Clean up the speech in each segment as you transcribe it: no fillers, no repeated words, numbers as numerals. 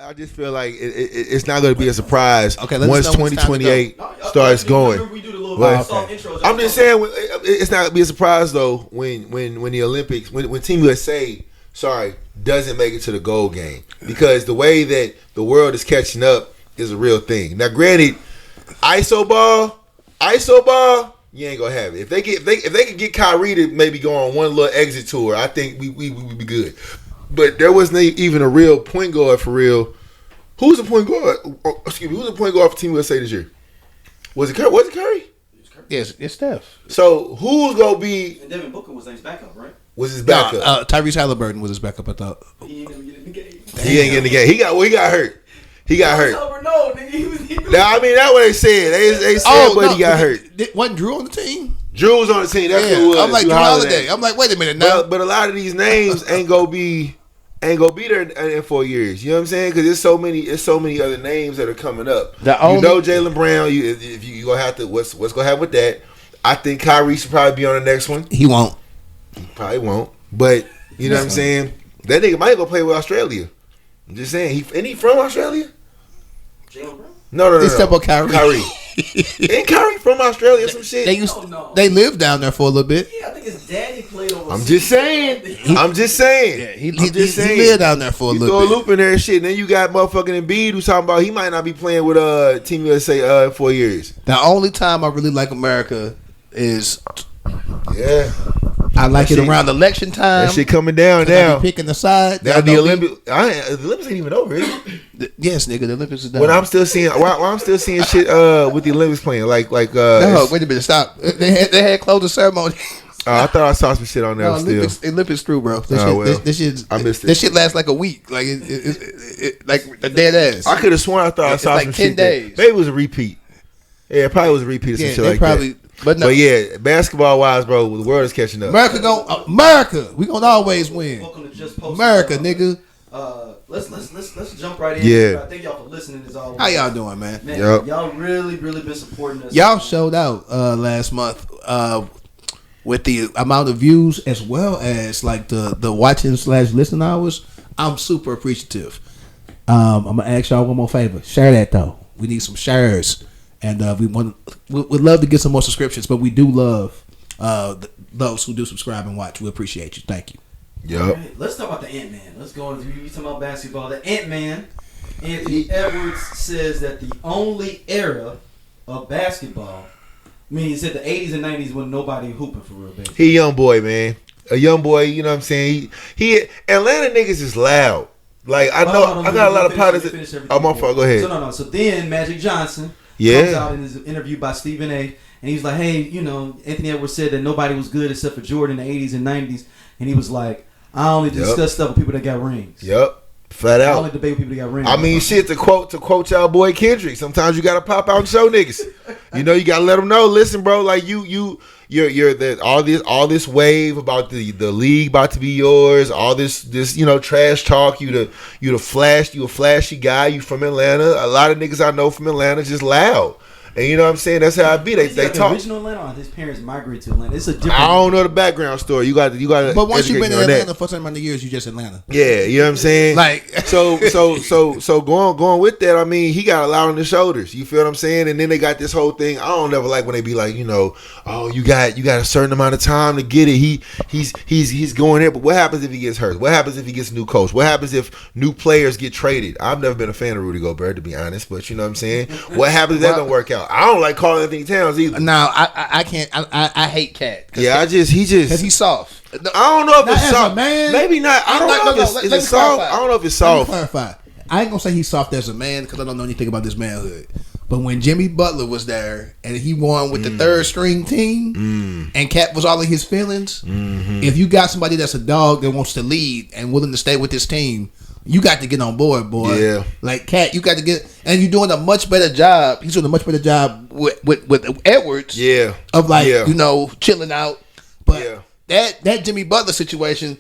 I just feel like it's not going to be a surprise Okay, once 2028 starts going. I'm just saying it's not going to be a surprise though when the Olympics, when Team USA, doesn't make it to the gold game, because the way that the world is catching up is a real thing. Now, granted, ISO ball, you ain't gonna have it. If they could get Kyrie to maybe go on one little exit tour, I think we would be good. But there wasn't even a real point guard for real. Who's the point guard? Who's the point guard for Team USA this year? Was it Curry? Yes, it's Steph. So who's gonna be? And Devin Booker was his backup, right? Was his backup? Tyrese Halliburton was his backup. I thought he ain't gonna get in the game. He ain't getting in the game. He got hurt. No, nigga, he was Now, I mean, that's what they said. They said, but he got hurt. Wasn't Drew on the team? Drew was on the team. That's who it was. I'm like Drew Holiday. I'm like, wait a minute now. But a lot of these names ain't gonna be there in 4 years. You know what I'm saying? Because there's so many other names that are coming up. Jaylen Brown. If you gonna have to, what's gonna happen with that? I think Kyrie should probably be on the next one. He won't. Probably won't. But you know what I'm saying? That nigga might go play with Australia. I'm just saying. He from Australia? Jaylen Brown? No. They step on Kyrie. Ain't Kyrie from Australia or some shit? They lived down there for a little bit. Yeah, I think his daddy played over. I'm just saying. Yeah, he lived down there for a little bit. Throw a loop in there and shit. And then you got motherfucking Embiid who's talking about he might not be playing with Team USA in 4 years. The only time I really like America is I like it around election time. That shit coming down now. Picking the side. Now the Olympics ain't even over, is it? Yes, nigga, the Olympics is done. But I'm still seeing shit with the Olympics playing no, wait a minute, stop. They had closing ceremony. I thought I saw some shit on there still. Olympics through, bro. I missed it. This shit lasts like a week, like it like a dead ass. I could have sworn I thought I saw like some 10 shit. Days. Maybe it was a repeat. Yeah, it probably was a repeat of some shit like that. But yeah, basketball wise, bro, the world is catching up. America, we gonna always win. Welcome to Just Post. America, nigga. Let's jump right in. Yeah. Thank y'all for listening as always. How y'all doing, man? Y'all really been supporting us. Y'all showed out last month with the amount of views as well as like the watching / listen hours. I'm super appreciative. I'm gonna ask y'all one more favor. Share that though. We need some shares. And we'd love to get some more subscriptions, but we do love those who do subscribe and watch. We appreciate you. Thank you. Yep. Right, let's talk about the Ant-Man. Let's go into you talking about basketball. The Ant-Man, Anthony Edwards says that the only era of basketball, he said the 80s and 90s when nobody hooping for real baseball. He a young boy, man. A young boy, you know what I'm saying? He Atlanta niggas is loud. Like I know I got a lot of partners. Oh, my fault. Go ahead. So then Magic Johnson comes out in his interview by Stephen A. And he was like, hey, Anthony Edwards said that nobody was good except for Jordan in the 80s and 90s. And he was like, I only discuss stuff with people that got rings. Yep. Flat out. I only debate with people that got rings. I mean, shit, to quote y'all boy Kendrick, sometimes you got to pop out and show niggas. You got to let them know, listen, bro, like you're all this wave about the league about to be yours, all this trash talk, you a flashy guy, you from Atlanta. A lot of niggas I know from Atlanta just loud. And you know what I'm saying? That's how I be. They talk. Original Atlanta, or his parents migrated to Atlanta. It's a different. I don't know the background story. You got to. But once you've been in Atlanta for so many years, you just Atlanta. Yeah, you know what I'm saying. Like so going with that. I mean, he got a lot on his shoulders. You feel what I'm saying? And then they got this whole thing. I don't ever like when they be like, oh, you got a certain amount of time to get it. He's going there. But what happens if he gets hurt? What happens if he gets a new coach? What happens if new players get traded? I've never been a fan of Rudy Gobert, to be honest. But you know what I'm saying. What happens if that don't work out? I don't like Karl Anthony Towns either. No, I can't. I hate Cat. Yeah, because he's soft. I don't know if it's soft. Man, maybe not. I don't know if it's soft. I don't know if it's soft. Let me clarify. I ain't gonna say he's soft as a man because I don't know anything about this manhood. But when Jimmy Butler was there and he won with the third string team and Cat was all in his feelings, if you got somebody that's a dog that wants to lead and willing to stay with his team, you got to get on board, boy. Yeah. Like Cat, you got to get, and you're doing a much better job. He's doing a much better job with Edwards. Yeah. Of chilling out. But that Jimmy Butler situation,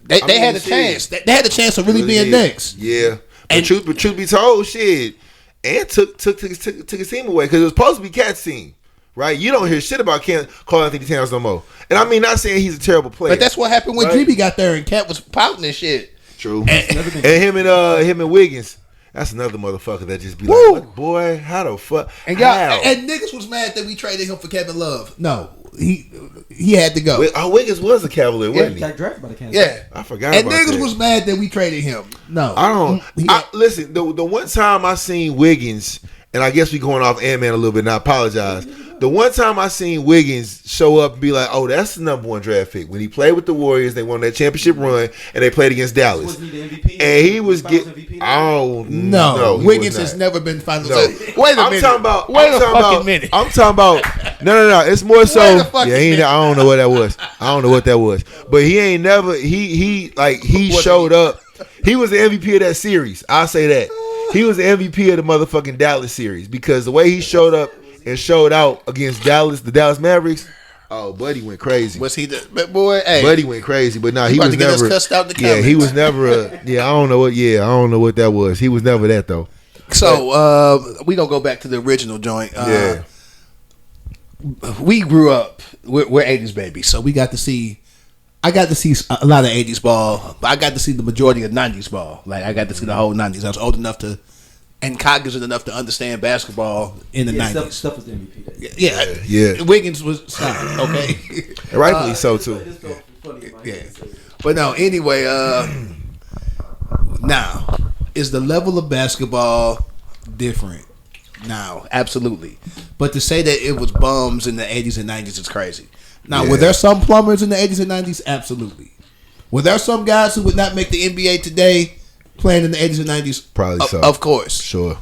they had a chance. They had a chance of really being next. Yeah. And truth be told, shit, and took his team away because it was supposed to be Cat's team. Right? You don't hear shit about Karl Anthony Towns no more. And I mean, not saying he's a terrible player. But that's what happened when GB got there and Cat was pouting and shit. True. And him and Wiggins. That's another motherfucker that just be like, boy, how the fuck? And niggas was mad that we traded him for Kevin Love. No, he had to go. Wiggins was a Cavalier, wasn't he? Got drafted by the Kansas. Yeah, I forgot. And about niggas that. was mad that we traded him. No, I don't. Listen, the one time I seen Wiggins, and I guess we going off Ant-Man a little bit, and I apologize. The one time I seen Wiggins show up and be like, oh, that's the number 1 draft pick. When he played with the Warriors, they won that championship run, and they played against Dallas. Wasn't he the MVP? And he was getting. Oh, no. Wiggins has never been finals. No. Wait a minute. Wait a fucking minute. I'm talking about. No. It's more so. Yeah, I don't know what that was. I don't know what that was. But he ain't never. He showed up. He was the MVP of that series. I'll say that. He was the MVP of the motherfucking Dallas series because the way he showed up and showed out against the Dallas Mavericks. Oh, Buddy went crazy. Was he the boy? Hey, Buddy went crazy, but he was never. Cussed out the he was never. I don't know what. Yeah, I don't know what that was. He was never that though. So we gonna go back to the original joint. We grew up. We're 80s babies, so we got to see. I got to see a lot of 80s ball, but I got to see the majority of 90s ball. Like I got to see the whole 90s. I was old enough to. And cognizant enough to understand basketball in the 90s. Stuff was the MVP. Yeah. Wiggins was solid, okay? Rightfully so, too. Yeah. But no, anyway, now, is the level of basketball different? Now, absolutely. But to say that it was bums in the 80s and 90s is crazy. Now, were there some plumbers in the 80s and 90s? Absolutely. Were there some guys who would not make the NBA today? Playing in the 80s and 90s? Probably so. Of course. Sure.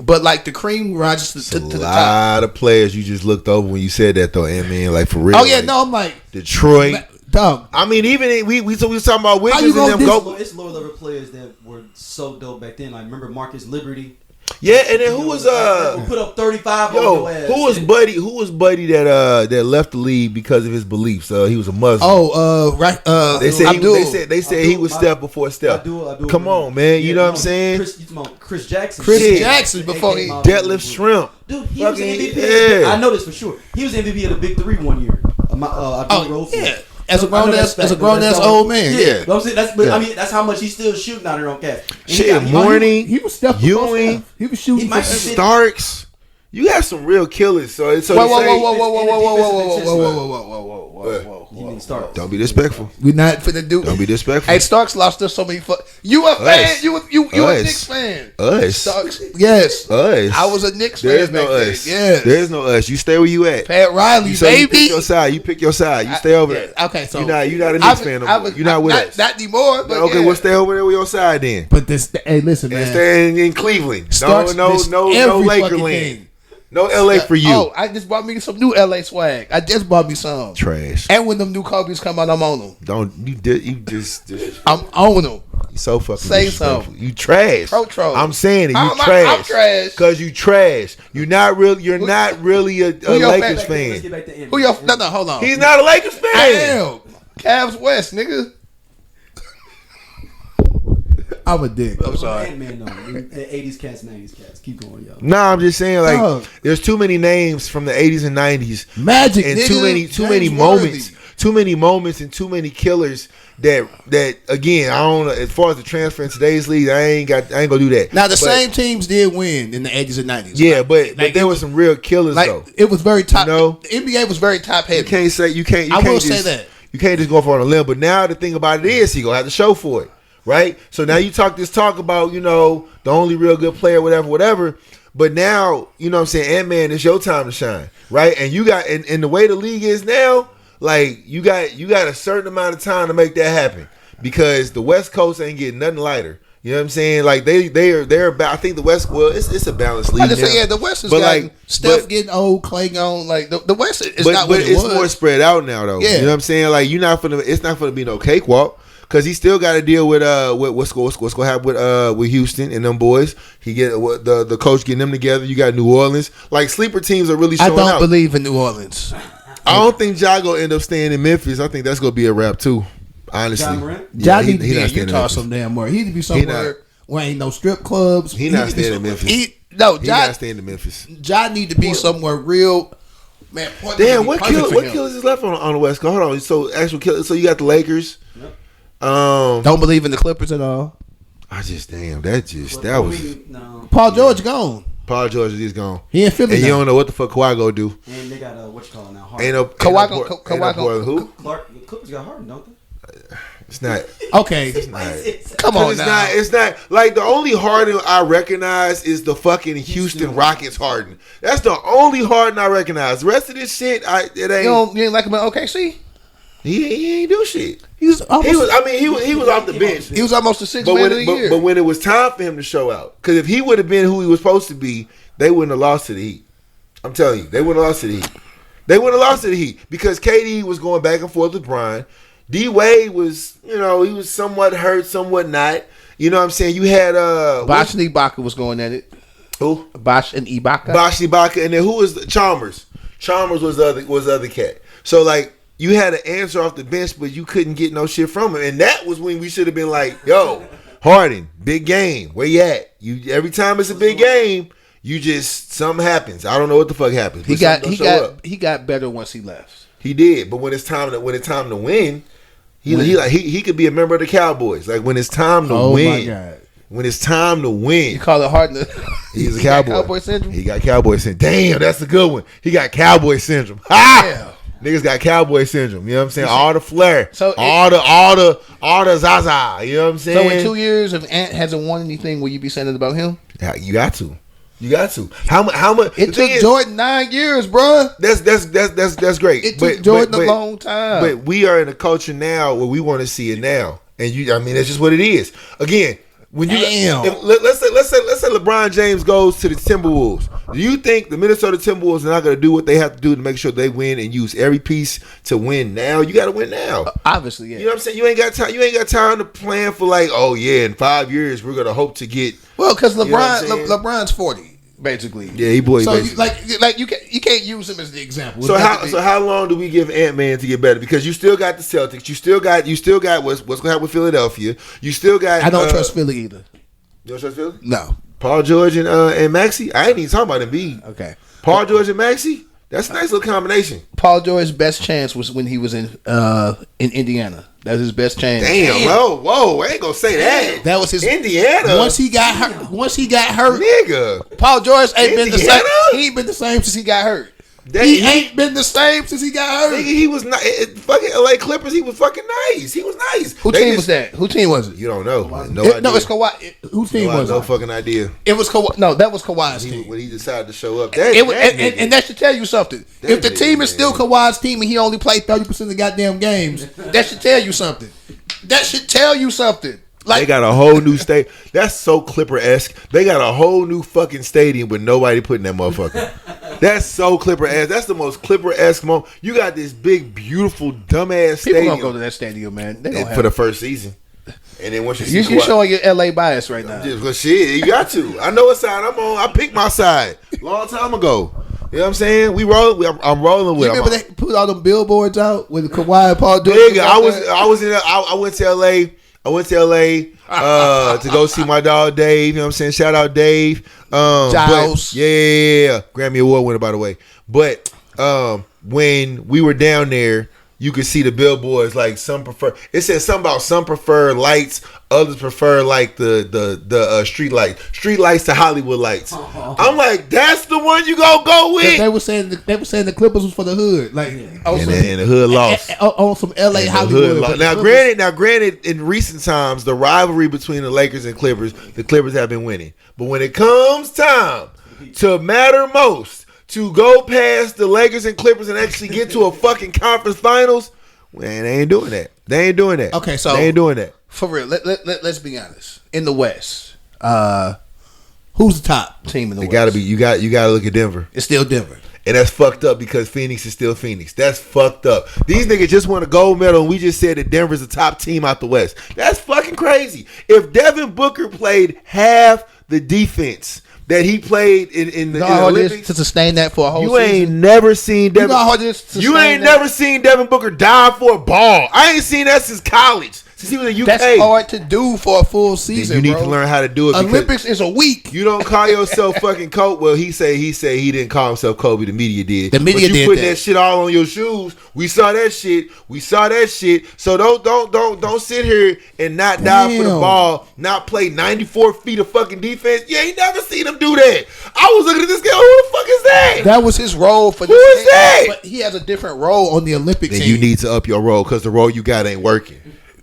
But like the cream rises to the top. A lot of players you just looked over when you said that though, Ant-Man, like for real. Oh yeah, no, I'm like Detroit. Dog. I mean, even we was talking about Wiggins and them It's lower level players that were so dope back then. Like remember Marcus Liberty? Yeah, and then who was put up 35 on your ass. Who was Buddy that left the league because of his beliefs? He was a Muslim. They said he was step before step. Come on, man, you know what I'm saying? Chris Jackson. Chris Jackson before he Deadlift Shrimp. Dude, he was MVP. Yeah. I know this for sure. He was MVP of the Big Three one year. Yeah. As a grown ass old man, yeah. But I'm saying I mean that's how much he's still shooting out there on cash. Morning. He was stepping. Ewing. He was shooting. Starks. You got some real killers. Whoa. You mean Starks? Don't be disrespectful. We not finna do. Don't be disrespectful. Hey, Starks lost us so many. You a fan? You a Knicks fan? Us. Starks. Yes. Us. I was a Knicks fan. There's no us. Yes. There's no us. You stay where you at. Pat Riley, so baby. You pick your side. You stay over there. Okay, so you're not a Knicks fan no more. You're not with us. Not anymore. But okay, we'll stay over there with your side then. But hey, listen, man. And stay in Cleveland. Starks, no Laker land. No LA for you. Oh, I just bought me some new LA swag. I just bought me some. Trash. And when them new Kobe's come out, I'm on them. You just I'm on them. You so fucking say something. You trash. Troll. I'm saying it. You trash. I'm trash. Cause you trash. You're not really a Lakers fan. Who your? No, hold on. He's not a Lakers fan. I am. Cavs West, nigga. I'm a dick. I'm sorry. Ant-Man, no. 80s cats, 90s cats. Keep going, yo. Nah, I'm just saying, like, there's too many names from the 80s and 90s. Magic, and nigga. too many moments. Too many moments and too many killers that again, I don't know. As far as the transfer in today's league, I ain't gonna do that. Now, same teams did win in the 80s and 90s. Yeah, but there were some real killers, though. It was very top. The NBA was very top heavy. I will say that. You can't just go off on a limb. But now the thing about it is, you're gonna have to show for it. Right? So now you talk about, the only real good player, whatever. But now, you know what I'm saying, Ant-Man, it's your time to shine. Right? And you got and the way the league is now, like you got a certain amount of time to make that happen. Because the West Coast ain't getting nothing lighter. You know what I'm saying? Like they're about. I think the West. Well, it's a balanced league. I just say the West is Steph getting old, Clay gone. Like the West is not what it was. It's more spread out now, though. Yeah. You know what I'm saying? Like it's not gonna be no cakewalk. Cause he still got to deal with what's gonna happen with Houston and them boys. He get the coach getting them together. You got New Orleans. Like sleeper teams are really showing out. I don't believe in New Orleans. I don't think Ja gonna end up staying in Memphis. I think that's gonna be a wrap too. Honestly, Ja need to be in Utah some damn more. He need to be somewhere where ain't no strip clubs. He not staying in Memphis. Ja not staying in Memphis. Ja need to be somewhere real. Man, damn, what killers is left on the West Coast? Hold on, so actual killers. So you got the Lakers. Yep. Don't believe in the Clippers at all. That was no. Paul George gone. Paul George is gone. He in Philly. And now. you don't know what the fuck Kawhi go do. And they got what you call it now? Harden. Ain't no Kawhi who? The Clippers got Harden, don't they? It's not. Okay. Come on now. It's not like the only Harden I recognize is the fucking Houston Rockets Harden. That's the only Harden I recognize. The rest of this shit, it ain't. You ain't like him at OKC? He ain't do shit. He was off the bench. He was almost a sixth man of the year. But when it was time for him to show out, because if he would have been who he was supposed to be, they wouldn't have lost to the Heat. I'm telling you, they wouldn't have lost to the Heat. They wouldn't have lost to the Heat because KD was going back and forth with Brian. D Wade was, he was somewhat hurt, somewhat not. You know what I'm saying? You had Bosh and Ibaka was going at it. Who? Bosh and Ibaka. Bosh and Ibaka, and then who was Chalmers? Chalmers was the other cat. So like you had an answer off the bench, but you couldn't get no shit from him, and that was when we should have been like, "Yo, Harden, big game, where you at? You every time it's a big game, you just something happens. I don't know what the fuck happens. He got better once he left. He did, but when it's time to win, he could be a member of the Cowboys. Like when it's time to win. Oh my God. When it's time to win. You call it Harden. He's a Cowboy. Cowboy syndrome? He got Cowboy syndrome. Damn, that's a good one. He got Cowboy syndrome. Ha! Yeah. Niggas got Cowboy syndrome. You know what I'm saying? All the flair. So all the zaza. You know what I'm saying? So in 2 years, if Ant hasn't won anything, will you be saying it about him? Yeah, you got to. How much? It took Jordan 9 years, bro. That's great. It took Jordan a long time. But we are in a culture now where we want to see it now, and that's just what it is. Again, when you let's say LeBron James goes to the Timberwolves. Do you think the Minnesota Timberwolves are not going to do what they have to do to make sure they win and use every piece to win now? You got to win now. Obviously, yeah. You know what I'm saying? You ain't got time. You ain't got time to plan for like, oh yeah, in 5 years we're going to hope to get. Well, because LeBron's 40. Basically, yeah, he boy. So like you can't use him as the example. So how long do we give Ant-Man to get better? Because you still got the Celtics, you still got what's going to happen with Philadelphia. You still got. I don't trust Philly either. You don't trust Philly? No. Paul George and Maxey. I ain't even talking about Embiid. Okay. Paul George and Maxey. That's a nice little combination. Paul George's best chance was when he was in Indiana. That was his best chance. Damn. Whoa! I ain't gonna say that. That was his Indiana. Once he got hurt, nigga. Paul George ain't been the same. He ain't been the same since he got hurt. He ain't been the same since he got hurt. Nigga, he was not. Fucking LA Clippers. He was fucking nice. He was nice. Who team was that? Who team was it? You don't know. No idea. No, it's Kawhi. Whose team was it? No fucking idea. It was Kawhi. No, that was Kawhi's team. When he decided to show up, and that should tell you something. If the team is still Kawhi's team and he only played 30% of the goddamn games, that should tell you something. That should tell you something. Like, they got a whole new state. That's so Clipper-esque. They got a whole new fucking stadium with nobody putting that motherfucker. That's so Clipper-esque. That's the most Clipper-esque moment. You got this big, beautiful, dumbass stadium. People gonna go to that stadium, man. For the first season. And then once you're showing your LA bias right now. Well, shit, you got to. I know what side I'm on. I picked my side long time ago. You know what I'm saying? I'm rolling with. You remember they put all them billboards out with Kawhi and Paul George? Nigga, I went to LA. I went to LA to go see my dog Dave. You know what I'm saying? Shout out Dave. Giles. Yeah. Grammy Award winner, by the way. But when we were down there, you could see the billboards. Like it said something about some prefer lights, others prefer like the street lights. Street lights to Hollywood lights. I'm like, that's the one you gonna go with. They were saying the Clippers was for the hood, like and the hood lost on some LA Hollywood. Now, granted, in recent times, the rivalry between the Lakers and Clippers, the Clippers have been winning. But when it comes time to matter most, to go past the Lakers and Clippers and actually get to a fucking conference finals, man, they ain't doing that. Okay, so they ain't doing that. For real, let's be honest. In the West, who's the top team in the West? You gotta look at Denver. It's still Denver. And that's fucked up because Phoenix is still Phoenix. That's fucked up. These niggas just won a gold medal and we just said that Denver's the top team out the West. That's fucking crazy. If Devin Booker played half the defense that he played in the Olympics to sustain that for a whole season. You ain't never seen Devin Booker die for a ball. I ain't seen that since college. Since he was in UK, that's hard to do for a full season. You need to learn how to do it. Olympics is a week. You don't call yourself fucking Kobe. Well, he didn't call himself Kobe. The media did. The media but you did putting that shit all on your shoes. We saw that shit. So don't sit here and not dive for the ball, not play 94 feet of fucking defense. You ain't never seen him do that. I was looking at this guy. Who the fuck is that? That was his role for this. Who is that? But he has a different role on the Olympic team. You need to up your role because the role you got ain't working.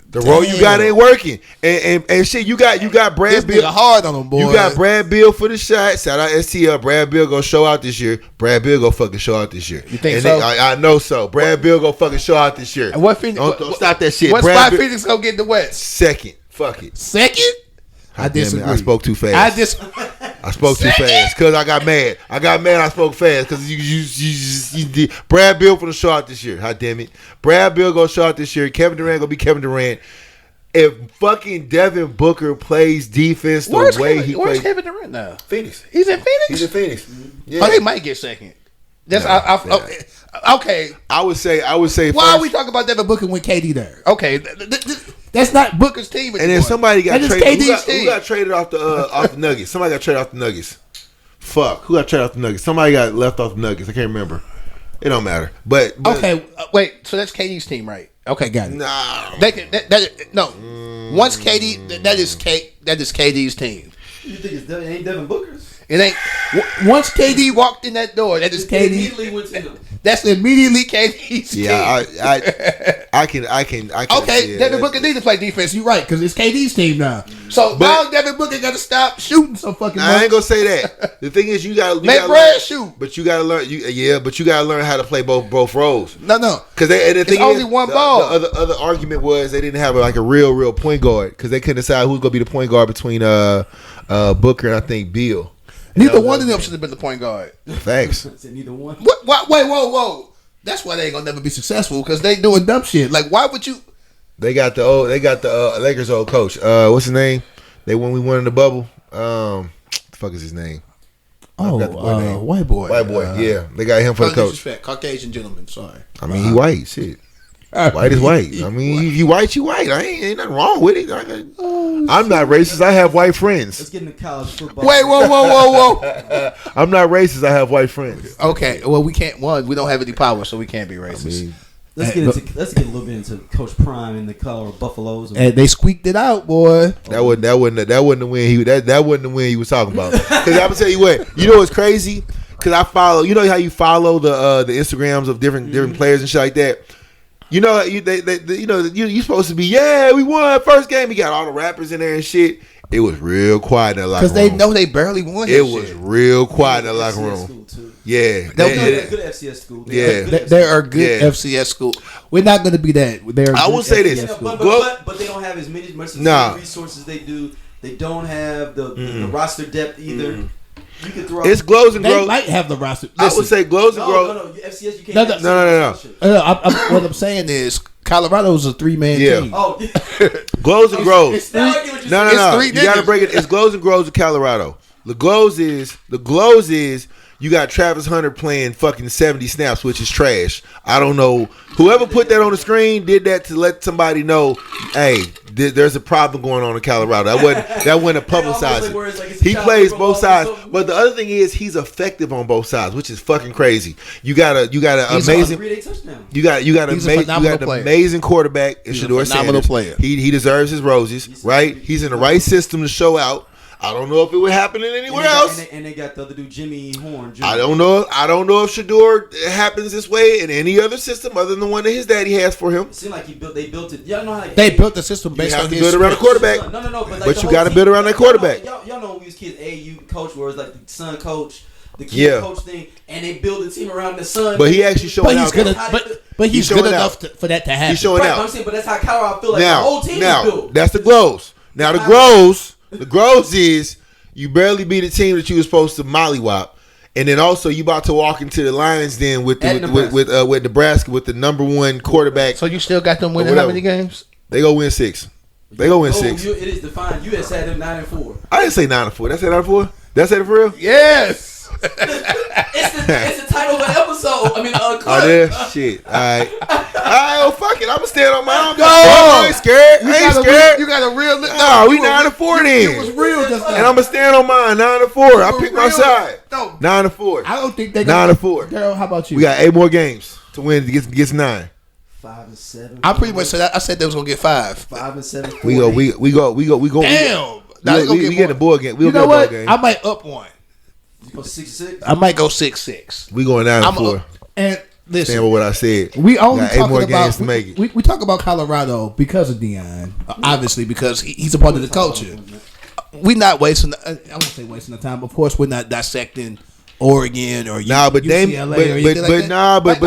The role you got ain't working, and shit. You got Brad Beal hard on him, boy. You got Brad Beal for the shot. Shout out STL. Brad Beal gonna show out this year. Brad Beal gonna fucking show out this year. You think so? I know so. Brad Beal gonna fucking show out this year. And what Phoenix? Don't stop that shit. What spot Phoenix gonna get in the West? Second. Fuck it. Second? I disagree. I spoke too fast. I spoke too fast because I got mad. I spoke fast because you did. Brad Beal for the show out this year. God damn it. Brad Beal gonna show out this year. Kevin Durant gonna be Kevin Durant. If fucking Devin Booker plays defense the way he plays. Where's Kevin Durant now? Phoenix. He's in Phoenix? He's in Phoenix. Yeah. Oh, they might get second. That's okay. I would say. Why first, are we talking about Devin Booker when KD there? Okay, that's not Booker's team anymore. And then somebody got traded. KD's who got traded off the Nuggets? Somebody got traded off the Nuggets. Fuck. Who got traded off the Nuggets? Somebody got left off the Nuggets. I can't remember. It don't matter. But okay, wait. So that's KD's team, right? Okay, got it. Nah. No. Once KD, that is KD's team. You think it ain't Devin Booker's? It ain't. Once KD walked in that door, that is KD. Immediately went to him. That's immediately KD's team. Yeah, I can. Okay, Devin Booker needs to play defense. You're right, because it's KD's team now. So now Devin Booker got to stop shooting so fucking much. I ain't gonna say that. The thing is, you got let Brad shoot, but you got to learn. But you got to learn how to play both roles. No, because the thing only one ball. The other argument was they didn't have a real point guard because they couldn't decide who's gonna be the point guard between Booker and I think Beal. Neither one of them should have been the point guard. Thanks. Neither one. What? Wait, whoa. That's why they ain't gonna never be successful because they doing dumb shit. Like, why would you? They got the Lakers old coach. What's his name? When we won in the bubble. The fuck is his name? White boy. White boy. Yeah, they got him for the coach. Caucasian gentleman. Sorry. I mean, he white. Shit. White is white. I mean, you white, you white. Ain't nothing wrong with it. I'm not racist. I have white friends. Let's get into college football. Wait, whoa. I'm not racist. I have white friends. Okay, well, we can't. We don't have any power, so we can't be racist. Let's get a little bit into Coach Prime and the color of Buffaloes. And they squeaked it out, boy. That wasn't the win. That wasn't the win he was talking about. Because I'm gonna tell you what. You know what's crazy? Because I follow. You know how you follow the Instagrams of different players and shit like that. You know, you supposed to be, we won first game. He got all the rappers in there and shit. It was real quiet in the locker room. Because they know they barely won. It was real quiet in the locker room. Yeah, they're good FCS school. They are good FCS school. We're not going to be that. I will say this, but they don't have as much resources they do. They don't have the roster depth either. Mm-hmm. You can throw. It's glows and grows. They might have the roster. I would say glows and grows. No, FCS you can't. No. What I'm saying is Colorado's a 3-man team. Oh, glows and grows. No. You got to break it. It's glows and grows with Colorado. The glows is you got Travis Hunter playing fucking 70 snaps, which is trash. I don't know. Whoever put that on the screen did that to let somebody know, hey, there's a problem going on in Colorado. That wasn't a publicized. He plays both sides, but the other thing is he's effective on both sides, which is fucking crazy. You got an amazing. You got an amazing quarterback in Shedeur Sanders. Player. He deserves his roses, right? He's in the right system to show out. I don't know if it would happen anywhere else. And they got the other dude, Jimmy Horn. I don't know if Shedeur happens this way in any other system other than the one that his daddy has for him. It seemed like they built it. Y'all know how they built the system based on his build around the quarterback. No. But you got to build around that quarterback. Y'all know when we was kids, AU coach, where it's like the son coach, the kid coach thing, and they build a team around the son. But he actually showing out. But he's good enough for that to happen. He's showing out. I'm saying, but that's how Colorado feel like the whole team is built. That's the glows. Now the grows is. You barely beat a team that you were supposed to mollywop, and then also you about to walk into the Lions den with Nebraska with the number one quarterback. So you still got them winning how many games? They go win 6. They go win 6. It is defined. You had said them 9-4. I didn't say 9-4. Did I say 9-4? Did I say it for real? Yes. It's the title of an episode. I mean, Oh, there? Shit. All right. Oh, fuck it. I'm going to stand on my own. Go. I ain't scared. I ain't scared. You got a real. No, we 9-4 then. It was real just now. And I'm going to stand on mine. 9-4. I picked my side. No. 9-4. I don't think they 9-4. Daryl, how about you? We got 8 more games to win to get 9. 5-7. I pretty much said I said they was gonna get 5. 5-7. We go. Damn. We get the board game. You know what? I might up one. You go 6-6. I might go 6-6. We going 9-4. And listen, Stand with what I said. we only got 8 more talking about games to make it. we talk about Colorado because of Deion, obviously because he's a part of the culture. We're not wasting. I won't say wasting the time. Of course, we're not dissecting Oregon or UCLA but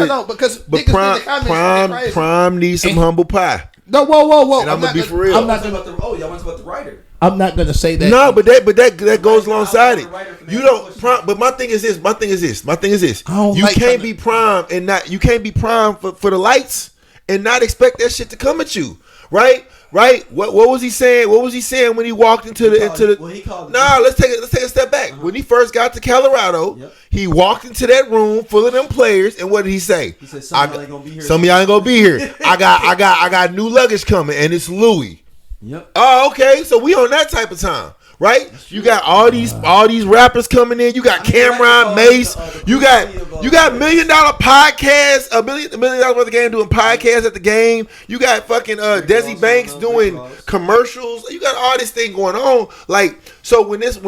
Prime needs some humble pie. No, whoa. And I'm gonna be for real. I'm not talking about the. Oh, y'all want to talk about the writer? I'm not gonna say that. No, but that goes alongside it. You don't Prime. But my thing is this. You can't be Prime and not. You can't be Prime for the lights and not expect that shit to come at you, right? Right? What was he saying? What was he saying when he walked into the? Well, he called. Let's take a step back. When he first got to Colorado, he walked into that room full of them players, and what did he say? He said, "Some of y'all ain't gonna be here. Some of y'all ain't gonna be here. I got new luggage coming, and it's Louis." Yep. Oh, okay. So we on that type of time. Right, you got all these rappers coming in. You got Cameron, Mace. You got $1 million podcasts, $1 million worth of game doing podcasts at the game. You got fucking Desi Banks doing commercials. You got all this thing going on. Like, so when this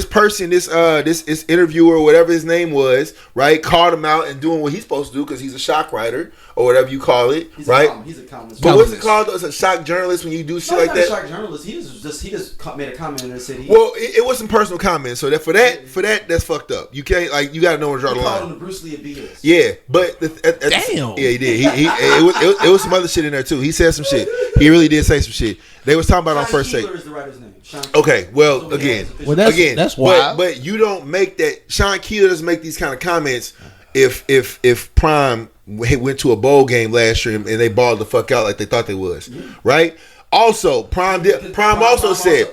person, this interviewer or whatever his name was, right, called him out and doing what he's supposed to do because he's a shock writer or whatever you call it, right? He's a columnist. But what's it called? It's a shock journalist when you do shit like that. A shock journalist. He just made a comment and said it was some personal comments. So that for that that's fucked up. You can't you got to know where to draw the line. Called him the Bruce Lee of BS. Yeah, but damn. Yeah, he did. It was some other shit in there too. He said some shit. He really did say some shit. They was talking about on first take. Is the writer's name. Okay, well, again, that's wild. But you don't make that. Sean Keeler doesn't make these kind of comments if Prime went to a bowl game last year and they balled the fuck out like they thought they was, right? Also, Prime also said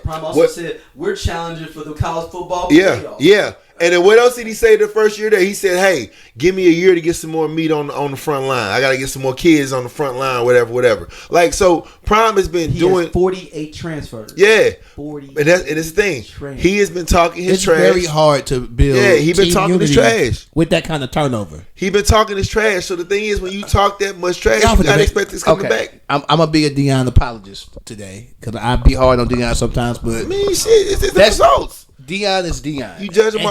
we're challenging for the college football playoff. Yeah. And then what else did he say the first year there? He said, "Hey, give me a year to get some more meat on the front line. I got to get some more kids on the front line, whatever." Like, so Prime has been doing 48 transfers. Yeah, 40. And it's the thing. He has been talking his trash. It's very hard to build. Yeah, he been talking his trash with that kind of turnover. He been talking his trash. So the thing is, when you talk that much trash, you gotta expect this coming back. I'm gonna be a Deion apologist today because I be hard on Deion sometimes, but I mean, shit, it's the results. Deion is Deion. You judge him.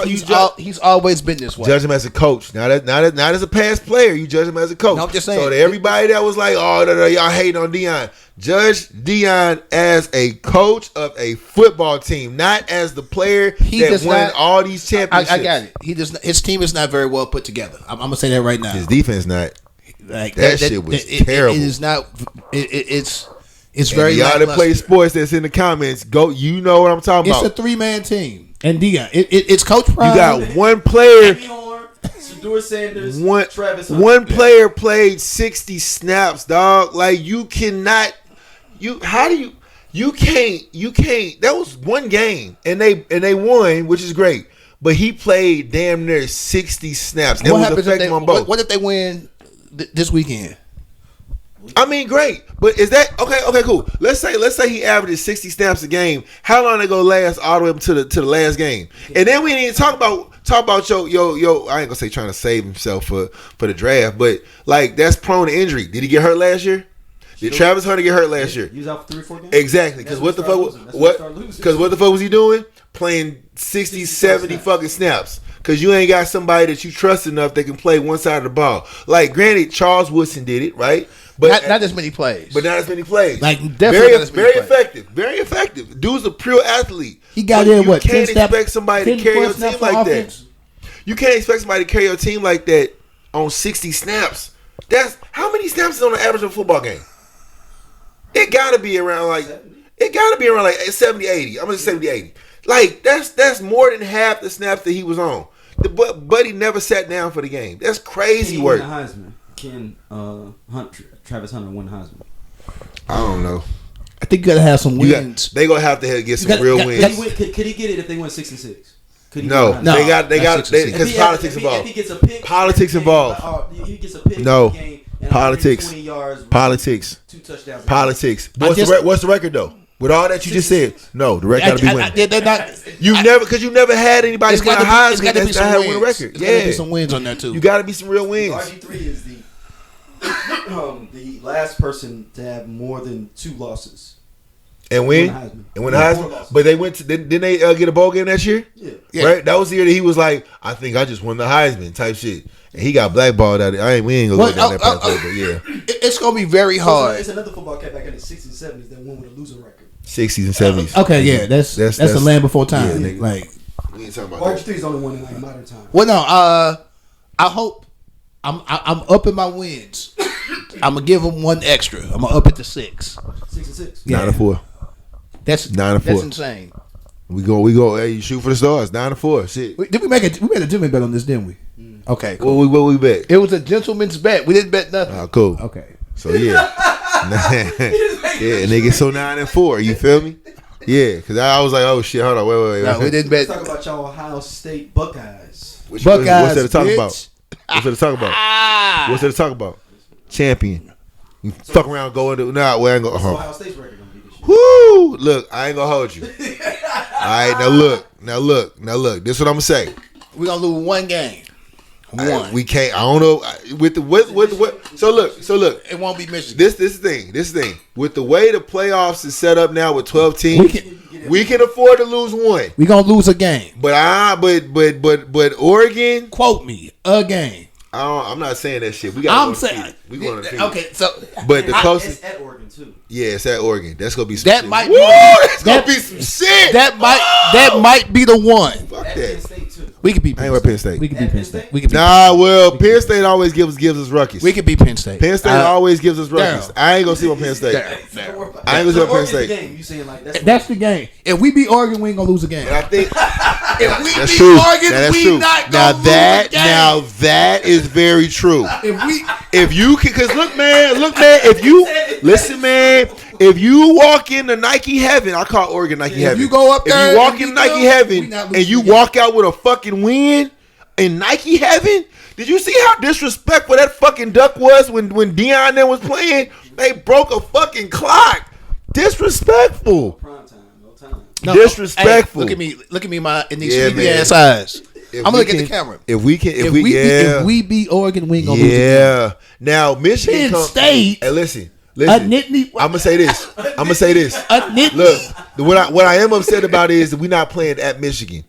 He's always been this way. Judge him as a coach, not as a past player. You judge him as a coach. No, I'm just saying. So to everybody that was like, "Oh, no, y'all hating on Deion," judge Deion as a coach of a football team, not as the player that won all these championships. I got it. His team is not very well put together. I'm gonna say that right now. His defense not. Like that shit was terrible. It is not. It's very. Y'all that play sports that's in the comments, go. You know what I'm talking about. It's a 3-man team. And Deion, it's Coach Prime. You got one player. Sanders, Travis one player played 60 snaps, dog. Like you cannot. You can't. That was one game, and they won, which is great. But he played damn near 60 snaps. That was affecting them both. What if they win this weekend? I mean, great, but is that okay? Okay, cool. Let's say he averages 60 snaps a game. How long they gonna last all the way up to the last game? And then we didn't talk about yo. I ain't gonna say trying to save himself for the draft, but like that's prone to injury. Did he get hurt last year? Did Travis Hunter get hurt last year? He was out for 3-4 games. Exactly, because what the fuck was he doing? Playing 60, 70 fucking snaps. Because you ain't got somebody that you trust enough that can play one side of the ball. Like, granted, Charles Woodson did it, right? But not as many plays. But not as many plays. Like, definitely very effective. Very effective. Dude's a pure athlete. He got in what? You can't expect somebody to carry your team like that. You can't expect somebody to carry your team like that on 60 snaps. That's how many snaps is on the average of a football game? It gotta be around like 70, 80. I'm gonna say 70, 80. Like that's more than half the snaps that he was on. Buddy never sat down for the game. That's crazy work. Travis Hunter won the Heisman. I don't know. I think you gotta have some wins. They gonna have to get some real wins. Could he get it if they went 6-6? No, they got because politics involved. If he gets a pick, politics involved. He gets a pick. No, game and politics. 20 yards, Politics. 2 touchdowns. Politics. What's the record though? With all that you just said, no, the record got to be winning. They're not. You never had anybody win a Heisman that's not had a win record. There's got to be some wins on there too. You got to be some real wins. RG3 is the last person to have more than 2 losses. And win the Heisman. But they went to didn't they get a bowl game that year? Yeah. Right. That was the year that he was like, I think I just won the Heisman type shit, and he got blackballed out of it. We ain't gonna go down that pathway, but yeah, it's gonna be very hard. It's another football cat back in the 60s and 70s that won with a losing record. 60s and 70s. Okay, yeah, that's the land before time. Yeah, like we ain't talking about RG3 is the only one in like modern time. Well, no, I hope I'm upping my wins. I'm gonna give them one extra. I'm gonna up it to 6. 6-6. Yeah. 9-4. That's 9-4. That's insane. We go. Hey, you shoot for the stars. 9-4. Shit. Did we made a gentleman bet on this, didn't we? Okay. Cool. What we bet? It was a gentleman's bet. We didn't bet nothing. Cool. Okay. So yeah, nigga. So 9-4. You feel me? Yeah, because I was like, oh shit, hold on, wait. No, we didn't bet. Let's talk about y'all Ohio State Buckeyes. What's there to talk about? What's there to talk about? Champion. You fuck around going to we ain't gonna. Ohio State's record gonna be this year? Woo! Look, I ain't gonna hold you. All right, now look. This is what I'm gonna say. We gonna lose one game. We can't. I don't know with the. So look. It won't be Michigan. This thing. With the way the playoffs is set up now with 12 teams, we can afford to lose one. We gonna lose a game. But Oregon. Quote me a game. I'm not saying that shit. We got. I'm saying we going to okay. So, but the closest it's at Oregon too. Yeah, it's at Oregon. That's gonna be some that shit. might. That's gonna be some shit. That might be the one. Fuck At that. Penn State too. We could be. I ain't with Penn State. We could be At Penn Penn State. State? We could be. Penn State always gives us ruckus. We could be Penn State. Penn State always gives us ruckus. I ain't gonna see on Penn State. I ain't gonna see on Penn State. Game, you saying like that's the game. If we beat Oregon, we ain't gonna lose a game. And I think if we that's beat true. Oregon, That's we true. not gonna lose a game. Now that is very true. If you can, because look, man, if you listen, man, if you walk into Nike heaven, I call Oregon Nike heaven. If you go up there, if you walk in Nike heaven and you walk out with a fucking win in Nike heaven, did you see how disrespectful that fucking duck was when Deion then was playing? They broke a fucking clock. Disrespectful. prime time, no time. No, Disrespectful. Hey, look at me, in these Yeah, sleepy man. ass eyes. If I'm gonna we look at can- the camera. If we beat Oregon, we ain't gonna lose. yeah. Now Michigan Penn State. Hey, listen. I'm gonna say this. Look, what I am upset about is that we're not playing at Michigan.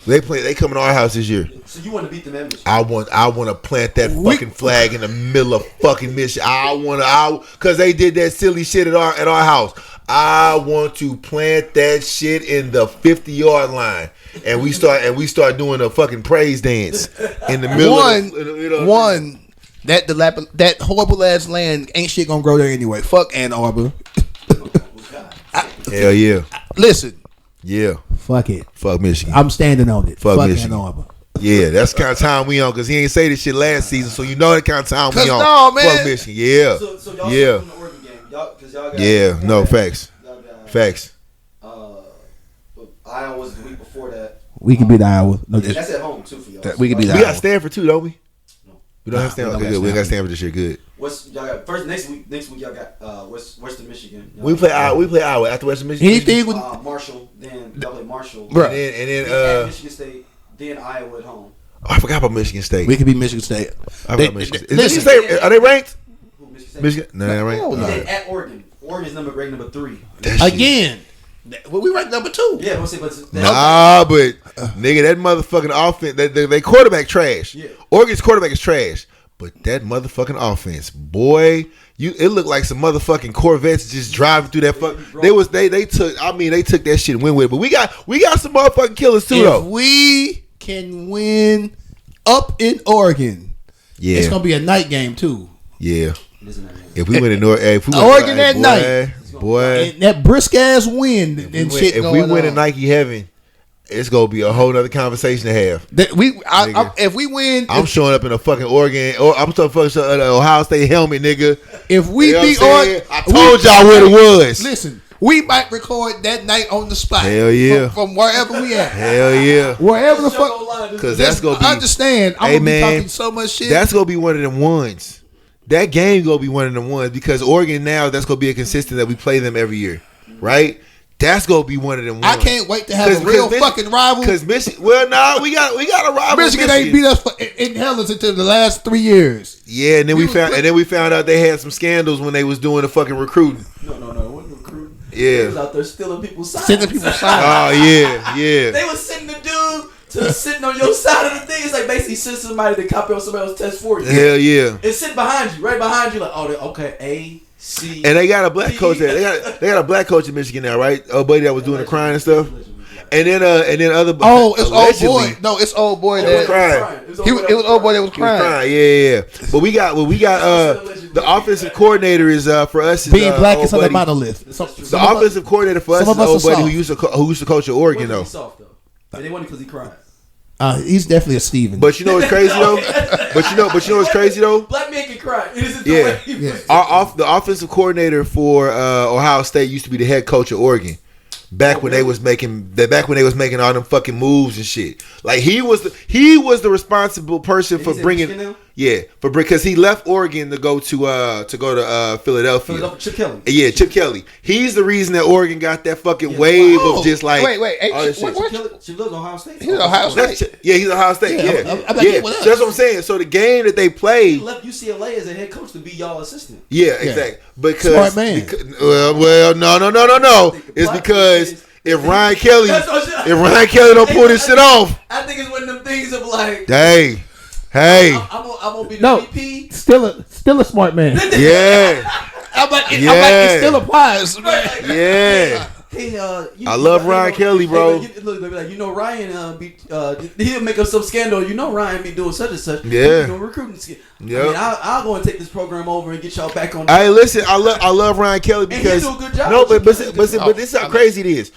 They come to our house this year. So you want to beat them at Michigan? I want to plant that fucking flag in the middle of fucking Michigan. Cause they did that silly shit at our house. I want to plant that shit in the 50-yard line, and we start doing a fucking praise dance in the middle. That horrible ass land ain't shit gonna grow there anyway. Fuck Ann Arbor. Hell yeah. Listen. Yeah. Fuck it. Fuck Michigan. I'm standing on it. Fuck Ann Michigan. Arbor. Yeah, that's the kind of time we on, because he ain't say this shit last season, so you know the kind of time we on. No, man. Fuck Michigan. Yeah. So y'all Yeah. from the Oregon game, cause y'all got Facts. Y'all got, Facts. Iowa was the week before that. We can beat Iowa. No, That's at home too for y'all. we can beat We Iowa. got Stanford too, don't we? No. We don't have Stanford. Okay, good. We got Stanford this year. Good. What's y'all got first next week y'all got Western Michigan. We play Iowa after Western Michigan. Anything with Marshall, then y'all play Marshall. Bruh. And then at Michigan State, then Iowa at home. I forgot about Michigan State. we could beat Michigan State. I forgot Michigan State. Is listen, Michigan State, are they ranked? Who, Michigan State? Michigan? No, they're ranked. Hell no. Then at Oregon. Oregon's ranked number 3. That shit. Again. Well, we ranked number 2. Yeah, we'll say, but Nah, but nigga, that motherfucking offense, they quarterback trash. Yeah. Oregon's quarterback is trash, but that motherfucking offense, boy, it looked like some motherfucking Corvettes just driving through that fuck. They took that shit and went with it. But we got some motherfucking killers too, though. If we can win up in Oregon, Yeah, it's gonna be a night game too. yeah. Listen, If we win in Oregon at night, boy. and that brisk ass wind and shit If going we win on. in Nike heaven, it's gonna be a whole nother conversation to have. If we win, I'm showing up in a fucking Oregon, or I'm fucking Ohio State helmet, nigga. if we You know beat what I'm Oregon, saying? I told y'all what it was. Listen, we might record that night on the spot. Hell yeah. From wherever we at. Hell yeah. Wherever the fuck. Because that's going to be. Understand, I'm going to be talking so much shit. That's going to be one of them ones. That game going to be one of them ones because Oregon now, that's going to be a consistent that we play them every year. Right? That's gonna be one of them ones. I can't wait to have a real fucking rival. Because Michigan, well, we got a rival. Michigan ain't beat us in hell until the last 3 years. Yeah, and then we found out they had some scandals when they was doing the fucking recruiting. No, it wasn't recruiting. Yeah, they was out there stealing people's signs. Oh yeah. They was sending the dude to sitting on your side of the thing. It's like basically send somebody to copy on somebody else's test for you. Hell yeah. It's sitting behind you, right behind you. Like, okay, A. C. And they got a black coach there. They got a black coach in Michigan now, right? A buddy that was doing the crying and stuff. And then other. Oh, it's old boy. No, it's old boy that was crying. It was old boy that was crying. Yeah. But we got the offensive coordinator is for us is, being black is on the monolith. The offensive coordinator for us is old buddy who used to coach at Oregon though. They won because he cried. He's definitely a Steven. But you know what's crazy though? But you know what's crazy though? Black man can cry. Yeah. The offensive coordinator for Ohio State used to be the head coach of Oregon. Back when they was making all them fucking moves and shit. Like he was the responsible person for bringing because he left Oregon to go to Philadelphia. Chip Kelly. Yeah, Chip Kelly. He's the reason that Oregon got that fucking wave of just like Chip lives in Ohio State. He's Ohio State. He's Ohio State. Yeah. That's what I'm saying. So the game that they played, he left UCLA as a head coach to be y'all assistant. Yeah, exactly. Because smart man. Well, no. It's because if Ryan Kelly don't pull this shit off, I think it's one of them things of like, hey, I'm gonna be the VP. Still a smart man. Yeah. I'm like, it still applies. Yeah. Hey, I love Ryan Kelly, bro. Ryan he'll make up some scandal. Ryan be doing such and such. Yeah. Recruiting. Yeah. I mean, I'll go and take this program over and get y'all back on. Hey, listen, I love Ryan Kelly because and he do a good job. No, but this is how crazy it is.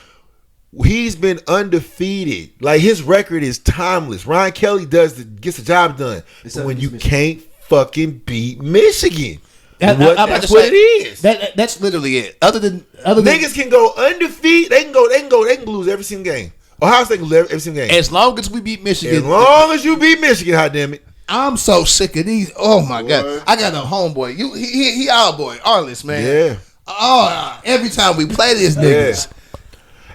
He's been undefeated. Like his record is timeless. Ryan Kelly gets the job done. But when you can't fucking beat Michigan. That's what it is. That's literally it. Other than niggas can go undefeated. They can lose every single game. Ohio State can lose every single game. As long as we beat Michigan. As long as you beat Michigan, goddamn it. I'm so sick of these. Oh my god. I got a homeboy. He our boy, Arliss, man. Yeah. Oh, every time we play these niggas.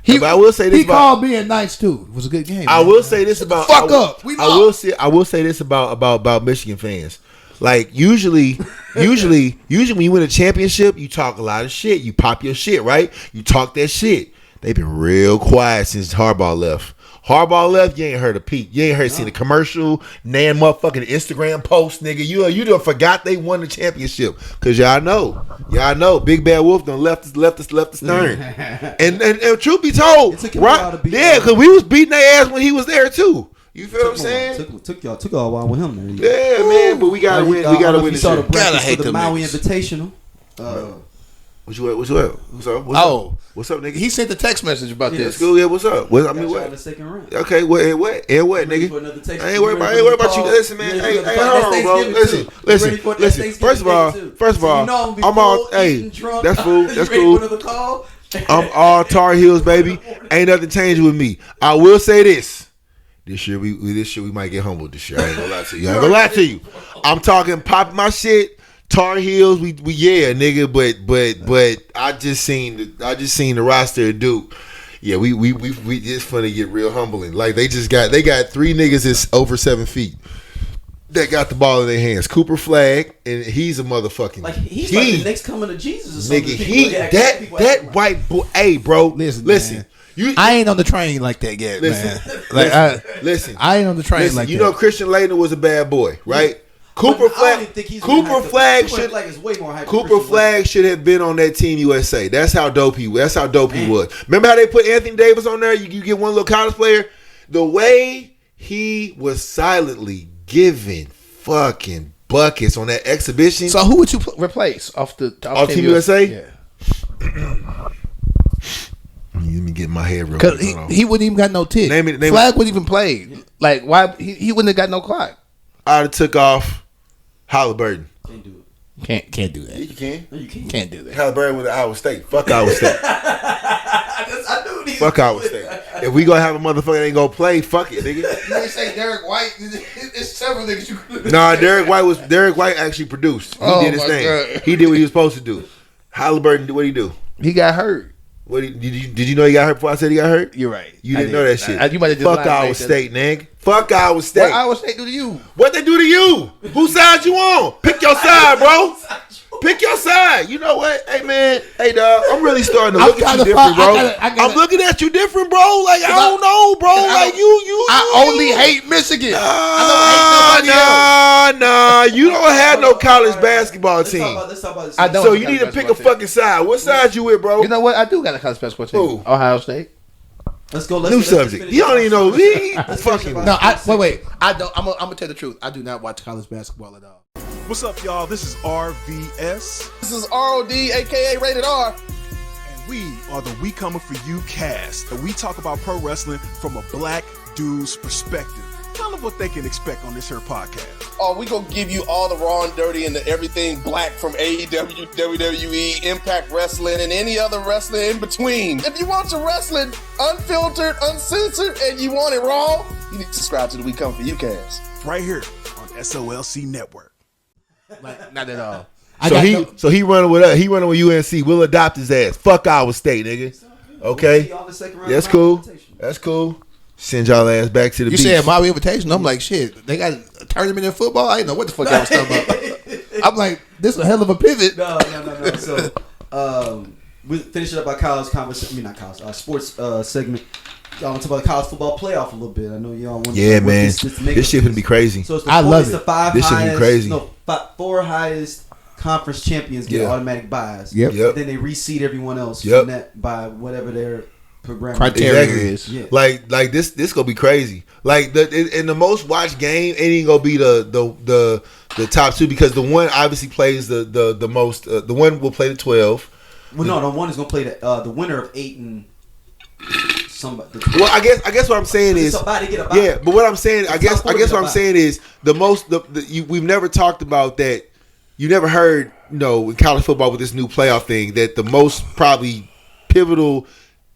But I will say this. He called being nice too. It was a good game. I will say this about. Fuck up. I will say this about Michigan fans. Like usually when you win a championship, you talk a lot of shit. You pop your shit, right? You talk that shit. They've been real quiet since Harbaugh left. You ain't heard a peep. You ain't seen a commercial, nan motherfucking Instagram post, nigga. You done forgot they won the championship. Cause y'all know, Big Bad Wolf done left the stern. and truth be told, right? Cause we was beating their ass when he was there too. You feel what I'm saying? Took y'all a while with him, man. Yeah, man, but we gotta win. We gotta win. You saw the breakfast for the Maui Invitational. What's up? What's up, nigga? He sent the text message about this. School, yeah, what's up? What? In the second round. Okay, what, nigga? I ain't worried about you. Listen, man. Hey, hold on, bro. Listen. First of all, I'm all. Hey, that's cool. I'm all Tar Heels, baby. Ain't nothing changing with me. I will say this. This year we might get humbled. This year, I ain't gonna lie to you. I'm talking pop my shit. Tar Heels, we nigga, but I just seen the roster of Duke. Yeah, we just finna get real humbling. Like they got 3 niggas that's over 7 feet that got the ball in their hands. Cooper Flagg, and he's a motherfucking like he's like the next coming of Jesus or something. Nigga, that white boy. Hey, bro, listen. I ain't on the train like that yet, man. I ain't on the train like that. You know, Christian Laettner was a bad boy, right? Yeah. Cooper Flagg should have been on that Team USA. That's how dope he was. Remember how they put Anthony Davis on there? You get one little college player. The way he was silently giving fucking buckets on that exhibition. So who would you replace off Team USA? Yeah. Let me get my head real quick. Because he wouldn't even got no tick. Flagg wouldn't even play. Like, why? He wouldn't have got no clock. I'd have took off Halliburton. Can't do it. Can't do that. Yeah, you can. No, you can't. Can't do that. Halliburton with Iowa State. Fuck Iowa State. Fuck Iowa State. If we gonna have a motherfucker that ain't gonna play, fuck it, nigga. You ain't say Derek White. It's several niggas you. Nah, Derek White actually produced. He did his thing. God. He did what he was supposed to do. Halliburton, what did he do? He got hurt. Did you know he got hurt before I said he got hurt? You're right. You didn't know that shit. You might have just Fuck Iowa State, nigga. Fuck Iowa State. What Iowa State do to you? What they do to you? Whose side you on? Pick your side, bro. Pick your side. You know what? Hey, man. Hey, dog. I'm really starting to look at you different, bro. I'm looking at you different, bro. Like, I don't know, bro. Like, I only hate Michigan. I don't hate nobody else. Nah. You don't have no college basketball team. Let's talk about this. I don't. So you need to pick a fucking side. What side you with, bro? You know what? I do got a college basketball team. Who? Ohio State. Let's go. New subject. You don't even know. Fucking. No, wait. I don't. I'm gonna tell the truth. I do not watch college basketball at all. What's up, y'all? This is RVS. This is ROD, aka Rated R. And we are the We Coming For You cast. And we talk about pro wrestling from a black dude's perspective. Tell them what they can expect on this here podcast. Oh, we gonna give you all the raw and dirty and the everything black from AEW, WWE, Impact Wrestling, and any other wrestling in between. If you want your wrestling unfiltered, uncensored, and you want it raw, you need to subscribe to the We Come For You cast. Right here on SOLC Network. Like, not at all. So he running with us. He running with UNC. We'll adopt his ass. Fuck Iowa State, nigga. Okay, that's cool. That's cool. Send y'all ass back to the beach. You said my invitation. I'm like, shit. They got a tournament in football. I didn't know what the fuck I was talking about. I'm like, this is a hell of a pivot. No. So, we finish it up our college conversation. I mean, not college. Sports segment. Y'all want to talk about the college football playoff a little bit. I know y'all want to. Yeah, man. This shit gonna be crazy. So it's I love it. The five this shit gonna be crazy. Four highest conference champions get automatic buys. Yep. Then they reseed everyone else Yep. from that by whatever their program Criteria Exactly. is. Yeah. Like this gonna be crazy. Like in the most watched game, it ain't gonna be the top two because the one obviously plays the most. The one will play the 12. Well, no, the one is gonna play the winner of 8 and somebody. Well, I guess what I'm saying is somebody get a buy. yeah. But what I'm saying, I guess what I'm buy. saying is the most. We've never talked about that. You never heard, in college football with this new playoff thing that the most probably pivotal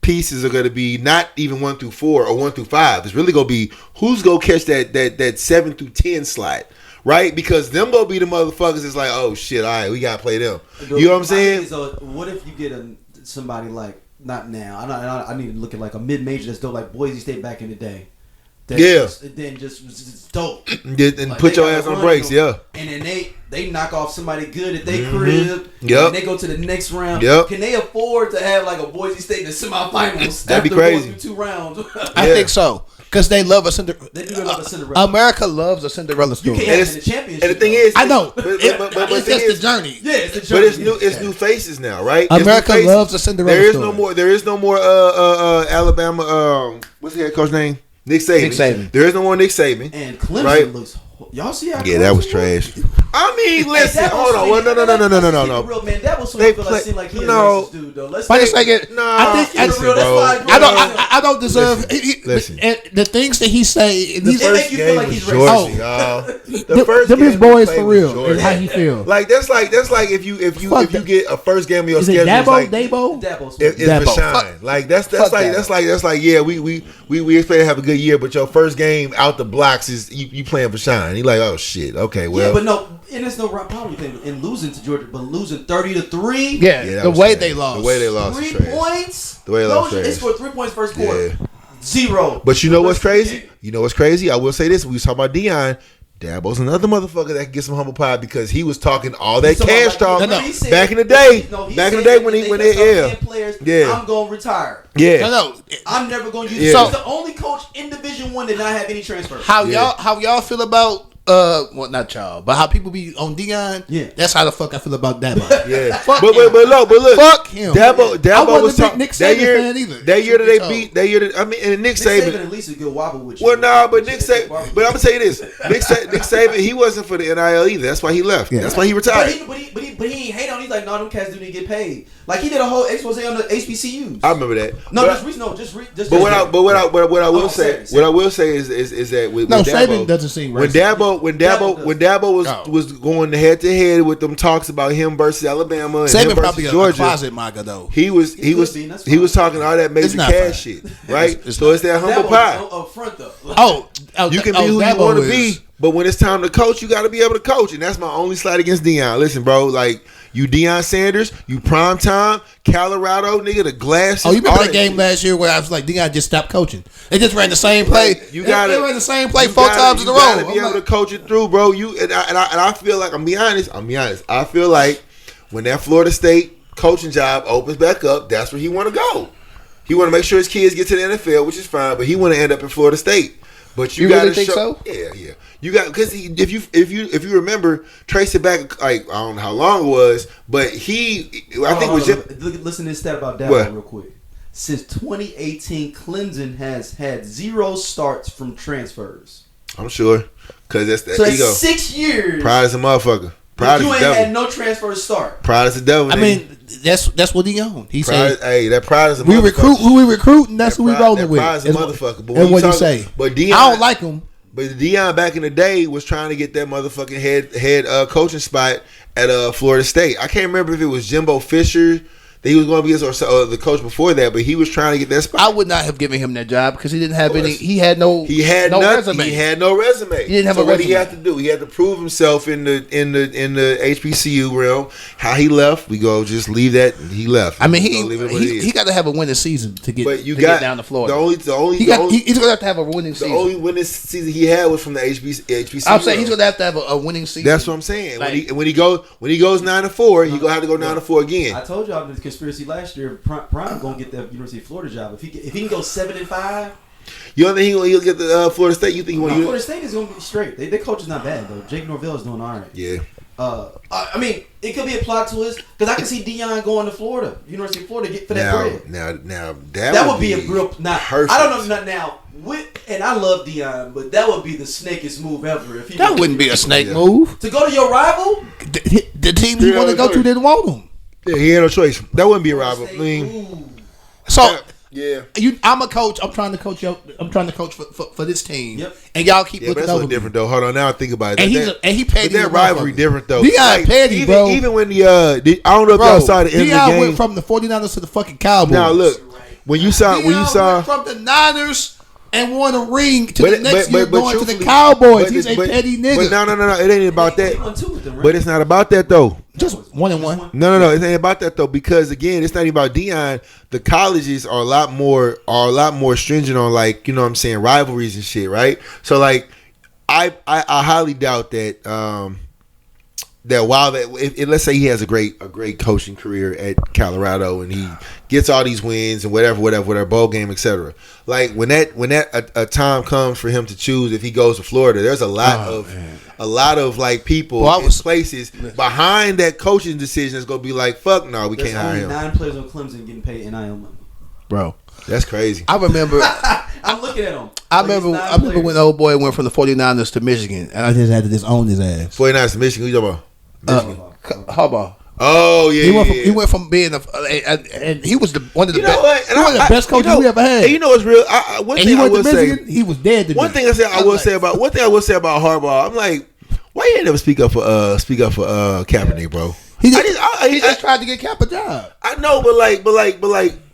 pieces are going to be not even 1 through 4 or 1 through 5. It's really going to be who's going to catch that 7 through 10 slot, right? Because them going to be the motherfuckers. It's like, oh shit, all right, we got to play them. You know what I'm saying? So what if you get somebody like not now? I need to look at like a mid-major that's dope, like Boise State back in the day. Then just was just dope. And like put your ass on brakes, yeah. And then they knock off somebody good at their crib. Yep. And they go to the next round. Yep. Can they afford to have like a Boise State in the semifinals? That'd be after crazy. Going through 2 rounds. I think so. Because they love a Cinderella. They do love a Cinderella. America loves a Cinderella story. You can't have it in the championship. And the thing is, I know. but It's just the journey. Yeah, it's the journey. But it's new faces now, right? America loves a Cinderella There is story. There is no more Alabama. What's the head coach name? Nick Saban. There is no more Nick Saban. And Clemson right? looks. Y'all see how? Yeah, that was trash. I mean, listen, hold on. Well, no. Real man, that was They seem like he a no. racist dude though. Let's Wait a second. No, I think listen, real, that's bro. why I don't deserve. Listen. And the things that he say. The They first make you feel game like was he's Georgia, racist. y'all. The first them game his boys we played for was real. Georgia. Is how he feel. Like that's like if you get a first game of your Is it schedule, it's Dabo? like Dabo? it's Dabo. Rashawn. Like that's like yeah, we expect to have a good year, but your first game out the blocks is you playing Rashawn. He like, oh shit, okay, well, Yeah, but no, and there's no problem in losing to Georgia, but losing 30-3. Yeah, that the was way trash. they lost. The way they lost. 3 is trash. points. The way they lost. They Trash. scored 3 points first quarter. Yeah. 0. But you know what's crazy? I will say this. We was talking about Deion. Dabo's another motherfucker that can get some humble pie because he was talking all that cash talk back in the day. Back in the day when I'm gonna retire. Yeah. No. I'm never gonna use. Yeah. He's the only coach in Division I that not have any transfer. How y'all feel about well, not y'all, but how people be on Deion? Yeah. That's how the fuck I feel about Dabo. Yeah, Fuck but him. look, Fuck him. Dabo I wasn't was a big talking Nick that Saban year. fan either. That year that they beat. That year that and Nick Nick Saban Saban. at least a good wobble with you. Well, nah, but Nick Saban. But I'm gonna tell you this: Nick Saban, he wasn't for the NIL either. That's why he left. Yeah. That's why he retired. But he but he ain't hate on. He's like, no, them cats do need to get paid. Like he did a whole expose on the HBCUs. I remember that. No, But what I will say is that with Saban doesn't seem racist. when Dabo was going head to head with them talks about him versus Alabama and Saban him probably versus a Georgia. Closet MAGA though. He was talking all that major cash shit, right? It's that humble pie. Up front though. You can be who you want to be, but when it's time to coach, you got to be able to coach, and that's my only slight against Deion. Listen, bro, like you, Deion Sanders, you prime time, Colorado, nigga, the glasses. Oh, you remember that game last year where I was like, Deion just stopped coaching. They just ran the same play. They ran the same play 4 times in a row. You got to be able to coach it through, bro. I feel like I'm be honest. I feel like when that Florida State coaching job opens back up, that's where he want to go. He want to make sure his kids get to the NFL, which is fine, but he want to end up in Florida State. But you got to think so? Yeah. You got because if you remember, trace it back like I don't know how long it was, but I think it was just listen to this stat about Dabo real quick. Since 2018, Clemson has had 0 starts from transfers. I'm sure because that's the so ego. That's 6 years. Pride is a motherfucker. Pride you is ain't the devil. had no transfers start. Pride is the devil. I mean, that's what he owned. He said, "Hey, that pride is a we motherfucker. recruit who we recruit, and that's who we rolling with." Pride is a motherfucker. But and what you say? But Deion, I don't like him. But Deion back in the day was trying to get that motherfucking head coaching spot at Florida State. I can't remember if it was Jimbo Fisher that he was going to be or the coach before that, but he was trying to get that spot. I would not have given him that job because he didn't have any. He had no resume. He had no resume. He didn't have so a what resume. he had to do? He had to prove himself in the HBCU realm. How he left, we go just leave that. He left. I mean, he got to have a winning season to get down to Florida. He's going to have a winning season. The only winning season he had was from the HBCU. I'm saying he's going to have a winning season. That's what I'm saying. Like, when he goes 9-4, he's gonna have to go 9-4 again. I told y'all the conspiracy last year. Prime gonna get that University of Florida job if he can go 7-5. You don't think he'll get the Florida State? You think Florida State is gonna be straight? Their coach is not bad though. Jake Norvell is doing all right. Yeah. I mean, it could be a plot twist because I can see Deion going to Florida, University of Florida, get for that bread. Now that would be a real. Perfect. I don't know now. And I love Deion, but that would be the snakest move ever. If he that wouldn't be a snake move to go to your rival. The team he wanted to go to didn't want him. Yeah, he had no choice. That wouldn't be a rival. I mean, I'm a coach. I'm trying to coach I'm trying to coach for this team. Yep. And y'all keep looking over. That's different though. Hold on, now I think about it. And he petty. That rivalry different though. Deion petty, bro. Even when I don't know if y'all saw the end of the game. Deion went from the 49ers to the fucking Cowboys. Now look, when you saw went from the Niners and won a ring to the next year going to the Cowboys. He's a petty nigga. But no, it ain't about that. But it's not about that though. Just 1-1. No, it ain't about that though, because again, it's not even about Deion. The colleges are a lot more stringent on, like, you know what I'm saying, rivalries and shit, right? So like, I highly doubt that that while if let's say he has a great coaching career at Colorado and he gets all these wins and whatever bowl game, etc. Like when that time comes for him to choose if he goes to Florida, there's a lot of like people in places behind that coaching decision that's gonna be like, fuck no, we can't hire him. 9 players on Clemson getting paid NIL money. Bro, that's crazy. I remember. I'm looking at him. I remember when the old boy went from the 49ers to Michigan, and I just had to disown his ass. 49ers to Michigan. Who you talking about? Harbaugh. Oh yeah, he went from being and he was one of the best coaches we ever had. And you know what's real? One thing I will say, he was dead. To one thing I will say about Harbaugh, I'm like, why you ain't never speak up for Kaepernick, bro? He just tried to get Cap a job. I know, but like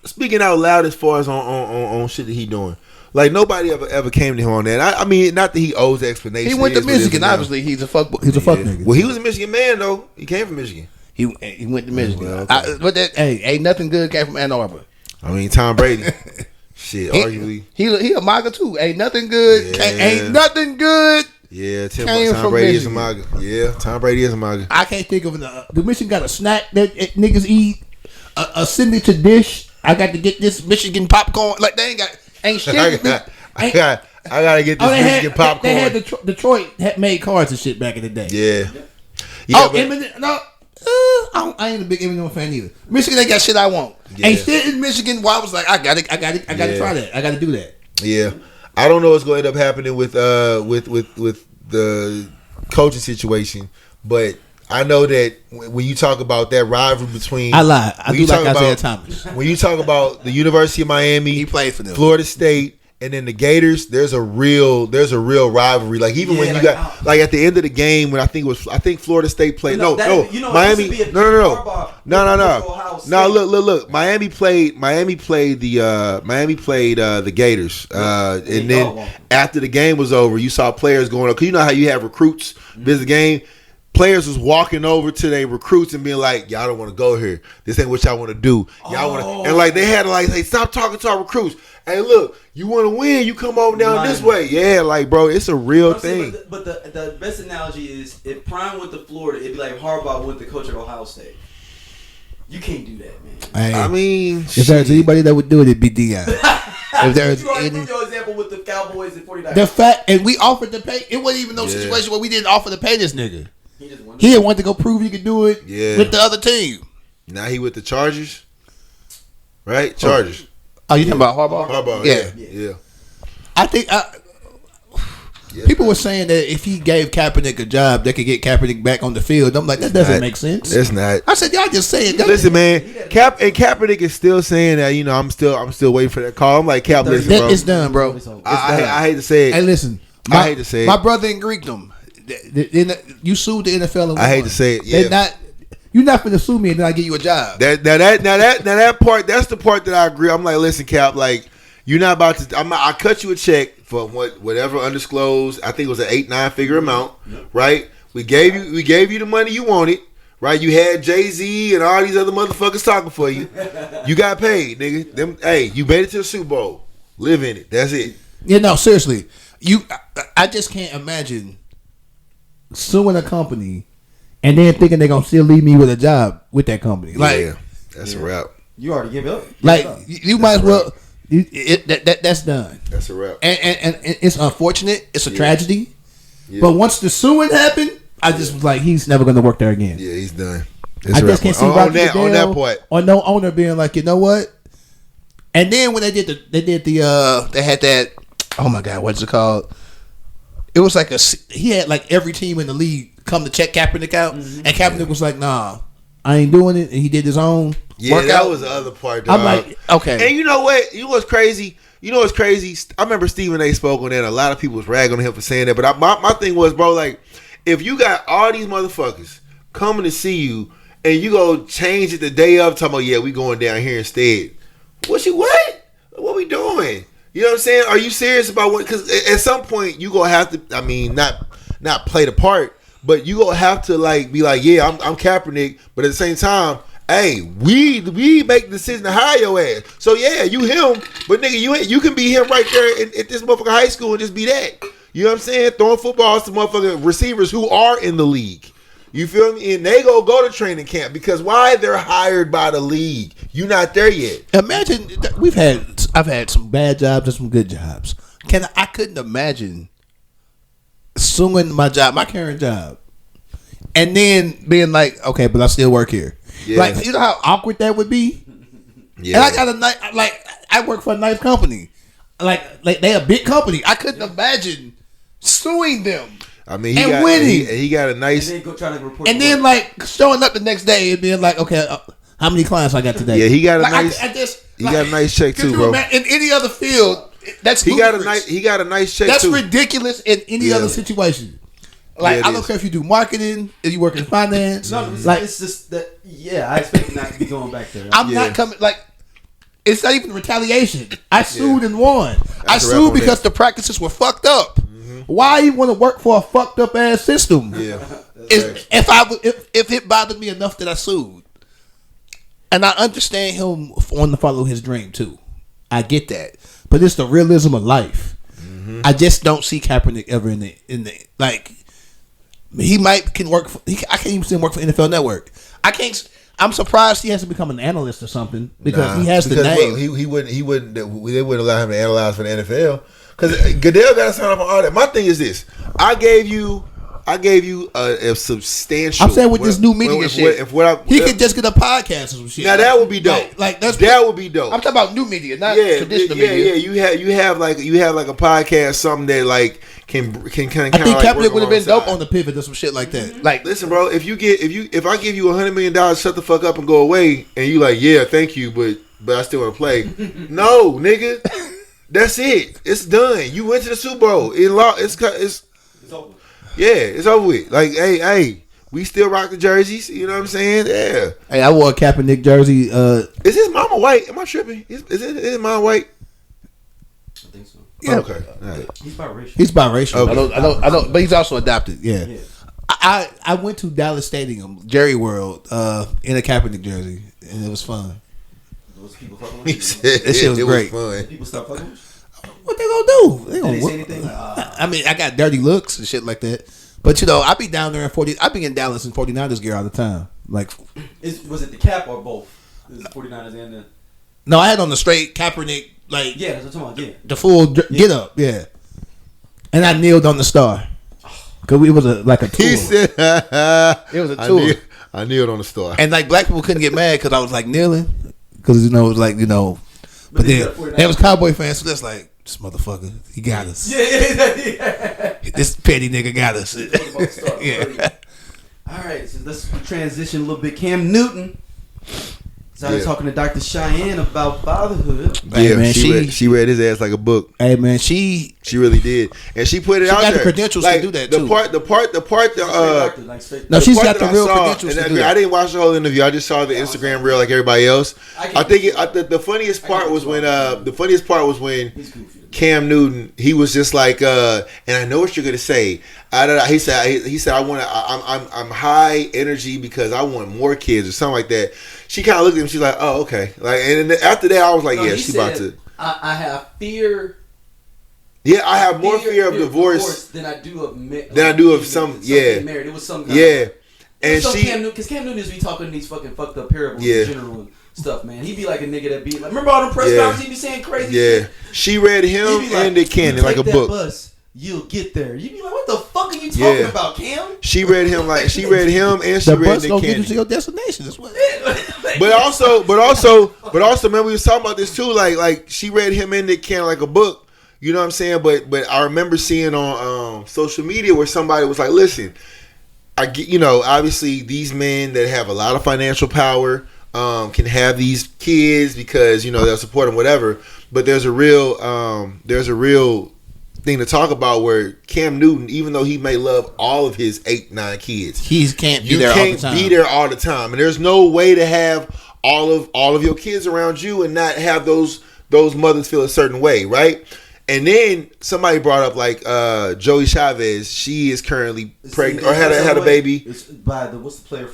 speaking out loud as far as on shit that he doing. Like nobody ever came to him on that. I mean, not that he owes explanation. He went to Michigan. Obviously, he's a fuck nigga. Well, he was a Michigan man though. He came from Michigan. He went to Michigan. Well, okay. But ain't nothing good came from Ann Arbor. I mean, Tom Brady. Shit, arguably. He a MAGA too. Ain't nothing good. Yeah. Ain't nothing good. Yeah, Tom Brady is a MAGA. Yeah, Tom Brady is a MAGA. I can't think of the Michigan got a snack that niggas eat. A signature dish. I got to get this Michigan popcorn. Like they ain't shit. I gotta get this Michigan popcorn. They had Detroit had made cards and shit back in the day. Yeah. Eminem. No. I ain't a big Eminem fan either. Michigan ain't got shit I want. Yeah. Ain't shit in Michigan. Where I was like, I got to try that. I got to do that. Yeah, I don't know what's going to end up happening with the coaching situation, but I know that when you talk about that rivalry between, I lied. I do like Isaiah Thomas. When you talk about the University of Miami, he played for them. Florida State, and then the Gators, there's a real rivalry. Like even when you got like at the end of the game when I think Florida State played Miami. No. Look. Miami played the Gators. And then after the game was over, you saw players going up. Cause you know how you have recruits visit the game. Players was walking over to their recruits and being like, "Y'all don't want to go here. This ain't what y'all want to do. Y'all want to." And like they had to like say, "Stop talking to our recruits. Hey, look, you want to win? You come over down this way." Yeah, like bro, it's a real thing. But the best analogy is if Prime went to Florida, it'd be like Harbaugh went to coach at Ohio State. You can't do that, man. Hey, I mean, if there's anybody that would do it, it'd be Deion. If there's you already proved your example with the Cowboys and 49ers. The fact, and we offered to pay. It wasn't even no situation where we didn't offer to pay this nigga. He didn't want to go prove he could do it with the other team. Now he with the Chargers, right? Chargers. Oh, you talking about Harbaugh? Harbaugh, yeah. I think people were saying that if he gave Kaepernick a job, they could get Kaepernick back on the field. I'm like, that doesn't make sense. It's not. I said, y'all just saying that. Listen, man, Kaepernick is still saying that. You know, I'm still waiting for that call. I'm like, Cap, listen, bro. It's done, bro. I hate to say it. Hey, listen. I hate to say it. My brother in Greekdom. You sued the NFL. And I hate to say it. Yeah. You're not finna sue me and then I give you a job. That part. That's the part that I agree. I'm like, listen, Cap. Like, you're not about to. I cut you a check for whatever undisclosed. I think it was an 8-9 figure amount, right? We gave you the money you wanted, right? You had Jay-Z and all these other motherfuckers talking for you. You got paid, nigga. Hey, you made it to the Super Bowl. Live in it. That's it. Yeah, no, seriously. I just can't imagine suing a company and then thinking they're gonna still leave me with a job with that company. Like, that's a wrap. You already give up. You might as well. That's done. That's a wrap. And it's unfortunate. It's a tragedy. Yeah. But once the suing happened, I just was like, he's never gonna work there again. Yeah, he's done. I just can't see on that point. Or no owner being like, you know what? And then when they had that. Oh my God, what's it called? It was like he had like every team in the league come to check Kaepernick out, and Kaepernick was like, "Nah, I ain't doing it," and he did his own. Yeah, workout. That was the other part. Dog. I'm like, okay. And you know what? You know what's crazy? I remember Stephen A. spoke on that. A lot of people was ragging on him for saying that. But my thing was, bro, like, if you got all these motherfuckers coming to see you, and you go change it the day of, talking about, yeah, we going down here instead. What? What we doing? You know what I'm saying? Are you serious about what? Because at some point you gonna have to. I mean, not play the part, but you gonna have to like be like, yeah, I'm Kaepernick, but at the same time, hey, we make the decision to hire your ass. So yeah, you him, but nigga, you can be him right there at this motherfucking high school and just be that. You know what I'm saying? Throwing footballs to motherfucking receivers who are in the league. You feel me? And they go to training camp because why? They're hired by the league. You're not there yet. Imagine I've had some bad jobs and some good jobs. I couldn't imagine suing my current job, and then being like, okay, but I still work here. Yeah. Like, you know how awkward that would be. Yeah. And I got I work for a nice company. Like they a big company. I couldn't imagine suing them. I mean, he got a nice. And then go try to report. And then like showing up the next day and being like, okay, how many clients I got today? Yeah, he got a nice. He got a nice check too, bro. In any other field, that's he got a nice check. That's too. Ridiculous in any other situation. Like, I don't care if you do marketing, if you work in finance. No, it's just that. Yeah, I expect not to be going back there. I'm not coming. Like, it's not even retaliation. I sued and won. I sued because the practices were fucked up. Mm-hmm. Why you want to work for a fucked up ass system? Yeah. If it bothered me enough that I sued, and I understand him wanting to follow his dream too. I get that, but it's the realism of life. Mm-hmm. I just don't see Kaepernick ever in the like. He can work. I can't even see him work for NFL Network. I'm surprised he has to become an analyst or something because he has the name. Look, he wouldn't. They wouldn't allow him to analyze for the NFL because Goodell got to sign up on all that. My thing is this: I gave you I gave you a substantial. I'm saying with this new media shit, he could just get a podcast or some shit. Now that would be dope. That would be dope. I'm talking about new media, not traditional media. Yeah. You have like a podcast, something that like can kind of. I think Kaepernick would have been dope on the pivot or some shit like that. Like, listen, bro, if I give you $100 million, shut the fuck up and go away, and you like, yeah, thank you, but I still want to play. No, nigga, that's it. It's done. You went to the Super Bowl. It's over. Yeah, it's over with. Like, hey, we still rock the jerseys. You know what I'm saying? Yeah. Hey, I wore a Kaepernick jersey. Is his mama white? Am I tripping? Is his mom white? I think so. Yeah. Okay. Right. He's biracial. Okay. I know, but he's also adopted. Yeah. I went to Dallas Stadium, Jerry World, in a Kaepernick jersey, and it was fun. Those people fucking He with said that shit was great. Fun. People stop fucking with you? What they gonna do? Did they say anything? I mean, I got dirty looks and shit like that. But I be down there I be in Dallas in 49ers gear all the time. Like, was it the cap or both? Is the 49ers and the... No, I had on the straight Kaepernick, like, yeah, that's what I'm talking about. Yeah. the full get up, yeah. And I kneeled on the star because it was a tour. He said, it was a tour. I kneeled on the star. And like black people couldn't get mad because I was like kneeling because it was like But then there was Cowboy fans, so that's like, this motherfucker, he got us. Yeah. This petty nigga got us. Yeah. All right, so let's transition a little bit. Cam Newton started talking to Dr. Cheyenne about fatherhood. Hey, man, she read his ass like a book. Hey man, she really did, and she put it out there. She got the credentials to do that too. The part. No, she's got the real credentials to do that. I didn't watch the whole interview. I just saw the Instagram reel like everybody else. I think the funniest part was when Cam Newton, he was just like, and I know what you're gonna say. He said I'm high energy because I want more kids or something like that. She kind of looked at him. She's like, oh, okay. Like, and then after that, I was like, she about to. I have fear. Yeah, I have more fear of divorce than I do of marriage. Married. It was some kind of. And because Cam Newton is be talking these fucking fucked up parables in general and stuff, man. He be like a nigga that be like, remember all the press conferences he be saying crazy shit? She read him and the Cannon like a book. Bus, you'll get there. You be like, what the fuck are you talking about, Cam? She read him and she read Nick Cannon. The bus gonna get you to your destination. That's what. But also, man, we was talking about this too. Like she read him and Nick Cannon like a book. You know what I'm saying? But I remember seeing on social media where somebody was like, listen, I get, obviously these men that have a lot of financial power can have these kids because they'll support them, whatever. But there's a real thing to talk about where Cam Newton, even though he may love all of his 8-9 kids, he can't be there all the time. Be there all the time, and there's no way to have all of your kids around you and not have those mothers feel a certain way, right? And then somebody brought up like Joey Chavez. She is currently pregnant or had a baby. It's by what's the player?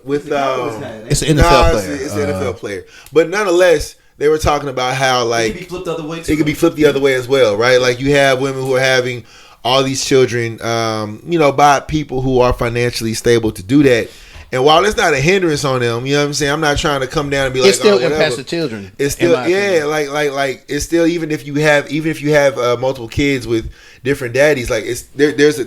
With it's an NFL player. It's an NFL player. But nonetheless, they were talking about how like it could be flipped the other way. It could be flipped the other way as well, right? Like you have women who are having all these children, by people who are financially stable to do that. And while it's not a hindrance on them, you know what I'm saying? I'm not trying to come down and be like, it still impacts the children. It's still, like it's still, even if you have multiple kids with different daddies, like there's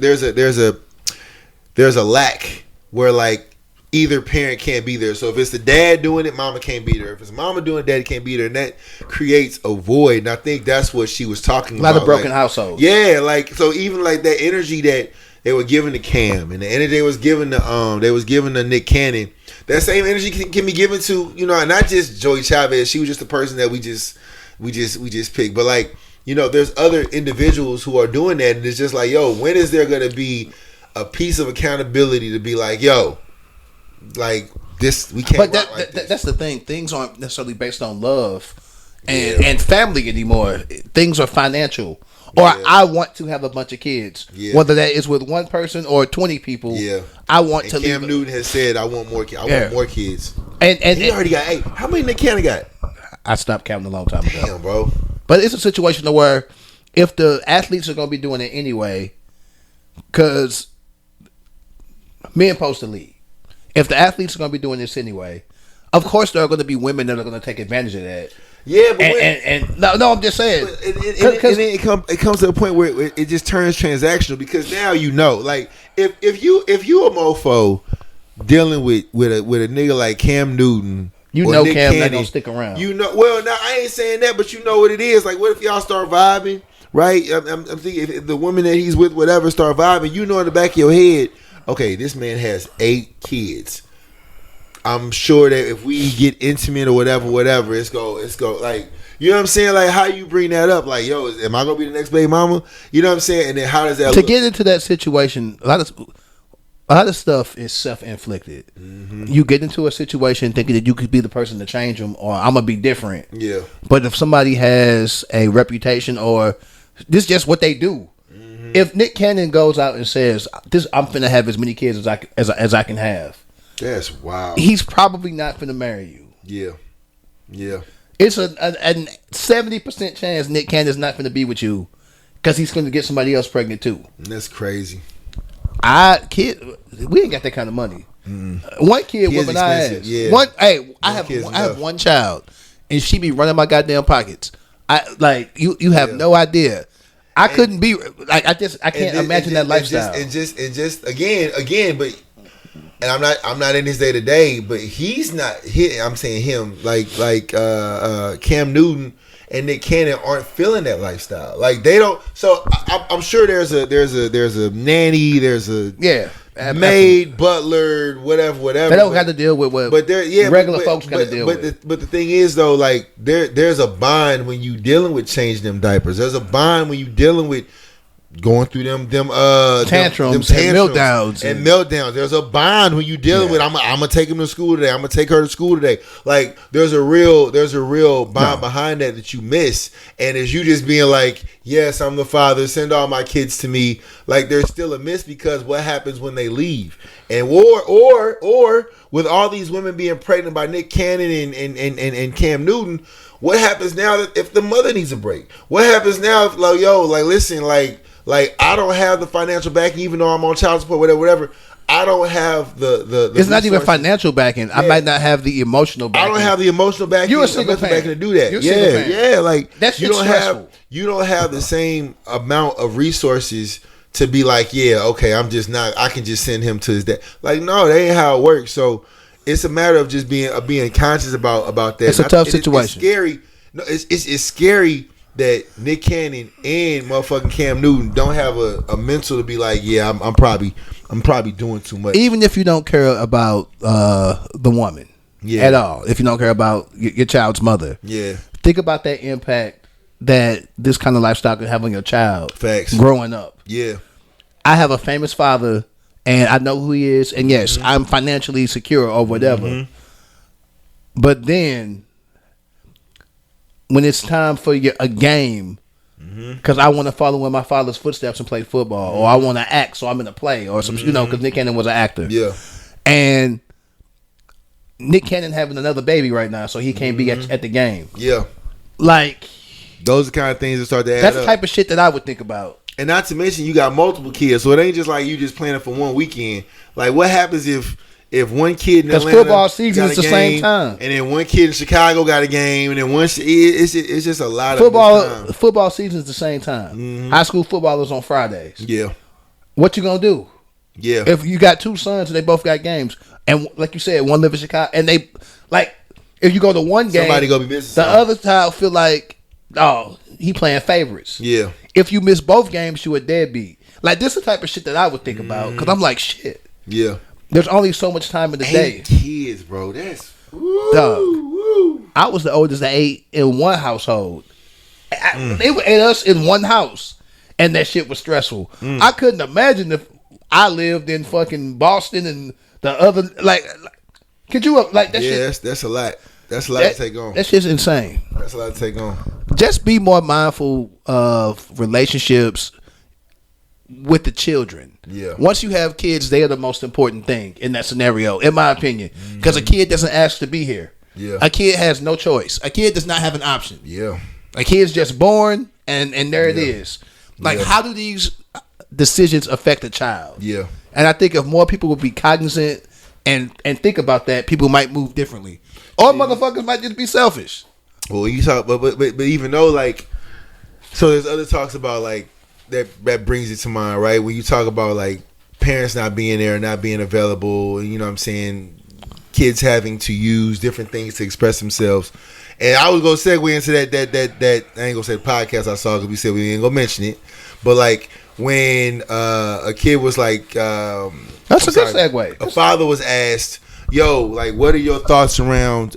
a lack where like either parent can't be there. So if it's the dad doing it, mama can't be there. If it's mama doing it, daddy can't be there, and that creates a void. And I think that's what she was talking about. A lot of broken households. Yeah, like so even like that energy that they were giving to Cam, and the energy they was giving to Nick Cannon. That same energy can be given to not just Joey Chavez. She was just a person that we just picked, but like there's other individuals who are doing that, and it's just like when is there gonna be a piece of accountability to be like like this we can't. But that's the thing. Things aren't necessarily based on love and family anymore. Things are financial. Or I want to have a bunch of kids, whether that is with one person or 20 people. Yeah, I want to. Cam Newton has said, "I want more kids. I want more kids." And he already got 8. How many Nick Cannon got? I stopped counting a long time ago. Damn, bro. But it's a situation where if the athletes are going to be doing it anyway, because men post the league. If the athletes are going to be doing this anyway, of course there are going to be women that are going to take advantage of that. Yeah, but and no, I'm just saying. It comes to a point where it just turns transactional because now like if you a mofo dealing with a nigga like Cam Newton, Cam not gonna stick around. Well, now I ain't saying that, but you know what it is. Like, what if y'all start vibing, right? I'm thinking if the woman that he's with, whatever, start vibing, in the back of your head, okay, this man has 8 kids. I'm sure that if we get intimate or whatever, it's go like, you know what I'm saying? Like, how you bring that up? Like, yo, am I gonna be the next baby mama? You know what I'm saying? And then how does that look? Get into that situation? A lot of stuff is self-inflicted. Mm-hmm. You get into a situation thinking that you could be the person to change them, or I'm gonna be different. Yeah. But if somebody has a reputation, or this is just what they do. Mm-hmm. If Nick Cannon goes out and says, "This, I'm finna have as many kids as I can have," that's wild. He's probably not finna marry you. Yeah. Yeah. It's a 70% chance Nick Cannon's not finna be with you because he's gonna get somebody else pregnant too. That's crazy. We ain't got that kind of money. One kid whipping our ass. Yeah. I have one child, and she be running my goddamn pockets. You have no idea. I couldn't be like I can't imagine that lifestyle. And just again, but and I'm not in his day to day, but he's not hitting. I'm saying him like Cam Newton and Nick Cannon aren't feeling that lifestyle. Like they don't. So I'm sure there's a nanny, there's a maid, butler, whatever. They don't got to deal with what regular folks got to deal with. But the thing is though, like there's a bond when you dealing with changing them diapers. There's a bond when you dealing with going through them tantrums and meltdowns. There's a bond when you dealing with I'm gonna take him to school today. I'm gonna take her to school today. Like there's a real bond behind that you miss. And as you just being like, yes, I'm the father, send all my kids to me. Like there's still a miss because what happens when they leave? And or with all these women being pregnant by Nick Cannon and Cam Newton, what happens now if the mother needs a break? What happens now if listen, I don't have the financial backing, even though I'm on child support, whatever. I don't have the it's resources. Not even financial backing. Yeah. I might not have the emotional backing. I don't have the emotional backing. You're a single parent. Backing to do that. Yeah. Like that's stressful. You don't have the same amount of resources to be like, I can just send him to his dad. Like, no, that ain't how it works. So it's a matter of just being conscious about that. It's a tough situation. It's scary. No, it's scary that Nick Cannon and motherfucking Cam Newton don't have a mental to be like, I'm probably doing too much. Even if you don't care about the woman at all, if you don't care about your child's mother, think about that impact that this kind of lifestyle can have on your child. Facts. Growing up. Yeah. I have a famous father, and I know who he is, and yes, I'm financially secure or whatever. Mm-hmm. But then when it's time for a game, because I want to follow in my father's footsteps and play football, or I want to act, so I'm in a play, or some, because Nick Cannon was an actor. Yeah. And Nick Cannon having another baby right now, so he can't be at the game. Yeah. Like, those are the kind of things that start to add up. That's the type of shit that I would think about. And not to mention, you got multiple kids, so it ain't just like you just planning for one weekend. Like, what happens if one kid in Atlanta, because football season is the same time, and then one kid in Chicago got a game, and then it's just a lot of football season is the same time. Mm-hmm. High school football is on Fridays. Yeah, what you gonna do? Yeah, if you got 2 sons and they both got games, and like you said, one live in Chicago, and they like if you go to one game, somebody gonna be missing. The other child feel like, oh, he playing favorites. Yeah. If you miss both games, you a deadbeat. Like, this is the type of shit that I would think about. Because I'm like, shit. Yeah. There's only so much time in the day. 8 kids, bro. That's... Dog. I was the oldest of 8 in one household. They were 8 us in one house. And that shit was stressful. I couldn't imagine if I lived in fucking Boston and the other... Like could you... Like, that shit... Yeah, that's a lot. That's a lot to take on. That shit's insane. That's a lot to take on. Just be more mindful of relationships with the children. Yeah. Once you have kids, they are the most important thing in that scenario, in my opinion. Because a kid doesn't ask to be here. Yeah. A kid has no choice. A kid does not have an option. Yeah. A kid's just born, and there it is. Like, how do these decisions affect a child? Yeah. And I think if more people would be cognizant and think about that, people might move differently. Or motherfuckers might just be selfish. Well, you talk, but even though like, so there's other talks about like that brings it to mind, right? When you talk about like parents not being there, not being available, you know what I'm saying? Kids having to use different things to express themselves. And I was gonna segue into that I ain't gonna say the podcast I saw because we said we ain't gonna mention it, but like when a kid was like, that's a good segue. A father was asked, "Yo, like, what are your thoughts around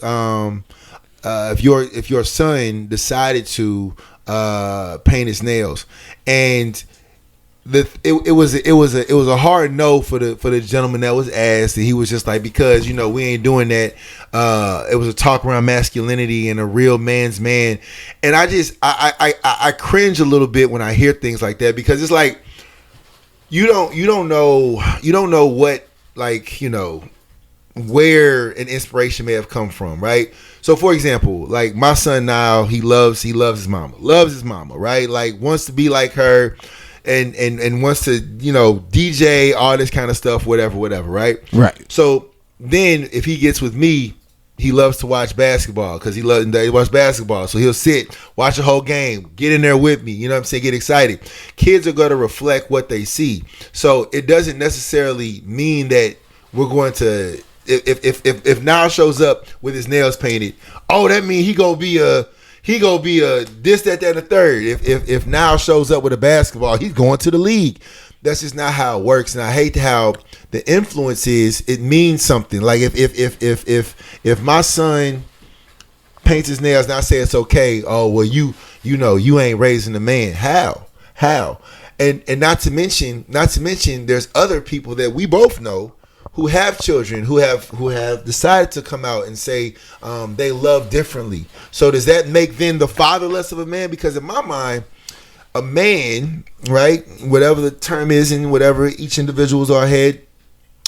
if your son decided to paint his nails?" And it was a hard no for the gentleman that was asked, and he was just like, because we ain't doing that. It was a talk around masculinity and a real man's man, and I cringe a little bit when I hear things like that, because it's like you don't know what, like, where an inspiration may have come from, right? So for example, like my son now, he loves his mama, right? Like wants to be like her. And wants to, DJ, all this kind of stuff, whatever, right? Right. So then if he gets with me, he loves to watch basketball because he watch basketball. So he'll sit, watch the whole game, get in there with me, get excited. Kids are going to reflect what they see. So it doesn't necessarily mean that we're going to, if Niall shows up with his nails painted, that means he gonna be a this, that, and the third. If Niall shows up with a basketball, he's going to the league. That's just not how it works. And I hate how the influence is. It means something. Like if my son paints his nails and I say it's okay, oh well, you ain't raising a man. How? And not to mention, there's other people that we both know who have children who have decided to come out and say they love differently. So does that make then the father less of a man? Because in my mind, a man, right, whatever the term is and whatever each individual's our head,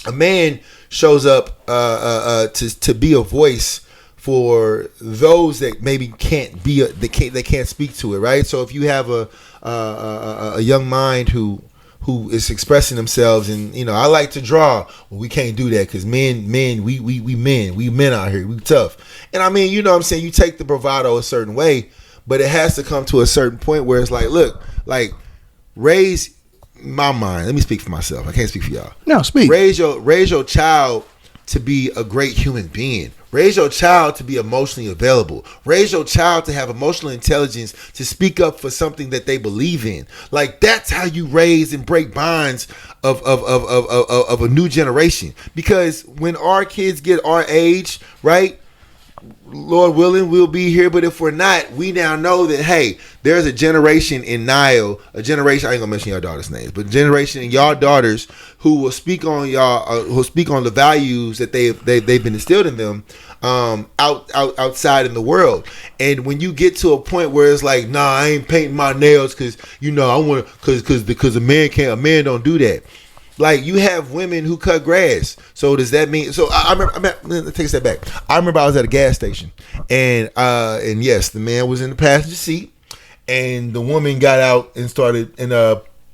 a man shows up to be a voice for those that maybe can't be they can't speak to it, right? So if you have a young mind who is expressing themselves, and I like to draw. Well, we can't do that because we men out here, we tough. And I mean, what I'm saying, you take the bravado a certain way, but it has to come to a certain point where it's like, look, like raise my mind. Let me speak for myself. I can't speak for y'all. No, speak. Raise your child to be a great human being. Raise your child to be emotionally available. Raise your child to have emotional intelligence to speak up for something that they believe in. Like that's how you raise and break bonds of a new generation. Because when our kids get our age, right, Lord willing, we'll be here. But if we're not, we now know that, hey, there's a generation in Nile, a generation, I ain't gonna mention your daughters' names, but a generation in y'all daughters who will speak on y'all, who speak on the values that they've been instilled in them outside in the world. And when you get to a point where it's like, nah, I ain't painting my nails because I want to, because a man don't do that. Like you have women who cut grass. So does that mean? So I remember. Let's take a step back. I remember I was at a gas station, and yes, the man was in the passenger seat, and the woman got out and started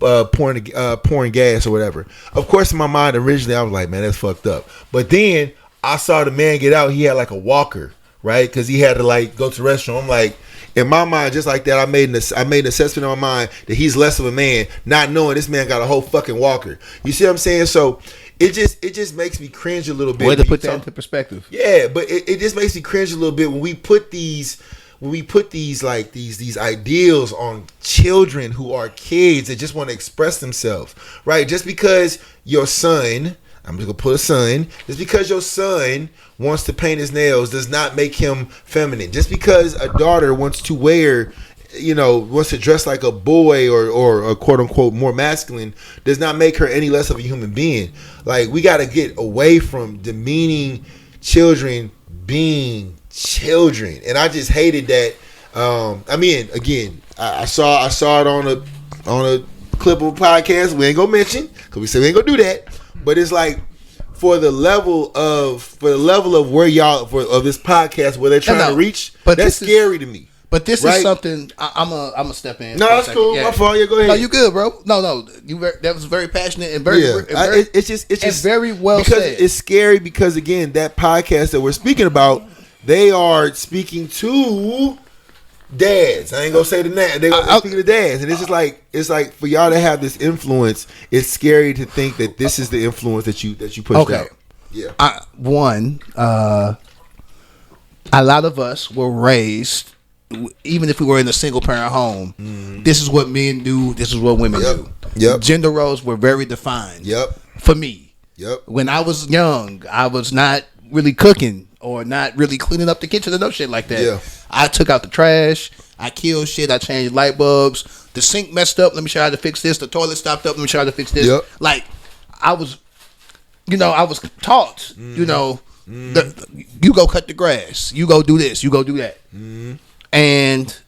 pouring gas or whatever. Of course, in my mind originally, I was like, man, that's fucked up. But then I saw the man get out. He had like a walker, right? Because he had to like go to the restroom. I'm like, in my mind, just like that, I made an assessment in my mind that he's less of a man, not knowing this man got a whole fucking walker. You see what I'm saying? So it just makes me cringe a little bit. Way to put that into perspective. Yeah, but it just makes me cringe a little bit when we put these like these ideals on children who are kids that just want to express themselves, right? Just because your son, I'm just gonna put a son, just because your son wants to paint his nails does not make him feminine. Just because a daughter wants to wear, wants to dress like a boy or a quote unquote more masculine does not make her any less of a human being. Like we got to get away from demeaning children being children. And I just hated that. I mean, again, I saw it on a clip of a podcast we ain't gonna mention because we said we ain't gonna do that. But it's like for the level of where y'all of this podcast where they're trying to reach, but that's scary to me. But this is something I'm a step in. No, that's cool. Yeah. My fault. Yeah, go ahead. No, you good, bro. No, that was very passionate and very. It's just very well because said. It's scary because again, that podcast that we're speaking about they are speaking to dads. I ain't gonna say the name. They're speaking to dads, and it's like for y'all to have this influence. It's scary to think that this is the influence that you push out. Yeah. A lot of us were raised, even if we were in a single parent home. This is what men do. This is what women do. Yep. Gender roles were very defined. Yep. For me. Yep. When I was young, I was not really cooking or not really cleaning up the kitchen or no shit like that. Yeah. I took out the trash. I killed shit. I changed light bulbs. The sink messed up. Let me show you how to fix this. The toilet stopped up. Let me show you how to fix this. Yep. Like, I was taught, you go cut the grass. You go do this. You go do that. And,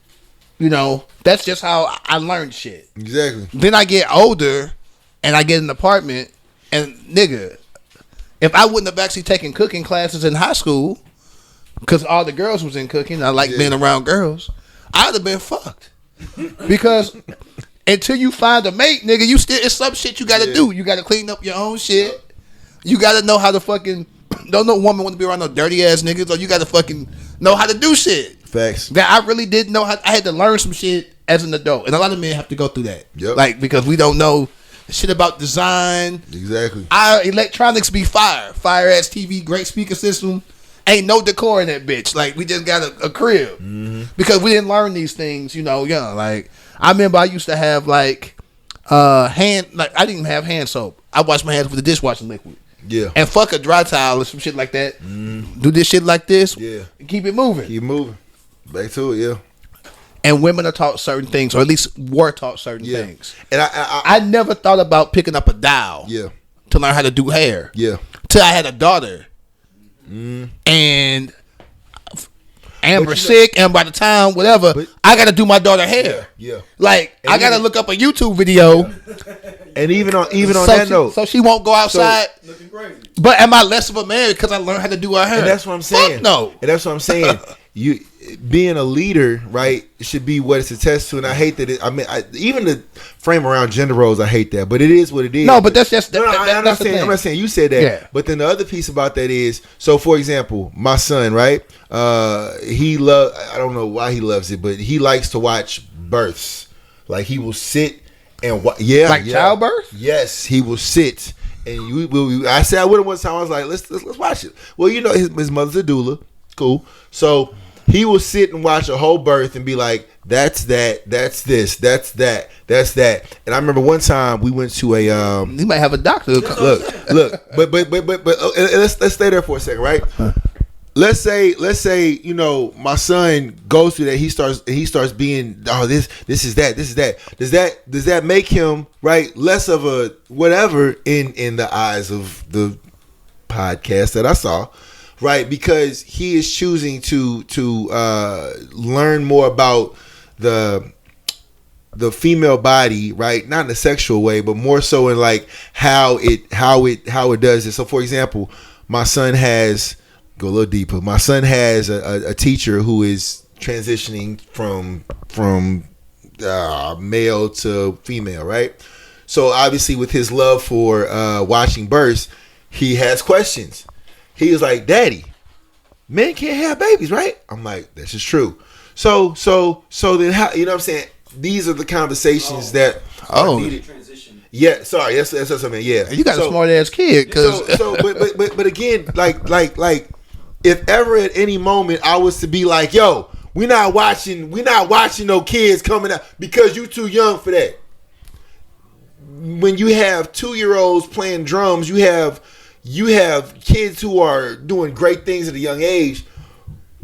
that's just how I learned shit. Exactly. Then I get older and I get an apartment and, nigga, if I wouldn't have actually taken cooking classes in high school, because all the girls was in cooking, I like being around girls, I'd have been fucked. Because until you find a mate, nigga, it's some shit you gotta do. You gotta clean up your own shit. You gotta know how to fucking, don't no woman want to be around no dirty ass niggas, or you gotta fucking know how to do shit. Facts. That I really didn't know how. I had to learn some shit as an adult, and a lot of men have to go through that. Yep. Like, because we don't know shit about design. Exactly. Our electronics be fire ass TV, great speaker system. Ain't no decor in that bitch. Like, we just got a crib because we didn't learn these things, young. Like, I remember I used to have I didn't even have hand soap. I washed my hands with the dishwashing liquid. Yeah. And fuck a dry towel or some shit like that. Do this shit like this. Yeah. Keep it moving. Keep moving. Back to it, yeah. And women are taught certain things, or at least were taught certain things. And I never thought about picking up a dowel to learn how to do hair. Yeah. Till I had a daughter. And Amber sick, and by the time, whatever, I got to do my daughter hair. Yeah. Like, and I got to look up a YouTube video. And even on that note. So she won't go outside. Looking crazy. But am I less of a man because I learned how to do her hair? And that's what I'm saying. Fuck no. And that's what I'm saying. You being a leader, right, should be what it's attached to. And I hate that. Even the frame around gender roles, I hate that. But it is what it is. No, but that's just. I'm not saying you said that. Yeah. But then the other piece about that is, so for example, my son, right? He I don't know why he loves it, but he likes to watch births. Like, he will sit and childbirth. Yes, he will sit and I said I would have one time. I was like, let's watch it. Well, his mother's a doula. Cool. So he will sit and watch a whole birth and be like, that's that, that's this, that's that, that's that. And I remember one time we went to a you might have a doctor. Look, but let's stay there for a second, right? Let's say my son goes through that. He starts being this is that. Does that make him, right, less of a whatever in the eyes of the podcast that I saw? Right, because he is choosing to learn more about the female body, right? Not in a sexual way, but more so in like how it does it. So, for example, my son has go a little deeper. My son has a teacher who is transitioning from male to female, right? So obviously, with his love for watching births, he has questions. He was like, "Daddy, men can't have babies, right?" I'm like, "This is true." So then how, you know what I'm saying? These are the conversations that are needed. Transition. Yeah, sorry, that's what I mean. Yeah, you got a smart ass kid, but again, like if ever at any moment I was to be like, "Yo, we're not watching no kids coming out because you too young for that." When you have 2-year-olds playing drums, you have kids who are doing great things at a young age.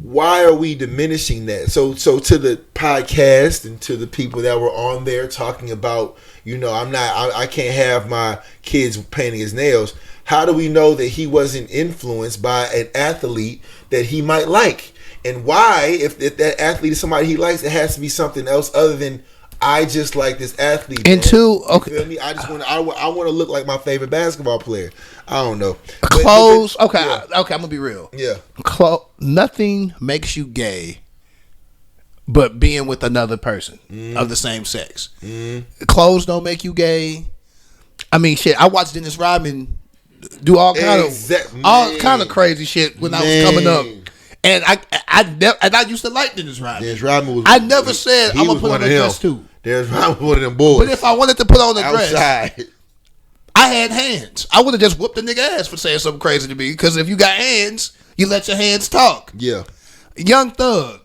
Why are we diminishing that? So to the podcast and to the people that were on there talking about, I can't have my kids painting his nails. How do we know that he wasn't influenced by an athlete that he might like? And why, if that athlete is somebody he likes, it has to be something else other than, I just like this athlete. And two, okay, you feel me? I want to look like my favorite basketball player. I don't know. Clothes. Okay, I'm gonna be real. Yeah. Nothing makes you gay, but being with another person of the same sex. Clothes don't make you gay. I mean, shit. I watched Dennis Rodman do all kind of crazy shit when I was coming up, And I used to like Dennis Rodman. Dennis Rodman was. I never said I'm gonna put on a dress too. Dennis Rodman was one of them boys. But if I wanted to put on a dress, outside, I had hands. I would have just whooped the nigga ass for saying something crazy to me. Because if you got hands, you let your hands talk. Yeah. Young Thug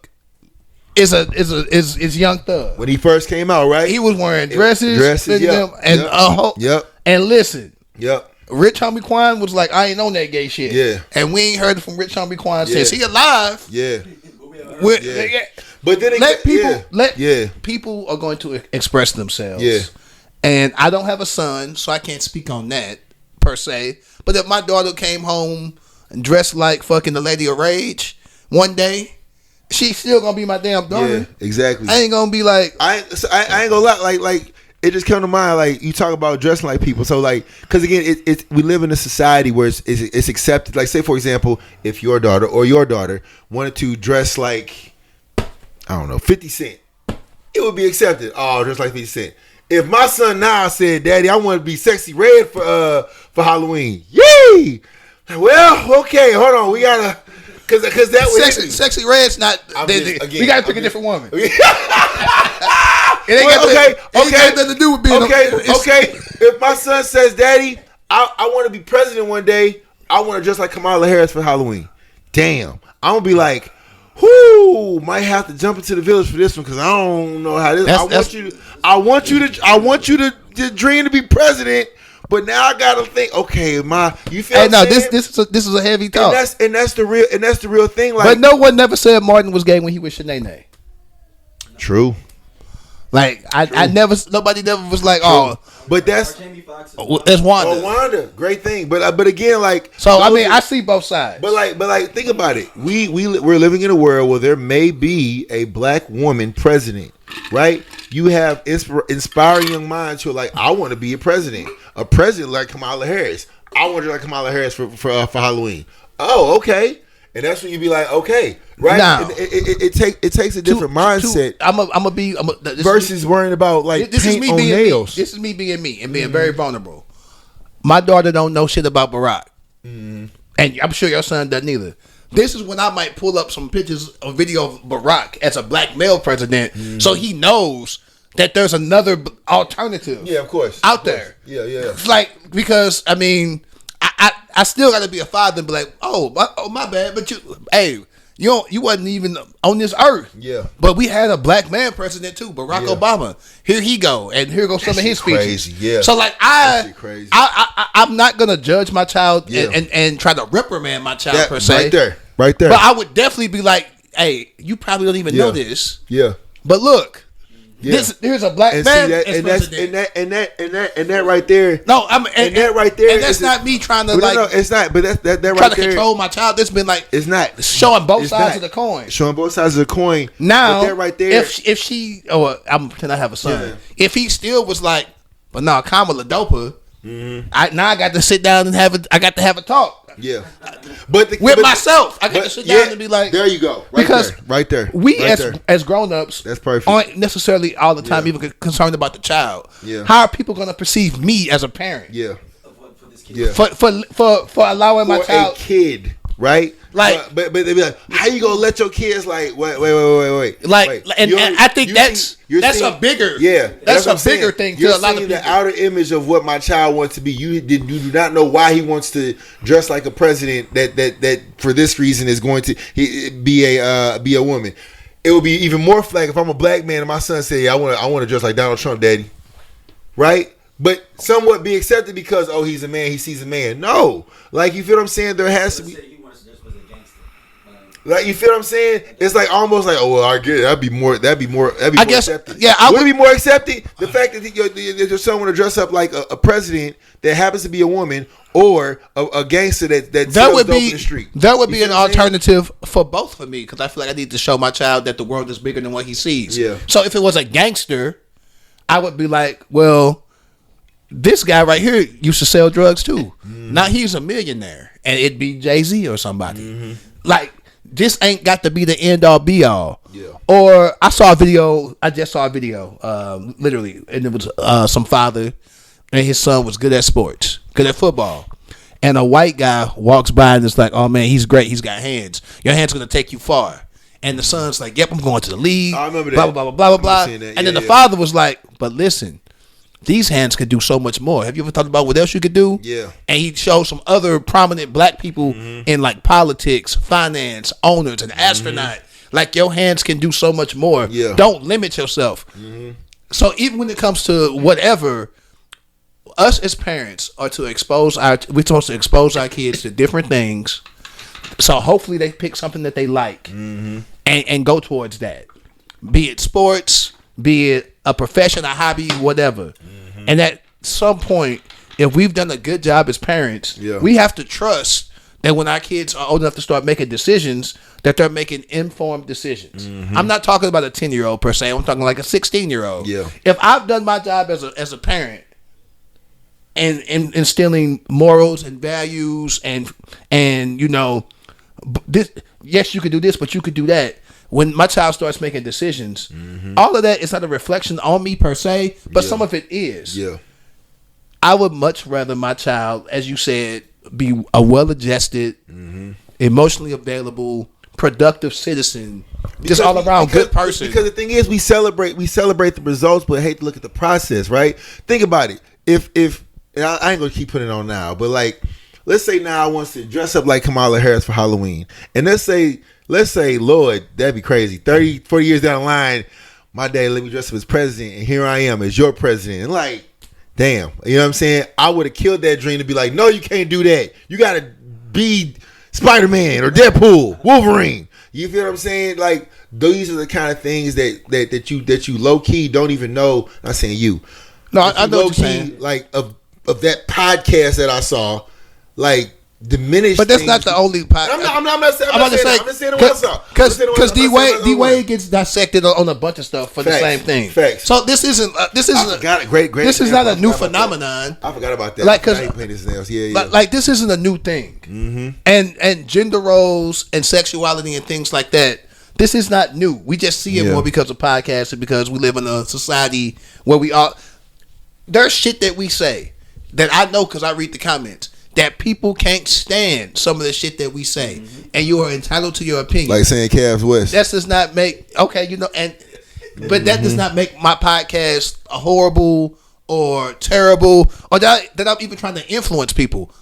is Young Thug. When he first came out, right? He was wearing dresses, yep, and listen, yep. Rich Homie Quan was like, I ain't on that gay shit. Yeah. And we ain't heard from Rich Homie Quan since he alive. Yeah. Yeah. But then people are going to express themselves. Yeah. And I don't have a son, so I can't speak on that per se. But if my daughter came home and dressed like fucking the Lady of Rage one day, she's still gonna be my damn daughter. Yeah, exactly. I ain't gonna be like I ain't gonna lie. Like it just come to mind. Like you talk about dressing like people. So like, because again, we live in a society where it's accepted. Like say for example, if your daughter wanted to dress like, I don't know, 50 Cent, it would be accepted. Oh, dress like 50 Cent. If my son now said, "Daddy, I want to be Sexy Red for Halloween," yay! Well, okay, hold on, we gotta. Cause that was sexy Red's not. We gotta pick a different woman. It ain't got nothing to do with being okay. If my son says, "Daddy, I want to be president one day. I want to dress like Kamala Harris for Halloween." Damn, I'm gonna be like, "Whoo, might have to jump into the village for this one because I don't know how this." I want you to dream to be president. But now I gotta think. Okay, you feel? Hey, no, this is a heavy talk, and that's the real thing. Like, but no one never said Martin was gay when he was Shanae. True. Like nobody never was like, oh, but that's Wanda. Oh, Wanda, great thing. But again, like, so I mean, I see both sides. But like, think about it. We're living in a world where there may be a black woman president, right? You have inspiring young minds who are like, I want to be a president like Kamala Harris. I want to be like Kamala Harris for Halloween. Oh, okay. And that's when you be like, okay, right? Now, it takes a different mindset. Versus worrying about like paint on nails. This is me being me and being very vulnerable. My daughter don't know shit about Barack, and I'm sure your son doesn't either. This is when I might pull up some pictures or video of Barack as a black male president, so he knows that there's another alternative. Yeah, of course. Out there. Yeah. It's like, because I mean, I still got to be a father and be like, oh my bad, but you wasn't even on this earth. Yeah. But we had a black man president too, Barack Obama. Here he go, and here goes some of his speeches. Crazy, yeah. So like I'm not gonna judge my child and try to reprimand my child per se. Right there. But I would definitely be like, hey, you probably don't even know this. Yeah. But look. Yeah. Here's a black man and that right there. No, that right there. And that's not me trying to No, it's not. But that right there. Trying to control my child. This been like, it's not showing both sides of the coin. Showing both sides of the coin. Now, that right there. If she, I'm pretending I have a son. Yeah. If he still was like, but no, Kamala doper. I got to sit down and have a talk. Yeah, myself, I got to sit down and be like, there you go, right there. We as grown-ups, that's perfect. Aren't necessarily all the time even concerned about the child. Yeah, how are people going to perceive me as a parent? Yeah, for this kid. For allowing my child, a kid, right? Like, but they be like, how you gonna let your kids wait? Like, and I think that's a bigger, that's a bigger thing to a lot of people. The outer image of what my child wants to be. You do not know why he wants to dress like a president that for this reason is going to be a woman. It would be even more flag if I'm a black man and my son say, I want to dress like Donald Trump, daddy, right? But somewhat be accepted because he's a man, he sees a man. No, like, you feel what I'm saying? There has to be. Like, you feel what I'm saying? It's like almost like, I get it. That'd be more accepted. Yeah, I would be more accepted. The fact that your son want to dress up like a president that happens to be a woman or a gangster that sells dope in the street. That would be an alternative for both for me, because I feel like I need to show my child that the world is bigger than what he sees. Yeah. So if it was a gangster, I would be like, well, this guy right here used to sell drugs too. Mm-hmm. Now he's a millionaire, and it'd be Jay-Z or somebody. Mm-hmm. Like, this ain't got to be the end all be all. Yeah. Or I just saw a video, literally, and it was some father and his son was good at sports, good at football. and a white guy walks by and it's like, oh man, he's great, he's got hands. Your hand's gonna take you far. And the son's like, yep, I'm going to the league. I remember that. Blah blah blah blah blah blah. And then the father was like, but listen, these hands could do so much more. Have you ever thought about what else you could do? Yeah. And he showed some other prominent black people in like politics, finance, owners, an astronaut. Like your hands can do so much more. Yeah. Don't limit yourself. So even when it comes to whatever, us as parents are to we're supposed to expose our kids to different things. So hopefully they pick something that they like and go towards that. Be it sports, be it a profession, a hobby, whatever. And at some point, if we've done a good job as parents, we have to trust that when our kids are old enough to start making decisions, that they're making informed decisions. I'm not talking about a 10-year-old per se. I'm talking like a 16-year-old. Yeah. If I've done my job as a parent and instilling morals and values and you know, this, yes, you could do this, but you could do that. When my child starts making decisions, all of that is not a reflection on me per se, but some of it is. Yeah. I would much rather my child, as you said, be a well-adjusted, emotionally available, productive citizen, just all around good person. Because the thing is, we celebrate the results, but hate to look at the process, right? Think about it. If and I ain't gonna keep putting it on now, but like, let's say now I wants to dress up like Kamala Harris for Halloween, and let's say, Lord, that'd be crazy. 30, 40 years down the line, my dad let me dress up as president, and here I am as your president. And like, damn, you know what I'm saying? I would have killed that dream to be like, no, you can't do that. You got to be Spider-Man or Deadpool, Wolverine. You feel what I'm saying? Like, these are the kind of things that you low key don't even know. I'm not saying you. No, I know what you're saying. Like of that podcast that I saw, like, diminish. But that's not the only podcast. I'm not saying what I saw. Because D Wade gets dissected on a bunch of stuff for the same thing. Facts. So this isn't. Great. This is not a new phenomenon. I forgot about that. Like, like this isn't a new thing. And gender roles and sexuality and things like that. This is not new. We just see it more because of podcasts and because we live in a society where we are. There's shit that we say that I know because I read the comments that people can't stand some of the shit that we say, and you are entitled to your opinion. Like saying Cavs West. That does not make but that does not make my podcast a horrible or terrible or that I'm even trying to influence people.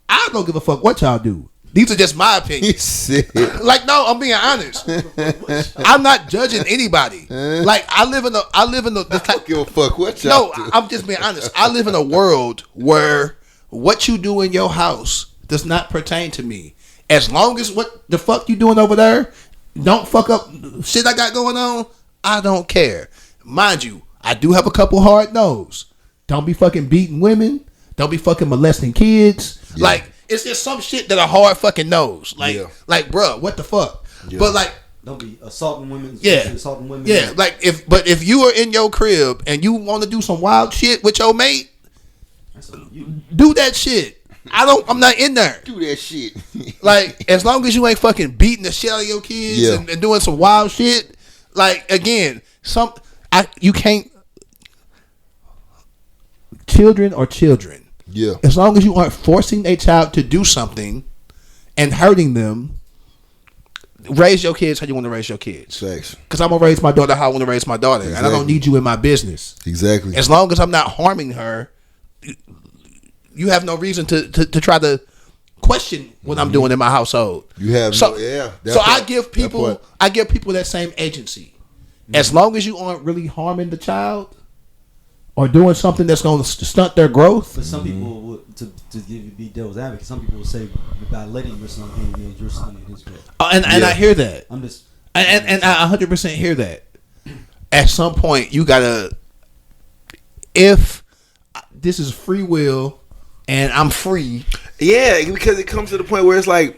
I don't give a fuck what y'all do. These are just my opinions. Like, no, I'm being honest. I'm not judging anybody. Like, I live in a. I don't give a fuck what y'all do. No, I'm just being honest. I live in a world where what you do in your house does not pertain to me. As long as what the fuck you doing over there don't fuck up shit I got going on, I don't care. Mind you, I do have a couple hard no's. Don't be fucking beating women. Don't be fucking molesting kids. Yeah. Like, it's just some shit that a hard fucking knows. Like, bruh, what the fuck? Yeah. But like, don't be assaulting women. Assaulting women. Yeah, like if you are in your crib and you want to do some wild shit with your mate, do that shit. I'm not in there. Do that shit. Like, as long as you ain't fucking beating the shit out of your kids and doing some wild shit. Like, again, you can't. Children are children. Yeah. As long as you aren't forcing a child to do something and hurting them, raise your kids how you want to raise your kids. Thanks. Because I'm going to raise my daughter how I want to raise my daughter. Exactly. And I don't need you in my business. Exactly. As long as I'm not harming her, you have no reason to try to question what I'm doing in my household. You have so I give people that same agency. As long as you aren't really harming the child or doing something that's going to stunt their growth. But some people would, to be devil's advocate, some people will say by letting your son in, your son in his growth. And I hear that. I'm just and I 100% hear that. At some point, you gotta. If this is free will, and I'm free. Yeah, because it comes to the point where it's like.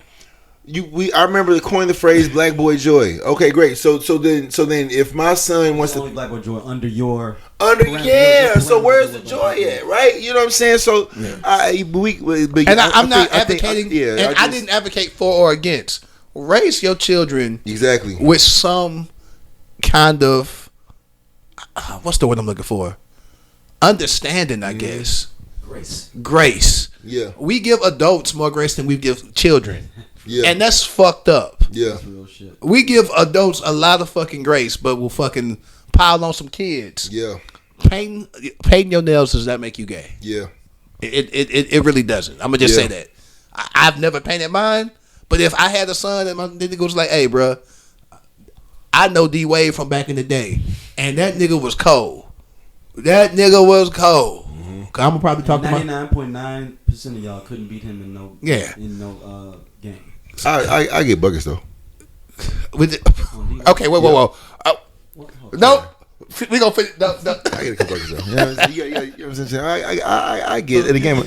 I remember coining the phrase "Black Boy Joy." Okay, great. So then, if my son wants to Black Boy Joy under. So where's the joy at, right? You know what I'm saying? So I'm not advocating. I didn't advocate for or against. Raise your children exactly with some kind of what's the word I'm looking for? Understanding, I guess. Grace. Yeah. We give adults more grace than we give children. Yeah. And that's fucked up. Yeah. That's real shit. We give adults a lot of fucking grace, but we'll fucking pile on some kids. Yeah. Painting your nails, does that make you gay? Yeah. It really doesn't. I'm gonna just say that. I've never painted mine, but if I had a son and my nigga was like, "Hey, bro, I know D Wade from back in the day, and that nigga was cold. That nigga was cold." I'm gonna probably talk to my 99.9% of y'all couldn't beat him in no game. I get buckets though. Okay, whoa. No. We gonna finish. No. I get a couple buckets though. You know what I'm saying? I get in the game.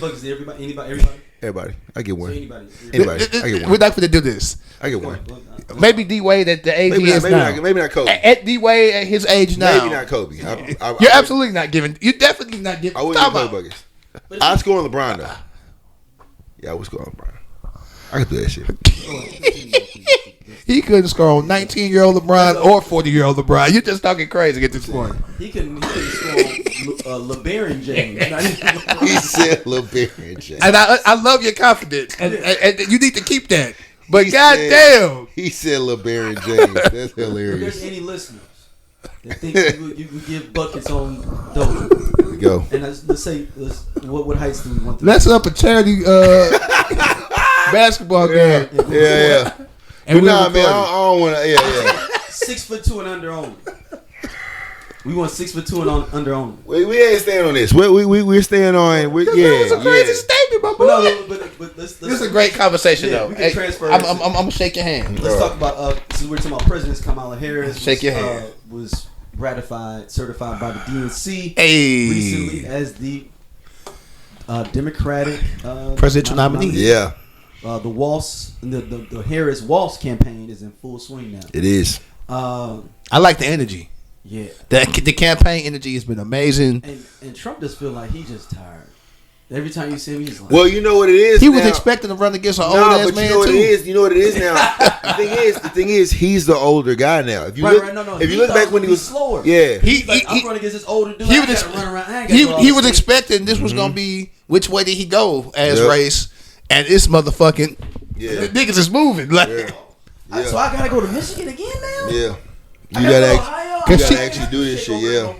Everybody. I get one. Anybody. I get one. We're not gonna do this. I get one. Maybe D Wade at the age he is now. Maybe not Kobe. At D Wade at his age now. Maybe not Kobe. You're absolutely not giving. You're definitely not giving. I wouldn't give Kobe buckets. I score on LeBron though. Yeah, I would score on LeBron. I could do that shit. He couldn't score on 19-year-old LeBron or 40-year-old LeBron. You're just talking crazy at this point. He couldn't score on LeBaron James. He said LeBaron James. And I love your confidence, and you need to keep that. But goddamn, he said LeBaron James. That's hilarious. If there's any listeners that think you can give buckets on Dosia, there we go. And let's say what heights do we want? Let's up a charity basketball game. Yeah. And nah, man, I don't want to. Yeah. 6'2" and under only. We want 6'2" and under only. We ain't staying on this. We're staying on. It's a crazy statement, my boy. But this is a great conversation, though. We can transfer. I'm gonna shake your hand. Let's talk about. Since we're talking about presidents, Kamala Harris. Shake your hand. Was certified by the DNC recently as the Democratic presidential nominee. Yeah. The Walsh, the Harris Walsh campaign is in full swing now. It is. I like the energy. Yeah. The campaign energy has been amazing. And Trump just feel like he's just tired. Every time you see him, he's like, well, you know what it is. He was expecting to run against an old ass man too. You know what it is now. the thing is, he's the older guy now. If you look back when he was slower, yeah, I'm running against this older dude. He was expecting this was gonna be which way did he go as race, and this motherfucking the niggas is moving like. Yeah. So I gotta go to Michigan again now. Yeah, you gotta actually do this shit. Yeah.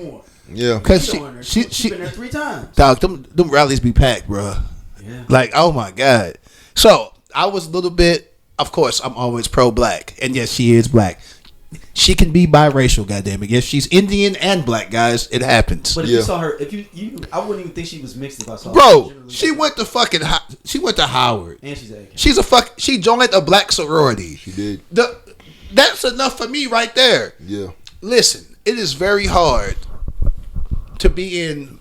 Yeah, because she been there 3 times. Dog, them rallies be packed, bro. Yeah, like oh my god. So I was a little bit. Of course, I'm always pro-black, and yes, she is black. She can be biracial, goddammit. Yes, she's Indian and black, guys. It happens. But if you saw her, I wouldn't even think she was mixed if I saw her. Bro, she went to Howard, and she joined a black sorority. She did. That's enough for me right there. Yeah. Listen, it is very hard to be in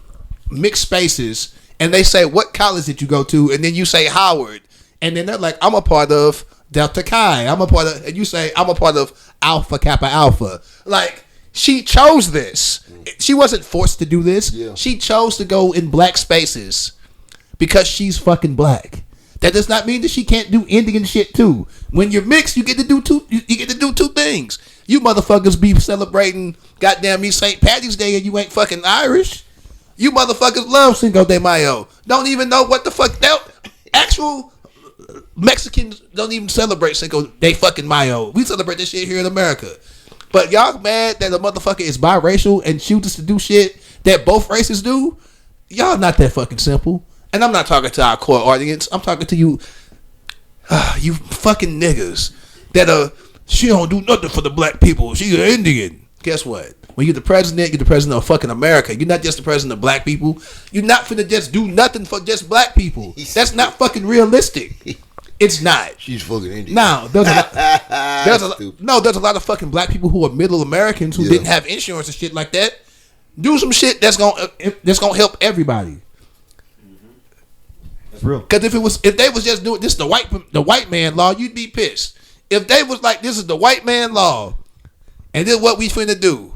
mixed spaces and they say, what college did you go to? And then you say Howard. And then they're like, I'm a part of Delta Chi. And you say, I'm a part of Alpha Kappa Alpha. Like, she chose this. She wasn't forced to do this. Yeah. She chose to go in black spaces because she's fucking black. That does not mean that she can't do Indian shit too. When you're mixed, you get to do two things. You motherfuckers be celebrating goddamn me St. Patty's Day and you ain't fucking Irish. You motherfuckers love Cinco de Mayo. Don't even know what the fuck. Actual Mexicans don't even celebrate Cinco de fucking Mayo. We celebrate this shit here in America. But y'all mad that a motherfucker is biracial and chooses to do shit that both races do? Y'all not that fucking simple. And I'm not talking to our core audience. I'm talking to you, you fucking niggas that she don't do nothing for the black people. She's an Indian. Guess what? When you're the president of fucking America. You're not just the president of black people. You're not finna just do nothing for just black people. That's not fucking realistic. It's not. She's fucking Indian. Now, there's a lot of fucking black people who are middle Americans who didn't have insurance and shit like that. Do some shit that's gonna help everybody. That's real. Because if they was just doing this the white man law, you'd be pissed. If they was like, this is the white man law, and this is what we finna do.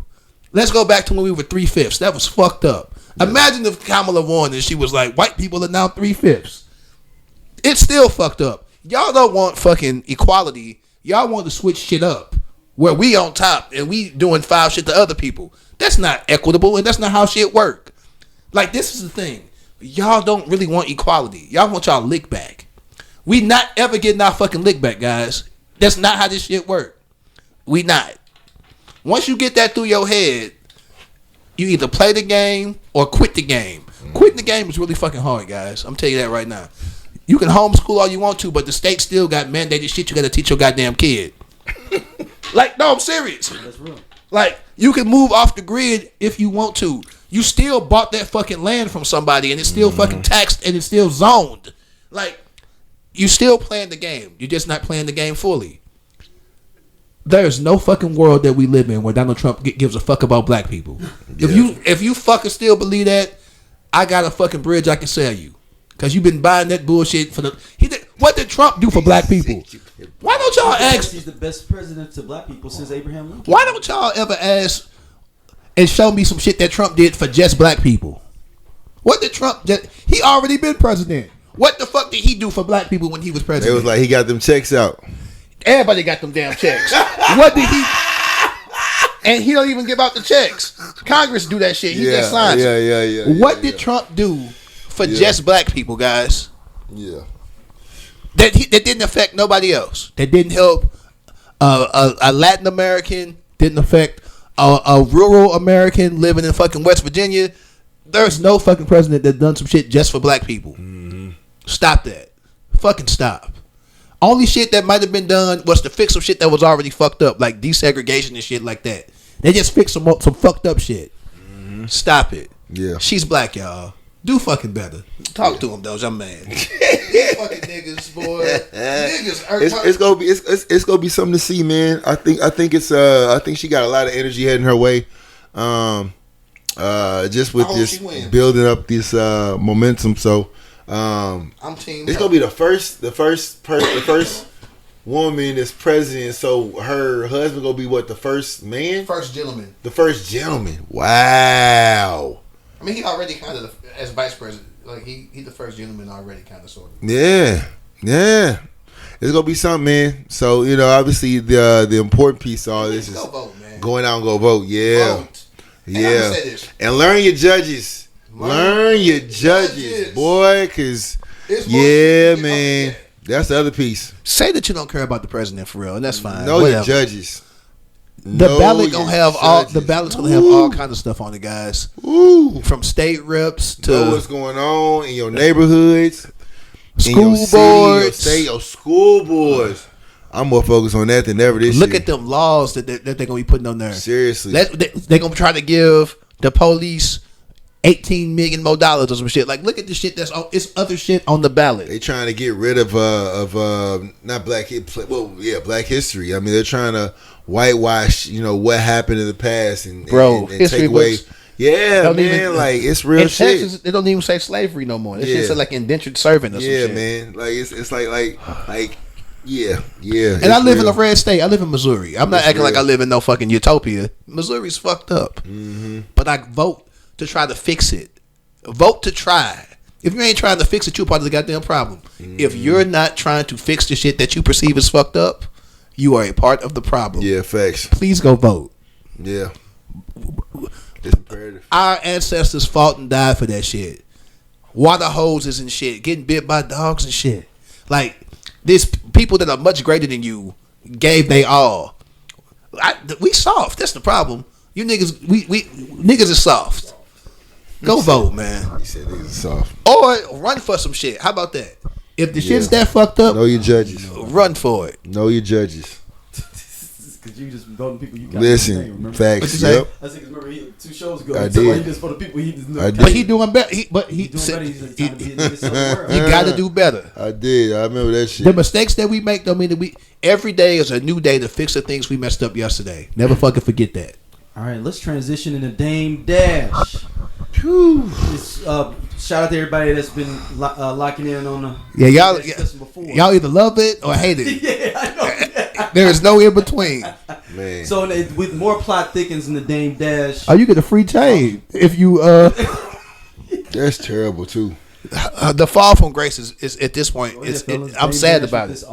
Let's go back to when we were 3/5. That was fucked up. Yeah. Imagine if Kamala won and she was like, white people are now 3/5. It's still fucked up. Y'all don't want fucking equality. Y'all want to switch shit up where we on top and we doing foul shit to other people. That's not equitable and that's not how shit work. Like, this is the thing. y'all don't really want equality. Y'all want y'all lick back. We not ever getting our fucking lick back, guys. That's not how this shit work. We not. Once you get that through your head, you either play the game or quit the game. Quitting the game is really fucking hard, guys. I'm telling you that right now. You can homeschool all you want to, but the state still got mandated shit you got to teach your goddamn kid. Like, no, I'm serious. That's real. Like, you can move off the grid if you want to. You still bought that fucking land from somebody, and it's still fucking taxed, and it's still zoned. Like, you still playing the game. You're just not playing the game fully. There's no fucking world that we live in where Donald Trump gives a fuck about black people. Yeah. If you fucking still believe that, I got a fucking bridge I can sell you. Because you've been buying that bullshit for the... What did Trump do for black people? Why don't y'all ask... He's the best president to black people since Abraham Lincoln. Why don't y'all ever ask and show me some shit that Trump did for just black people? What did Trump... He already been president. What the fuck did he do for black people when he was president? It was like he got them checks out. Everybody got them damn checks. What did he... And he don't even give out the checks. Congress do that shit. He just signs. What did Trump do for just black people, guys? Yeah. That didn't affect nobody else. That didn't help a Latin American. Didn't affect a rural American living in fucking West Virginia. There's no fucking president that done some shit just for black people. Mm-hmm. Stop that. Fucking stop. Only shit that might have been done was to fix some shit that was already fucked up, like desegregation and shit like that. They just fixed some fucked up shit. Mm-hmm. Stop it. Yeah. She's black, y'all. Do fucking better. Talk to him, though. I'm mad. These fucking niggas, boy. Niggas. It's gonna be something to see, man. I think she got a lot of energy heading her way. Just with this building up this momentum. So I'm team. It's gonna be the first woman that's president. So her husband gonna be what, the first man? First gentleman. The first gentleman. Wow. I mean, he already kind of, as vice president, like he the first gentleman already, kind of, sort of. Yeah. It's gonna be something, man. So obviously the important piece of all this is vote, man. Going out and go vote. Yeah, vote. yeah. And learn your judges. Learn your judges, boy. Cause man, that's the other piece. Say that you don't care about the president for real, and that's fine. Know your judges. The ballot gonna have all kinds of stuff on it, guys. Ooh. From state reps to know what's going on in your neighborhoods, school in your boards, city, your school boards. I'm more focused on that than ever this year. Look at them laws that they're gonna be putting on there. Seriously, they're gonna try to give the police $18 million more or some shit. Like, look at the shit that's on. It's other shit on the ballot. They trying to get rid of not Black history. I mean, they're trying to whitewash what happened in the past and history take away. Books. Yeah, man, like it's real shit. Texas, they don't even say slavery no more. They say like indentured servant or some shit. Yeah, man, like it's like. Yeah. And I live in a red state. I live in Missouri. I'm not acting like I live in no fucking utopia. Missouri's fucked up. Mm-hmm. But I vote to try to fix it. Vote to try. If you ain't trying to fix it, you're part of the goddamn problem. Mm-hmm. If you're not trying to fix the shit that you perceive as fucked up, you are a part of the problem. Yeah, facts. Please go vote. Yeah. It's imperative. Our ancestors fought and died for that shit. Water hoses and shit. Getting bit by dogs and shit. Like, these people that are much greater than you gave they all. We soft. That's the problem. You niggas, we niggas is soft. Go vote, man. He said niggas is soft. Or run for some shit. How about that? If the shit's that fucked up, know your judges. Run for it. Know your judges. Because you just voting people you got. Listen, facts. Yep. I think remember 2 shows ago. I did. He just for the people he just knew. But he doing better. He doing better. You got to do better. I did. I remember that shit. The mistakes that we make don't mean that every day is a new day to fix the things we messed up yesterday. Never fucking forget that. All right, let's transition into Dame Dash. Shout out to everybody that's been locking in on the y'all either love it or hate it. Yeah, I know. There is no in between. Man. So with more plot thickens in the Dame Dash. Oh, you get a free chain if you. That's terrible too. The fall from grace is at this point. I'm sad about it.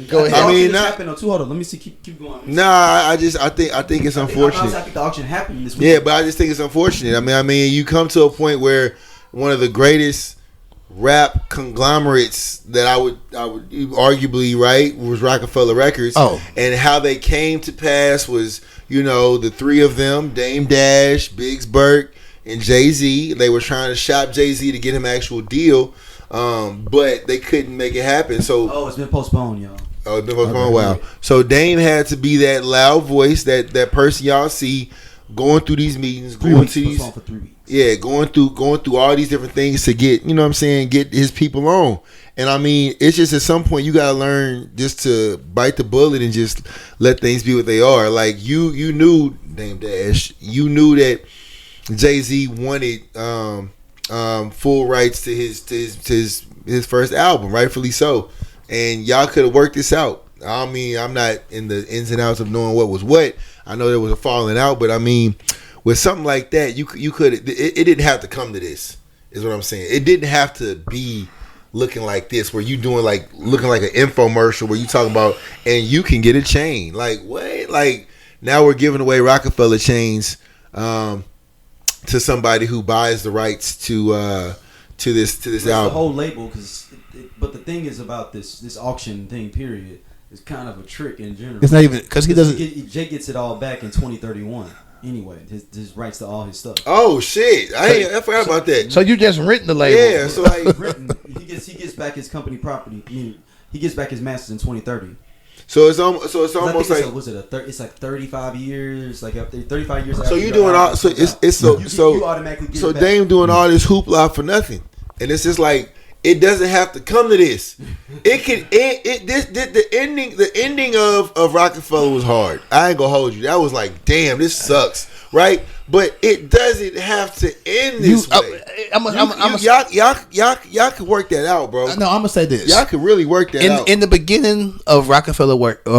Go ahead. I mean, hold on. Let me see. Keep going. Nah, I think it's unfortunate. I think the auction happened this week. Yeah, but I just think it's unfortunate. I mean, you come to a point where one of the greatest rap conglomerates that I would arguably right was Rockefeller Records. And how they came to pass was, you know, the three of them, Dame Dash, Biggs Burke, and Jay-Z. They were trying to shop Jay-Z to get him an actual deal, but they couldn't make it happen. So it's been postponed, y'all. Oh, it's been postponed. Wow. So Dame had to be that loud voice, that person y'all see going through these meetings, going to these. For 3 weeks. Yeah, going through all these different things to get, you know what I'm saying, get his people on. And I mean, it's just at some point you gotta learn just to bite the bullet and just let things be what they are. Like you knew Dame Dash, you knew that Jay-Z wanted full rights to his first album, rightfully so. And y'all could have worked this out. I mean, I'm not in the ins and outs of knowing what was what. I know there was a falling out, but I mean, with something like that, you could. It didn't have to come to this. Is what I'm saying. It didn't have to be looking like this, where you doing looking like an infomercial where you talking about and you can get a chain. Like what? Like now we're giving away Rockefeller chains to somebody who buys the rights to this album. The whole label, but the thing is about this auction thing. Period. It's kind of a trick in general. It's not even because he doesn't. Jay gets it all back in 2031. Anyway, his rights to all his stuff. Oh shit! I forgot about that. So you just written the label? Yeah. So like, he gets back his company property. He gets back his masters in 2030. So it's almost like it's like 35 years, like 35 years. So you doing all? So you automatically get so Dame doing all this hoopla for nothing, and it's just like. It doesn't have to come to this. It can. The ending of Rockefeller was hard. I ain't gonna hold you. That was like, damn, this sucks, right? But it doesn't have to end this way. Y'all can work that out, bro. No, I'm gonna say this. Y'all can really work that out. In the beginning of Rockefeller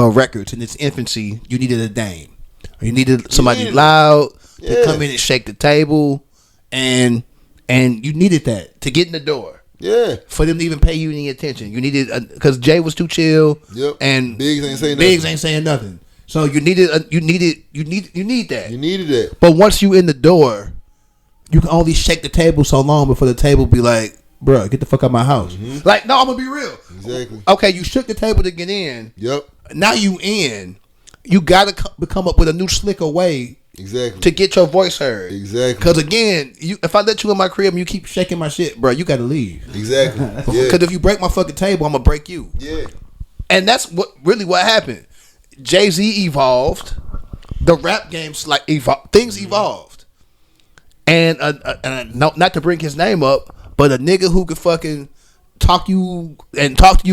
Records, in its infancy, you needed a Dame. You needed somebody loud to come in and shake the table, and you needed that to get in the door. Yeah, for them to even pay you any attention, you needed because Jay was too chill. Yep. And Biggs ain't saying nothing. So you need that. You needed that. But once you in the door, you can only shake the table so long before the table be like, "Bro, get the fuck out of my house." Mm-hmm. Like, no, I'm gonna be real. Exactly. Okay, you shook the table to get in. Yep. Now you in. You gotta come up with a new slicker way. Exactly. To get your voice heard. Exactly. Because again, if I let you in my crib and you keep shaking my shit, bro, you got to leave. Exactly. Because if you break my fucking table, I'm going to break you. Yeah. And that's what happened. Jay-Z evolved. The rap game's like things evolved. And not to bring his name up, but a nigga who could fucking talk to you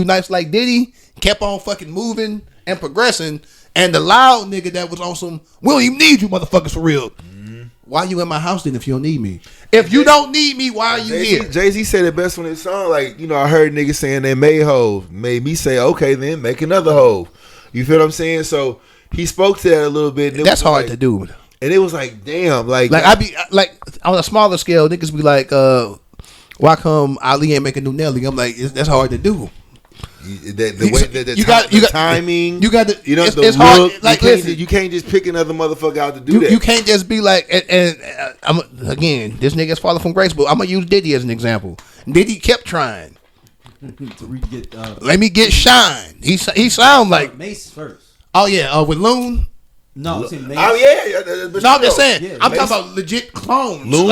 nice like Diddy kept on fucking moving and progressing. And the loud nigga that was on some, we don't even need you motherfuckers for real. Mm-hmm. Why you in my house then if you don't need me? If you don't need me, why are you here? Jay-Z said it best on his song. Like, you know, I heard niggas saying they made Hov. Made me say, okay, then make another Hov. You feel what I'm saying? So he spoke to that a little bit. And that's hard to do. And it was like, damn. Like I be like, on a smaller scale, niggas be like, why come Ali ain't making new Nelly? I'm like, that's hard to do. The timing, you got the, you know, it's look. Hard. Like, you can't just pick another motherfucker out to do that. You can't just be like, and again, this nigga's falling from grace, but I'm gonna use Diddy as an example. Diddy kept trying. Let me get Shine. He sound like Mace first. Oh yeah, with Loon. No, I'm saying Mace. Oh yeah. No, I'm just saying. Yeah, I'm Mace. Talking about legit clones. Loon.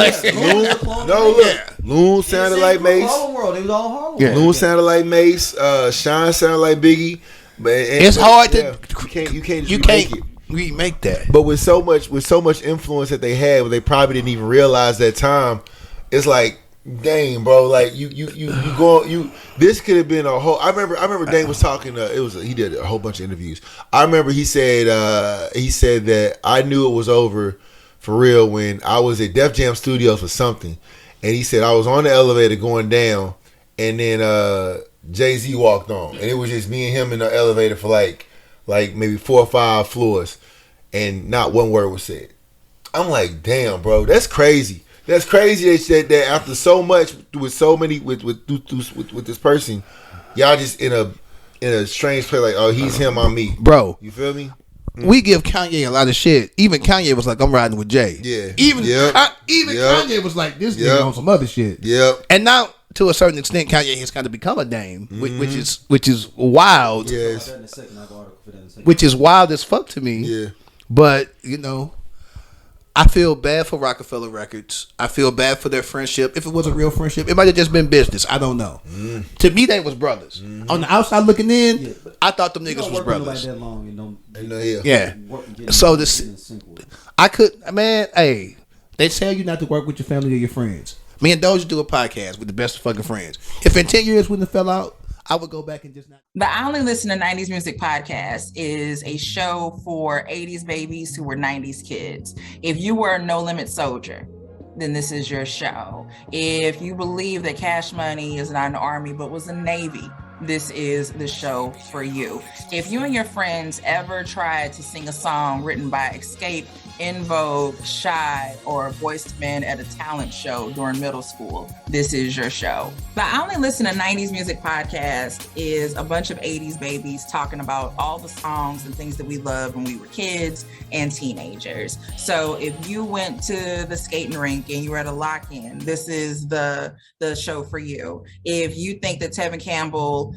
Loon sounded like Mace. Harlem World. They was all Harlem. Yeah. Loon sounded like Mace. Shine sounded like Biggie. It's hard to. You can't remake that. But with so much influence that they had, where they probably didn't even realize that time. It's like, dang, bro. Like you go. This could have been a whole. I remember Dane was talking. He did a whole bunch of interviews. I remember he said that I knew it was over for real when I was at Def Jam Studios for something, and he said I was on the elevator going down, and then Jay-Z walked on, and it was just me and him in the elevator for like maybe 4 or 5 floors, and not one word was said. I'm like, damn, bro, that's crazy. That's crazy that after so much with so many with this person, y'all just in a strange place like, oh, he's him, I'm me, bro. You feel me? We give Kanye a lot of shit. Even Kanye was like, I'm riding with Jay. Yeah. Even Kanye was like, this nigga on some other shit. Yep. And now to a certain extent, Kanye has kind of become a name, which is wild. Yes. Which is wild as fuck to me. Yeah. But I feel bad for Rockefeller Records. I feel bad for their friendship. If it was a real friendship, it might have just been business. I don't know. To me, they was brothers. On the outside looking in, I thought them niggas was brothers. That long and don't, yeah. So hey, they tell you not to work with your family or your friends. Me and Doja do a podcast with the best of fucking friends. If in 10 years we wouldn't have fell out, I would go back and just not. The I Only Listen to 90s Music podcast is a show for 80s babies who were 90s kids. If you were a No Limit soldier, then this is your show. If you believe that Cash Money is not an army but was a Navy, this is the show for you. If you and your friends ever tried to sing a song written by Escape, In Vogue, Shy, or Boyz II Men at a talent show during middle school, this is your show. The I Only Listen to 90s Music podcast is a bunch of 80s babies talking about all the songs and things that we loved when we were kids and teenagers. So if you went to the skating rink and you were at a lock-in, this is the show for you. If you think that Tevin Campbell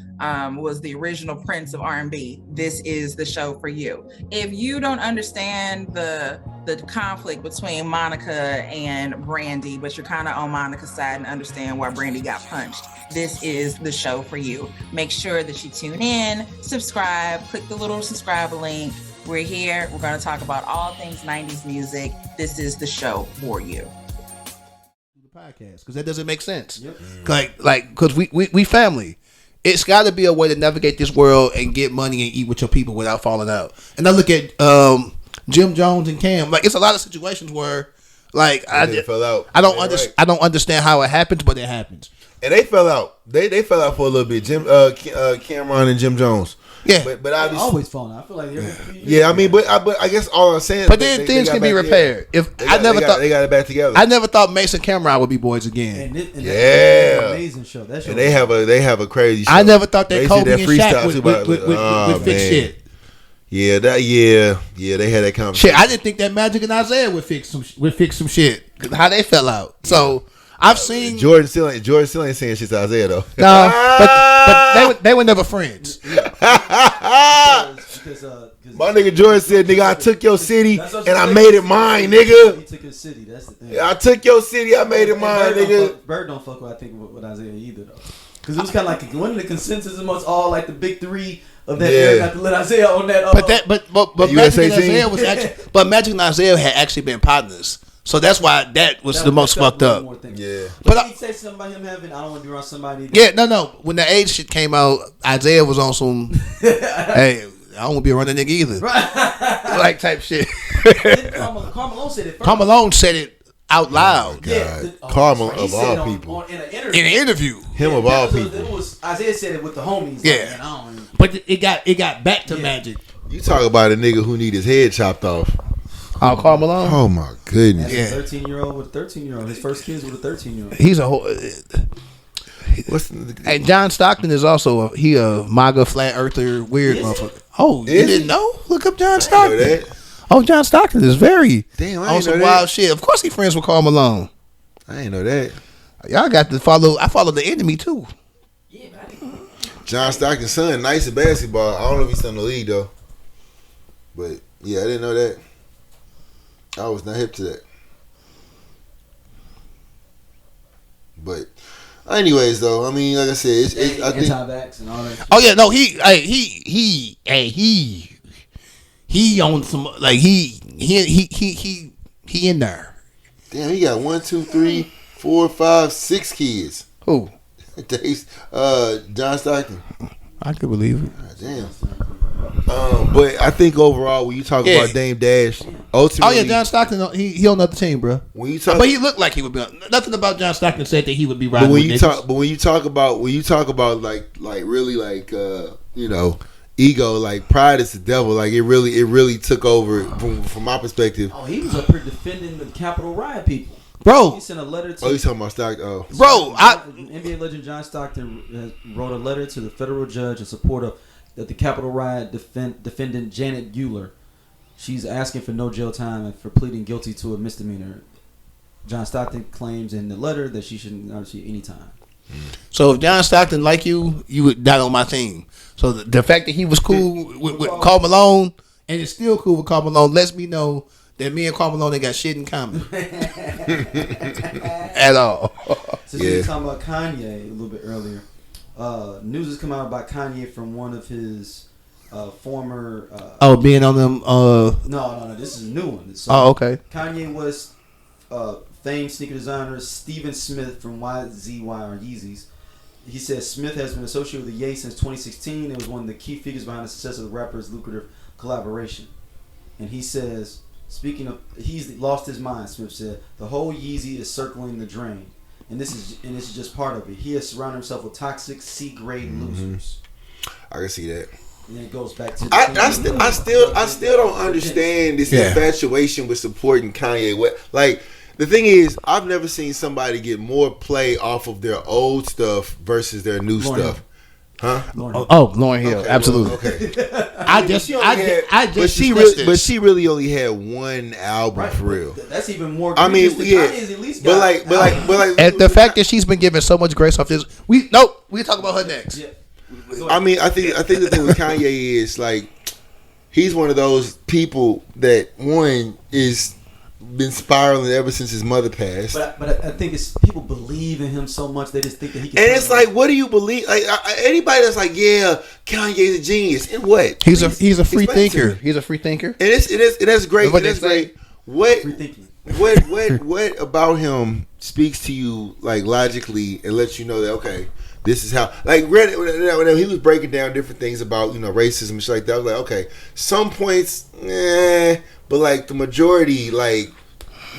was the original Prince of R&B, this is the show for you. If you don't understand the conflict between Monica and Brandy, but you're kind of on Monica's side and understand why Brandy got punched, this is the show for you. Make sure that you tune in, subscribe, click the little subscribe link. We're here. We're going to talk about all things 90s music. This is the show for you. The podcast, because that doesn't make sense. Yep. Like, because we family. It's got to be a way to navigate this world and get money and eat with your people without falling out. And I look at Jim Jones and Cam. Like, it's a lot of situations where, like, I fell out. I don't understand how it happens, but it happens. And they fell out. They fell out for a little bit. Cameron and Jim Jones. Yeah, but I always falling out. I feel like but I guess all I'm saying. But then things can be repaired. They got it back together. I never thought Mason Cameron would be boys again. And amazing show. That show. And they have a crazy show. I never thought that Kobe and Shaq would fix shit. Yeah, they had that conversation. Shit, I didn't think that Magic and Isaiah would fix some shit. How they fell out. So I've seen Jordan still ain't saying shit to Isaiah though. No, but they were never friends. My nigga Jordan said, "Nigga, I took your city and I made it mine, nigga." He took his city. That's the thing. I took your city, I made it mine, nigga. Bird don't fuck with Isaiah either though, because it was kind of like one of the consensus amongst all like the big three of that era not to let Isaiah on that. But Magic and Isaiah was actually, but Magic and Isaiah had actually been partners. So that's why that was the most fucked up. Yeah. But he say something about him having, I don't want to be around somebody. Yeah, no. When the age shit came out, Isaiah was on some, hey, I don't want to be around that nigga either. Like type shit. Carmelo said it first. Carmelo said it out loud. Oh yeah. Carmelo of all people. In an interview. Him of all people. It was Isaiah said it with the homies. Yeah. Like, but it got back to Magic. You talk about a nigga who need his head chopped off. Oh, Carmelo? Oh my goodness! That's a 13-year-old with a 13-year-old. His first kids with a 13-year-old. He's a whole. And John Stockton is also a MAGA flat earther weird motherfucker. Oh, you didn't know? Look up John Stockton. Oh, John Stockton is very on some wild shit. Of course, he friends with Carmelo. I ain't know that. Y'all got to follow. I follow the enemy too. Yeah, John Stockton's son, nice at basketball. I don't know if he's still in the league though. But yeah, I didn't know that. I was not hip to that. But anyways, though, I mean, like I said, I think anti-vax and all that. Oh yeah, no, he on some like he in there. Damn, he got 1, 2, 3, 4, 5, 6 kids. Who? John Stockton. I could believe it. God, damn. But I think overall, when you talk about Dame Dash, ultimately, John Stockton, he on another team, bro. When you talk, but he looked like he would be. Nothing about John Stockton said that he would be right. But when you talk about like really like ego, like pride is the devil. Like it really took over from my perspective. Oh, he was up here defending the Capitol riot people. Bro, he sent a letter to. Oh, you talking about Stockton? Oh, bro, NBA legend John Stockton wrote a letter to the federal judge in support of that the Capitol riot defendant Janet Bueller. She's asking for no jail time and for pleading guilty to a misdemeanor. John Stockton claims in the letter that she shouldn't see any time. So if John Stockton like you would not on my team. So the fact that he was cool with Karl Malone and is still cool with Karl Malone lets me know that me and Karl Malone ain't got shit in common at all. Since we were talking about Kanye a little bit earlier, news has come out about Kanye from one of his former. Being on them. No. This is a new one. So okay. Kanye West, famed sneaker designer Stephen Smith from YZY or Yeezys. He says Smith has been associated with the Ye since 2016 and was one of the key figures behind the success of the rapper's lucrative collaboration. And he says, speaking of, he's lost his mind. Smith said, the whole Yeezy is circling the drain, and this is just part of it. He has surrounded himself with toxic C-grade losers. I can see that. And then it goes back to I still don't understand this infatuation with supporting Kanye West. Like, the thing is, I've never seen somebody get more play off of their old stuff versus their new stuff. Huh? Lauryn Hill, okay, absolutely. Well, okay. But she really only had one album for real. That's even more. I mean, yeah. At least but like, and the fact that she's been given so much grace off this, we talk about her next. Yeah. I mean, I think the thing with Kanye is like he's one of those people that one is been spiraling ever since his mother passed. But I think it's people believe in him so much they just think that he can. And it's like, what do you believe? Like anybody that's like, yeah, Kanye's a genius. And what? He's a free thinker. He's a free thinker. And that's great. That's great. What free thinking. What about him speaks to you like logically and lets you know that okay, this is how. Like when he was breaking down different things about racism and shit like that, I was like, okay, some points, but like the majority, like,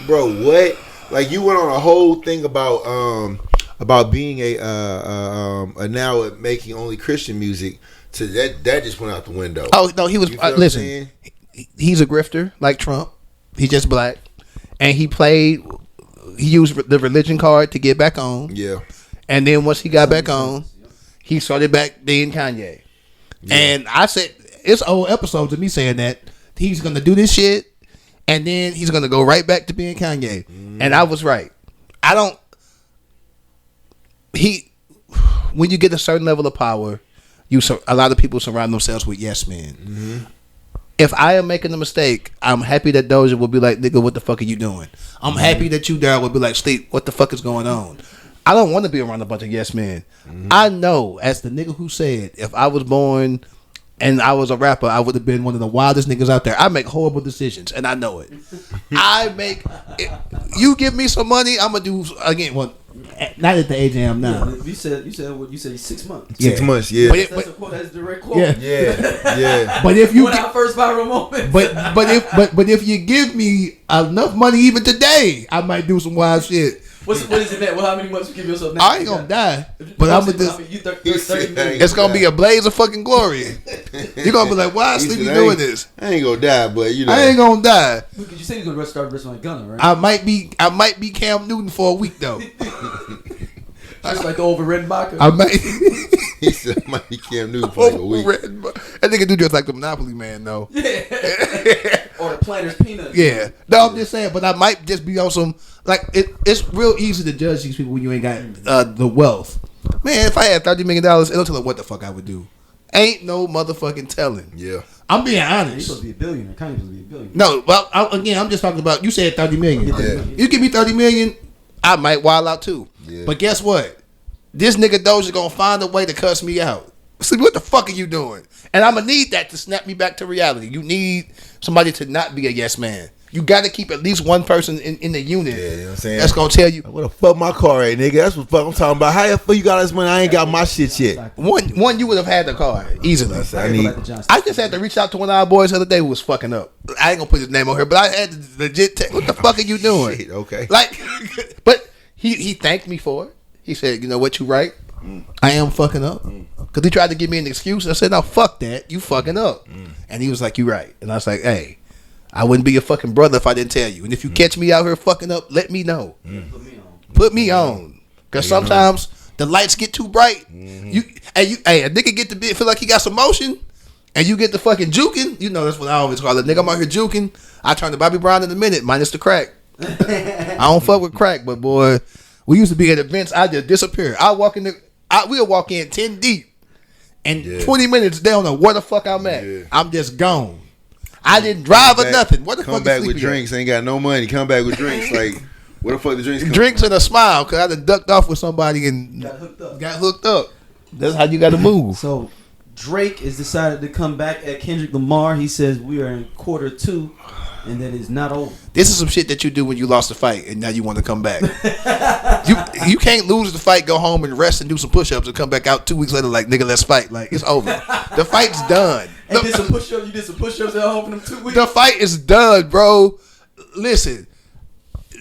bro, what? Like you went on a whole thing about being a now making only Christian music. To that just went out the window. Oh no, he was listen. He's a grifter like Trump. He's just black, and he used the religion card to get back on. Yeah. And then once he got back on, he started back being Kanye. Yeah. And I said, it's old episodes of me saying that he's going to do this shit, and then he's going to go right back to being Kanye. And I was right. When you get a certain level of power, a lot of people surround themselves with yes men. Mm-hmm. If I am making a mistake, I'm happy that Dosia will be like, nigga, what the fuck are you doing? I'm happy that you, Daryl, will be like, Sleep, what the fuck is going on? I don't want to be around a bunch of yes men. Mm-hmm. I know, as the nigga who said, if I was born and I was a rapper, I would have been one of the wildest niggas out there. I make horrible decisions, and I know it. You give me some money, I'm going to do, again, not at the age I am now. Yeah, you said 6 months. 6 months, yeah. That's a quote. That's a direct quote. Yeah. But if you our first viral moment. But if you give me enough money even today, I might do some wild shit. What is it, man? Well, how many months you give yourself now? I ain't gonna die, but I'm gonna just. It's gonna be a blaze of fucking glory. You're gonna be like, "Why is Sleepy doing this?" I ain't gonna die, but I ain't gonna die. You said you're gonna start wrestling like Gunner, right? I might be Cam Newton for a week though. Just like the over Redenbacher. I might. He said I might be Cam Newton for like a week. That nigga do just like the Monopoly man though. Yeah. Or the Planters Peanuts. Yeah. No, I'm just saying, but I might just be on some like it's real easy to judge these people when you ain't got the wealth. Man, if I had $30 million, it'll tell them what the fuck I would do. Ain't no motherfucking telling. Yeah. I'm being honest. He's supposed to be a billionaire. Kanye's supposed to be a billionaire. No, well, I'm just talking about. You said $30 million. Yeah. You give me $30 million, I might wild out too. Yeah. But guess what? This nigga Doja gonna find a way to cuss me out. So what the fuck are you doing? And I'm gonna need that to snap me back to reality. You need somebody to not be a yes man. You got to keep at least one person in the unit. Yeah, you know what I'm saying? That's gonna tell you what the fuck my car at, nigga. That's what fuck I'm talking about. How the fuck you got this money? I ain't got my shit yet. One you would have had the car easily. I just had to reach out to one of our boys the other day who was fucking up. I ain't gonna put his name on here, but I had to legit what the fuck are you doing? Shit, okay. Like, but he thanked me for it. He said, you know what, you right. I am fucking up. Because he tried to give me an excuse. I said, no, fuck that. You fucking up. And he was like, you right. And I was like, hey, I wouldn't be your fucking brother if I didn't tell you. And if you catch me out here fucking up, let me know. Put me on. Because sometimes the lights get too bright. A nigga get to feel like he got some motion. And you get the fucking juking. You know, that's what I always call it. Nigga, I'm out here juking. I turn to Bobby Brown in a minute, minus the crack. I don't fuck with crack, but boy, We used to be at events. I just disappear. We'll walk in 10 deep, and 20 minutes they don't know where the fuck I'm at. Yeah. I'm just gone. I didn't drive or nothing. What the fuck? Come back with drinks. Ain't got no money. Come back with drinks. Like, where the fuck the drinks? Drinks and a smile, cause I done ducked off with somebody and got hooked up. That's how you got to move. So Drake has decided to come back at Kendrick Lamar. He says we are in quarter 2. And that is not over. This is some shit that you do when you lost the fight and now you want to come back. you can't lose the fight, go home and rest and do some push-ups and come back out 2 weeks later like, nigga, let's fight. Like, it's over. The fight's done. And you did some push-ups at home for them 2 weeks? The fight is done, bro. Listen,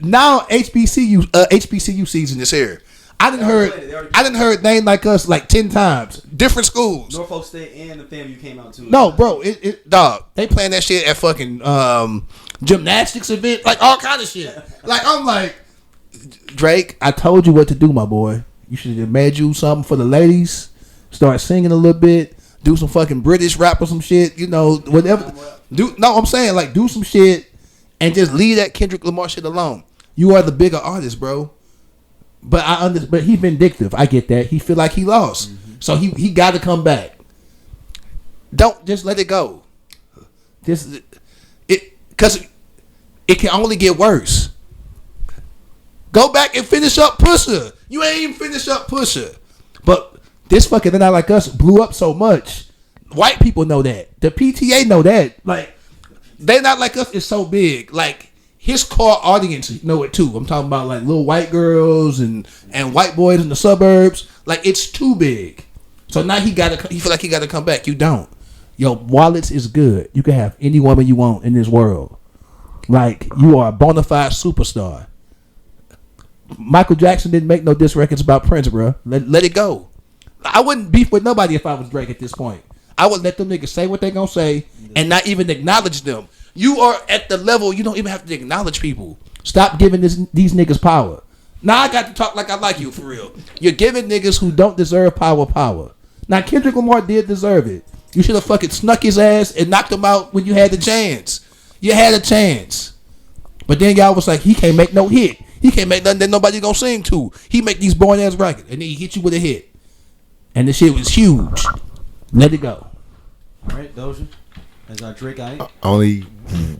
now HBCU season is here. I done heard Name Like Us like 10 times. Different schools. Norfolk State and the FAMU came out too. No, bro. Dog. They playing that shit at fucking gymnastics event. Like all kind of shit. Like I'm like, Drake, I told you what to do, my boy. You should have made you something for the ladies. Start singing a little bit. Do some fucking British rap or some shit. You know, whatever. I'm saying like do some shit and just leave that Kendrick Lamar shit alone. You are the bigger artist, bro. But he's vindictive. I get that. He feel like he lost. Mm-hmm. So he got to come back. Don't just let it go. Because it can only get worse. Go back and finish up Pusha. You ain't even finished up Pusha. But this fucking They're Not Like Us blew up so much. White people know that. The PTA know that. Like, They're Not Like Us is so big. Like, his core audience know it too. I'm talking about like little white girls and white boys in the suburbs. Like it's too big. So now he feel like he gotta come back. You don't. Your wallets is good. You can have any woman you want in this world. Like you are a bona fide superstar. Michael Jackson didn't make no diss records about Prince, bro. Let it go. I wouldn't beef with nobody if I was Drake at this point. I would let them niggas say what they gonna say and not even acknowledge them. You are at the level you don't even have to acknowledge people. Stop giving these niggas power. Now I got to talk like I like you for real. You're giving niggas who don't deserve power. Now Kendrick Lamar did deserve it. You should have fucking snuck his ass and knocked him out when you had the chance. You had a chance. But then y'all was like, he can't make no hit. He can't make nothing that nobody gonna sing to. He make these boring ass records and then he hit you with a hit. And the shit was huge. Let it go. All right, Dosia. As our Drake, only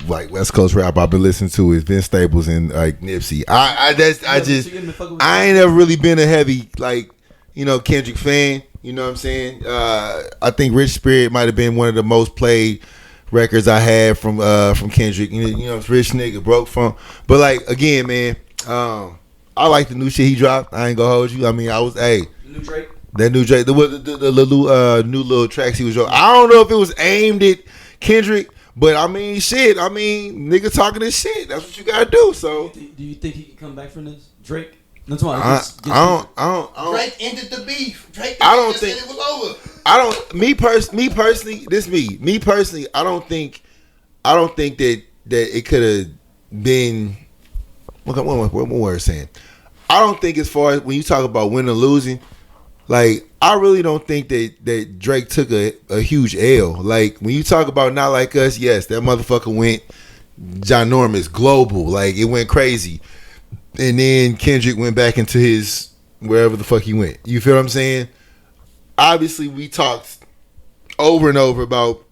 like West Coast rap I've been listening to is Vince Staples and like Nipsey. I ain't ever really been a heavy like Kendrick fan. You know what I'm saying? I think Rich Spirit might have been one of the most played records I had from Kendrick. It's rich nigga broke from. But like again, man, I like the new shit he dropped. I ain't gonna hold you. I mean, the new Drake. That new Drake, the new little tracks he was dropping. I don't know if it was aimed at Kendrick, but I mean, shit. I mean, nigga talking this shit. That's what you gotta do. So, do you think he can come back from this, Drake? I don't. Drake ended the beef. I don't think it was over. I don't. Me personally, this me. Me personally, I don't think that it could have been. What were saying? I don't think as far as when you talk about winning or losing. Like, I really don't think that Drake took a huge L. Like, when you talk about Not Like Us, yes, that motherfucker went ginormous, global. Like, it went crazy. And then Kendrick went back into his wherever the fuck he went. You feel what I'm saying? Obviously, we talked over and over about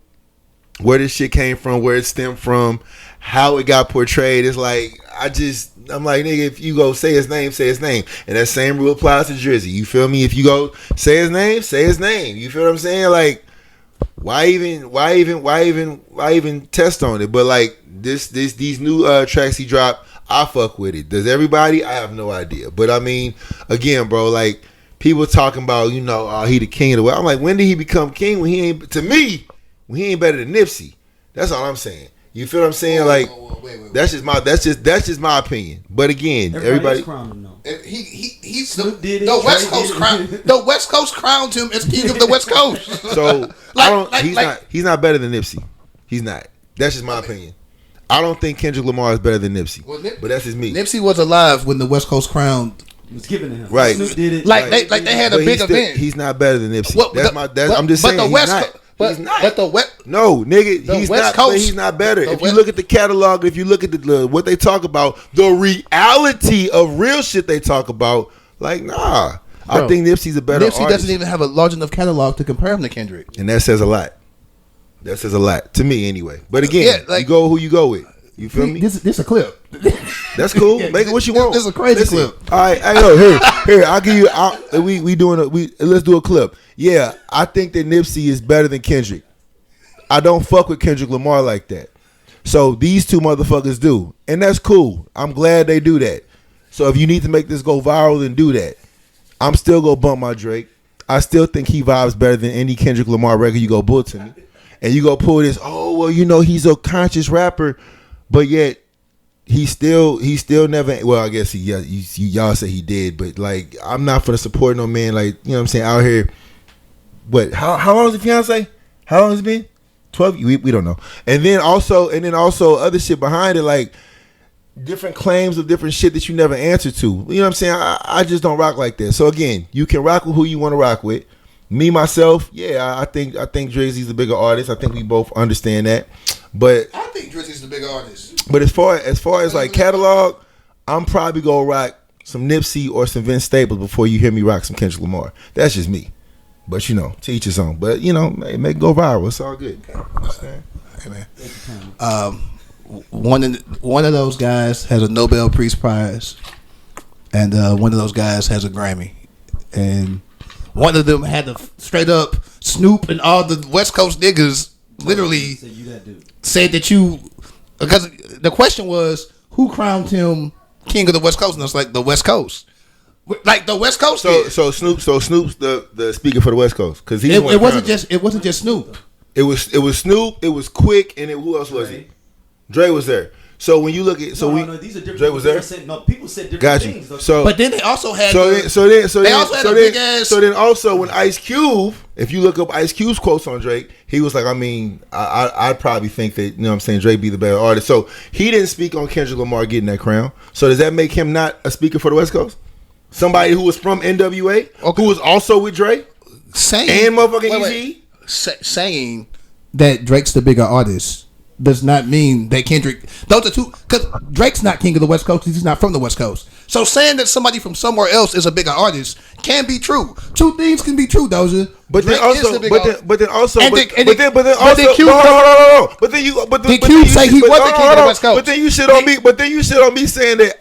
where this shit came from, where it stemmed from, how it got portrayed. It's like, I'm like, nigga, if you go say his name, say his name. And that same rule applies to Drizzy. You feel me? If you go say his name, say his name. You feel what I'm saying? Like, why even test on it? But like these new tracks he dropped, I fuck with it. Does everybody? I have no idea. But I mean, again, bro, like people talking about, he the king of the world. I'm like, when did he become king? When he ain't better than Nipsey. That's all I'm saying. You feel what I'm saying? Wait. That's just my opinion. But again, everybody crowned him, though. He's the West Coast crowned. The West Coast crowned him as king of the West Coast. So he's not better than Nipsey. He's not. That's just my opinion. I don't think Kendrick Lamar is better than Nipsey. But that's just me. Nipsey was alive when the West Coast crown was given to him. Right. Snoop did it. They had a big event. He's not better than Nipsey. I'm just saying. But, he's not. But no, nigga, he's West not. Coast, but he's not better. If you look at the catalog, if you look at what they talk about, the reality of real shit they talk about, like nah. Bro, I think Nipsey's a better artist. Doesn't even have a large enough catalog to compare him to Kendrick, and that says a lot. That says a lot to me, anyway. But again, you go who you go with. You feel me? This is a clip. That's cool. Make it what you want. This is a crazy clip. All right, I know. Here. I'll give you. Let's do a clip. Yeah, I think that Nipsey is better than Kendrick. I don't fuck with Kendrick Lamar like that. So these two motherfuckers do, and that's cool. I'm glad they do that. So if you need to make this go viral, then do that. I'm still gonna bump my Drake. I still think he vibes better than any Kendrick Lamar record you go pull to me, and you go pull this. Oh well, he's a conscious rapper. But yet, he still never. Well, I guess y'all say he did, but like I'm not for the support no man. Like what I'm saying, out here. What? How long is the fiance? How long has it been? 12. We don't know. And then also other shit behind it, like different claims of different shit that you never answer to. You know what I'm saying? I just don't rock like that. So again, you can rock with who you want to rock with. Me myself, yeah, I think Drizzy's the bigger artist. I think we both understand that. But I think Drizzy's the bigger artist. But as far as like catalog, I'm probably gonna rock some Nipsey or some Vince Staples before you hear me rock some Kendrick Lamar. That's just me. But to each his own. But make it go viral. It's all good. Hey man. One of those guys has a Nobel Peace Prize, and one of those guys has a Grammy, and one of them had to straight up Snoop and all the West Coast niggas literally said that because the question was who crowned him king of the West Coast, and it's like the West Coast, like the West Coast. So Snoop's the speaker for the West Coast because it wasn't just Snoop. It was Snoop. It was Quick, and who else was he? Dre was there. So when you look at these are different. Dre was there. People said different things. So but then they also had then also when Ice Cube, if you look up Ice Cube's quotes on Drake, he was like, I'd probably think that Drake be the better artist. So he didn't speak on Kendrick Lamar getting that crown. So does that make him not a speaker for the West Coast? Somebody who was from NWA, who was also with Drake, and motherfucking Easy, saying that Drake's the bigger artist does not mean that Kendrick. Those are two, because Drake's not king of the West Coast. He's not from the West Coast. So saying that somebody from somewhere else is a bigger artist can be true. Two things can be true, Dosia. But then also, Q say he wasn't king of the West Coast. But then you shit on me. But then you shit on me saying that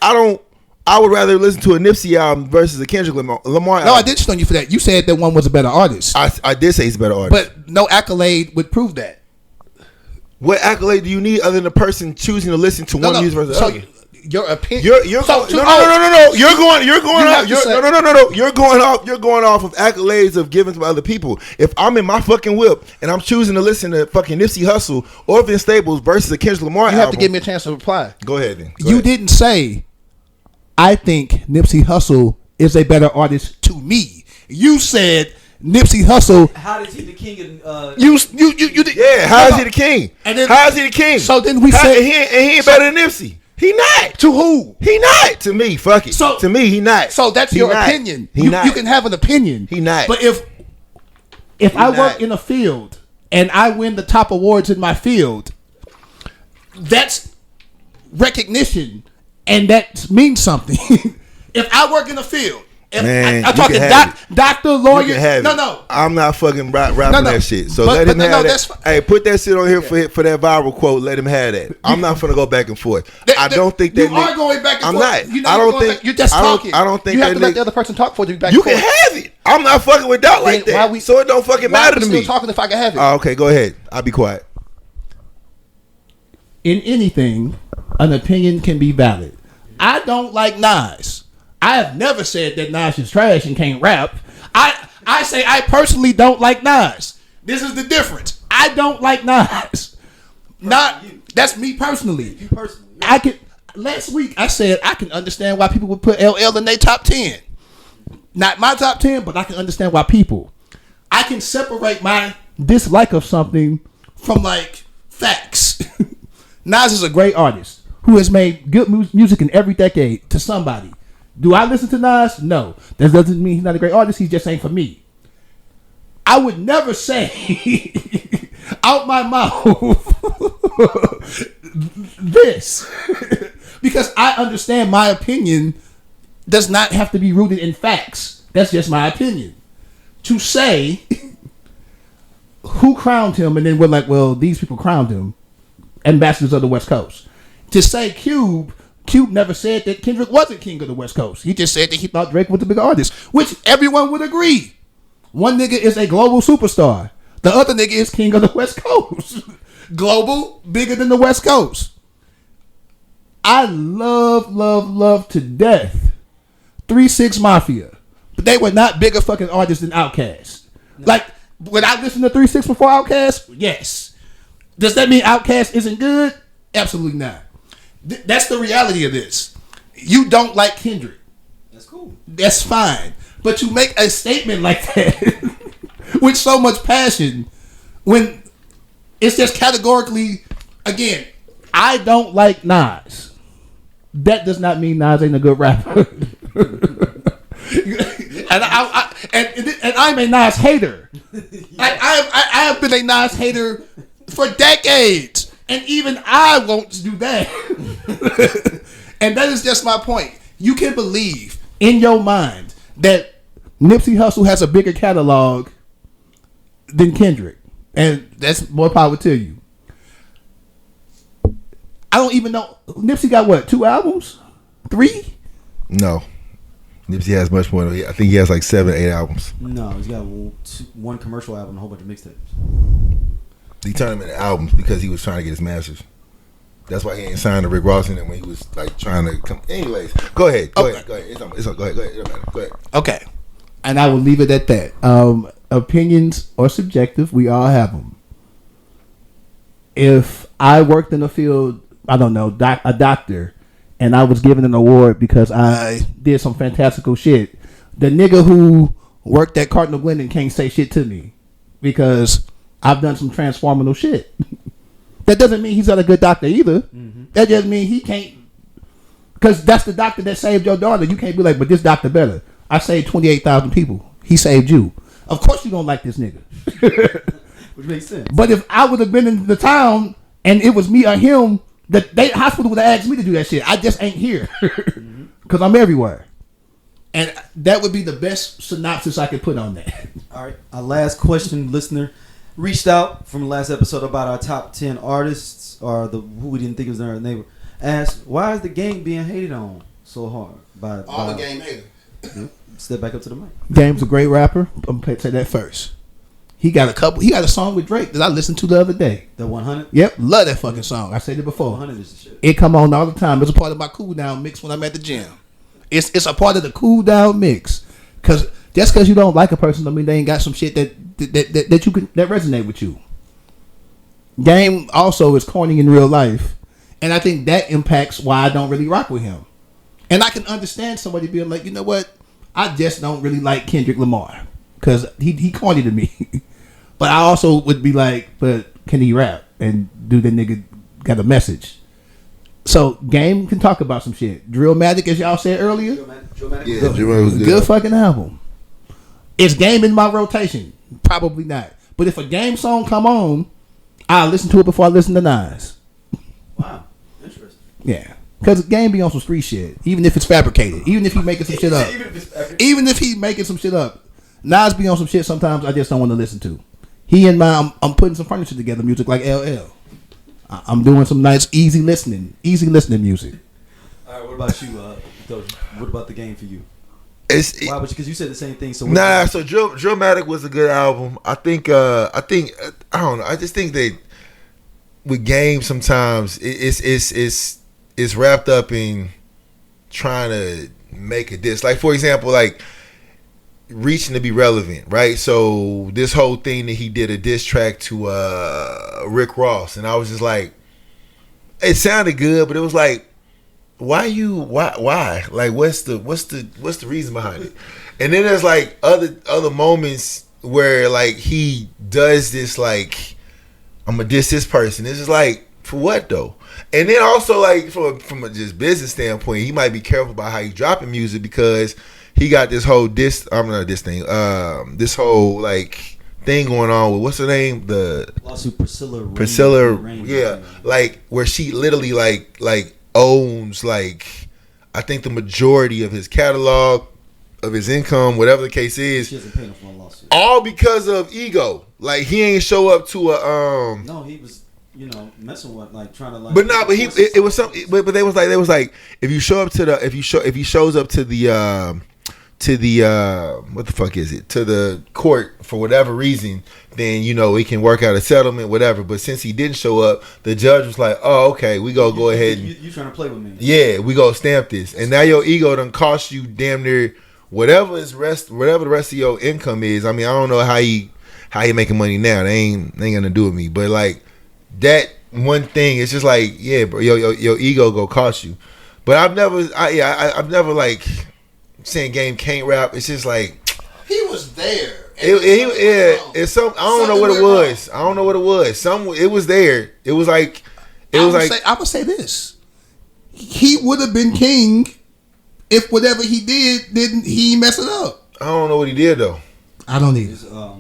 I would rather listen to a Nipsey album versus a Kendrick Lamar album. No, I did shit on you for that. You said that one was a better artist. I did say he's a better artist, but no accolade would prove that. What accolade do you need other than a person choosing to listen to one music versus the other? Your opinion. You're going off of accolades of given to other people. If I'm in my fucking whip and I'm choosing to listen to fucking Nipsey Hussle or Vince Staples versus a Kendrick Lamar album, you have to give me a chance to reply. Go ahead then. You didn't say I think Nipsey Hussle is a better artist to me. You said Nipsey Hussle. How is he the king? You did. Yeah. How is he the king? How is he the king? So then we said he ain't better than Nipsey. He not. To who? He not. To me, fuck it. So to me, he not. So that's your opinion. You can have an opinion. He not. But if I work in a field and I win the top awards in my field, that's recognition, and that means something. If I work in a field. Man, I'm talking doctor, lawyer. No. I'm not fucking rapping that shit. So let him have that. Hey, put that shit on here for that viral quote. Let him have that. I'm not gonna go back and forth. I don't think that you are going back and forth. I'm not. I don't think you're just talking. I don't think you have to let the other person talk for you. Back. You can have it. I'm not fucking with doubt like that. So it don't fucking matter to me. Still talking if I can have it. Okay, go ahead. I'll be quiet. In anything, an opinion can be valid. I don't like Nas. I have never said that Nas is trash and can't rap. I say I personally don't like Nas. This is the difference. I don't like Nas. That's me personally. You personally. Yeah. Last week I said I can understand why people would put LL in their top 10. Not my top 10, but I can understand why people. I can separate my dislike of something from like facts. Nas is a great artist who has made good music in every decade to somebody. Do I listen to Nas? No. That doesn't mean he's not a great artist. He just ain't for me. I would never say out my mouth this because I understand my opinion does not have to be rooted in facts. That's just my opinion. To say who crowned him and then we're like, well, these people crowned him, ambassadors of the West Coast. To say Cube never said that Kendrick wasn't king of the West Coast. He just said that he thought Drake was the big artist, which everyone would agree. One nigga is a global superstar. The other nigga is king of the West Coast. Global, bigger than the West Coast. I love to death 3 6 Mafia. But they were not bigger fucking artists than Outkast. No. Like, would I listen to 3 6 before Outkast? Yes. Does that mean Outkast isn't good? Absolutely not. That's the reality of this. You don't like Kendrick. That's cool. That's fine. But you make a statement like that with so much passion when it's just categorically, again, I don't like Nas. That does not mean Nas ain't a good rapper. And I'm a Nas hater. I have been a Nas hater for decades. And even I won't do that. And that is just my point. You can believe in your mind that Nipsey Hussle has a bigger catalog than Kendrick. And that's more power to you. I don't even know. Nipsey got what? 2 albums? 3? No. Nipsey has much more. I think he has like 7, 8 albums. No, he's got one commercial album and a whole bunch of mixtapes. He turned them into albums because he was trying to get his masters. That's why he ain't signed to Rick Ross in it when he was like trying to come. Anyways, go ahead. Go ahead. Go ahead. Go ahead. It don't matter. Go ahead. Okay. And I will leave it at that. Opinions are subjective. We all have them. If I worked in the field, I don't know, a doctor, and I was given an award because I did some fantastical shit, the nigga who worked at Cardinal Glendon can't say shit to me because I've done some transformational shit. That doesn't mean he's not a good doctor either. Mm-hmm. That just means he can't, because that's the doctor that saved your daughter. You can't be like, but this doctor better. I saved 28,000 people. He saved you. Of course you don't like this nigga. Which makes sense. But if I would have been in the town and it was me or him, the hospital would have asked me to do that shit. I just ain't here because I'm everywhere. And that would be the best synopsis I could put on that. All right. Our last question, listener reached out from the last episode about our top 10 artists or who we didn't think was their neighbor. Asked, why is the Game being hated on so hard? All the Game haters. Step back up to the mic. Game's a great rapper. I'm gonna say that first. He got a song with Drake that I listened to the other day. The 100? Yep, love that fucking song. I said it before. 100 is the shit. It come on all the time. It's a part of my cool down mix when I'm at the gym. It's a part of the cool down mix. Cause just because you don't like a person don't mean they ain't got some shit that you can that resonate with you. Game also is corny in real life, and I think that impacts why I don't really rock with him. And I can understand somebody being like, you know what, I just don't really like Kendrick Lamar because he corny to me. But I also would be like, but can he rap and do the nigga got a message? So Game can talk about some shit. Drillmatic, as y'all said earlier. Drillmatic. Yeah, Drillmatic was good fucking album. Is Game in my rotation? Probably not. But if a Game song come on, I'll listen to it before I listen to Nas. Wow, interesting. Yeah, because Game be on some street shit, even if it's fabricated, even if he making some shit up, even if he making some shit up. Nas be on some shit sometimes I just don't want to listen to. He and I'm putting some furniture together, music like LL. I'm doing some nice easy listening music. All right, what about you, Dosia? What about the Game for you? Why? Because you said the same thing. So So Drillmatic was a good album. I think I don't know. I just think that with Game sometimes it's wrapped up in trying to make a diss. Like for example, like reaching to be relevant, right? So this whole thing that he did a diss track to Rick Ross, and I was just like, it sounded good, but it was like, why? Like, what's the reason behind it? And then there's like other moments where like he does this, like, I'm gonna diss this person. It's just like, for what though? And then also like from a just business standpoint, he might be careful about how he's dropping music because he got this whole this whole like thing going on with what's her name, the lawsuit Priscilla Rain, yeah, like where she literally like owns like I think the majority of his catalog, of his income, whatever the case is. She hasn't paid him for a lawsuit. All because of ego. Like he ain't show up to a No, he was messing with like trying to like. But no, but it was something. But they was like if you show up to the if he shows up to the what the fuck is it, to the court for whatever reason, then we can work out a settlement, whatever. But since he didn't show up, the judge was like, oh, okay, we go ahead and you trying to play with me? Yeah, we go stamp this, and now your ego done cost you damn near whatever the rest of your income is. I mean, I don't know how you making money now. They ain't gonna do with me, but like that one thing, it's just like, yeah, bro, your ego go cost you. But I've never like saying Game can't rap. It's just like he was there. It's some. I don't know what it was. I don't know what it was. It was there. It was like. I'm gonna say this. He would have been king if whatever he didn't he mess it up. I don't know what he did though. I don't either.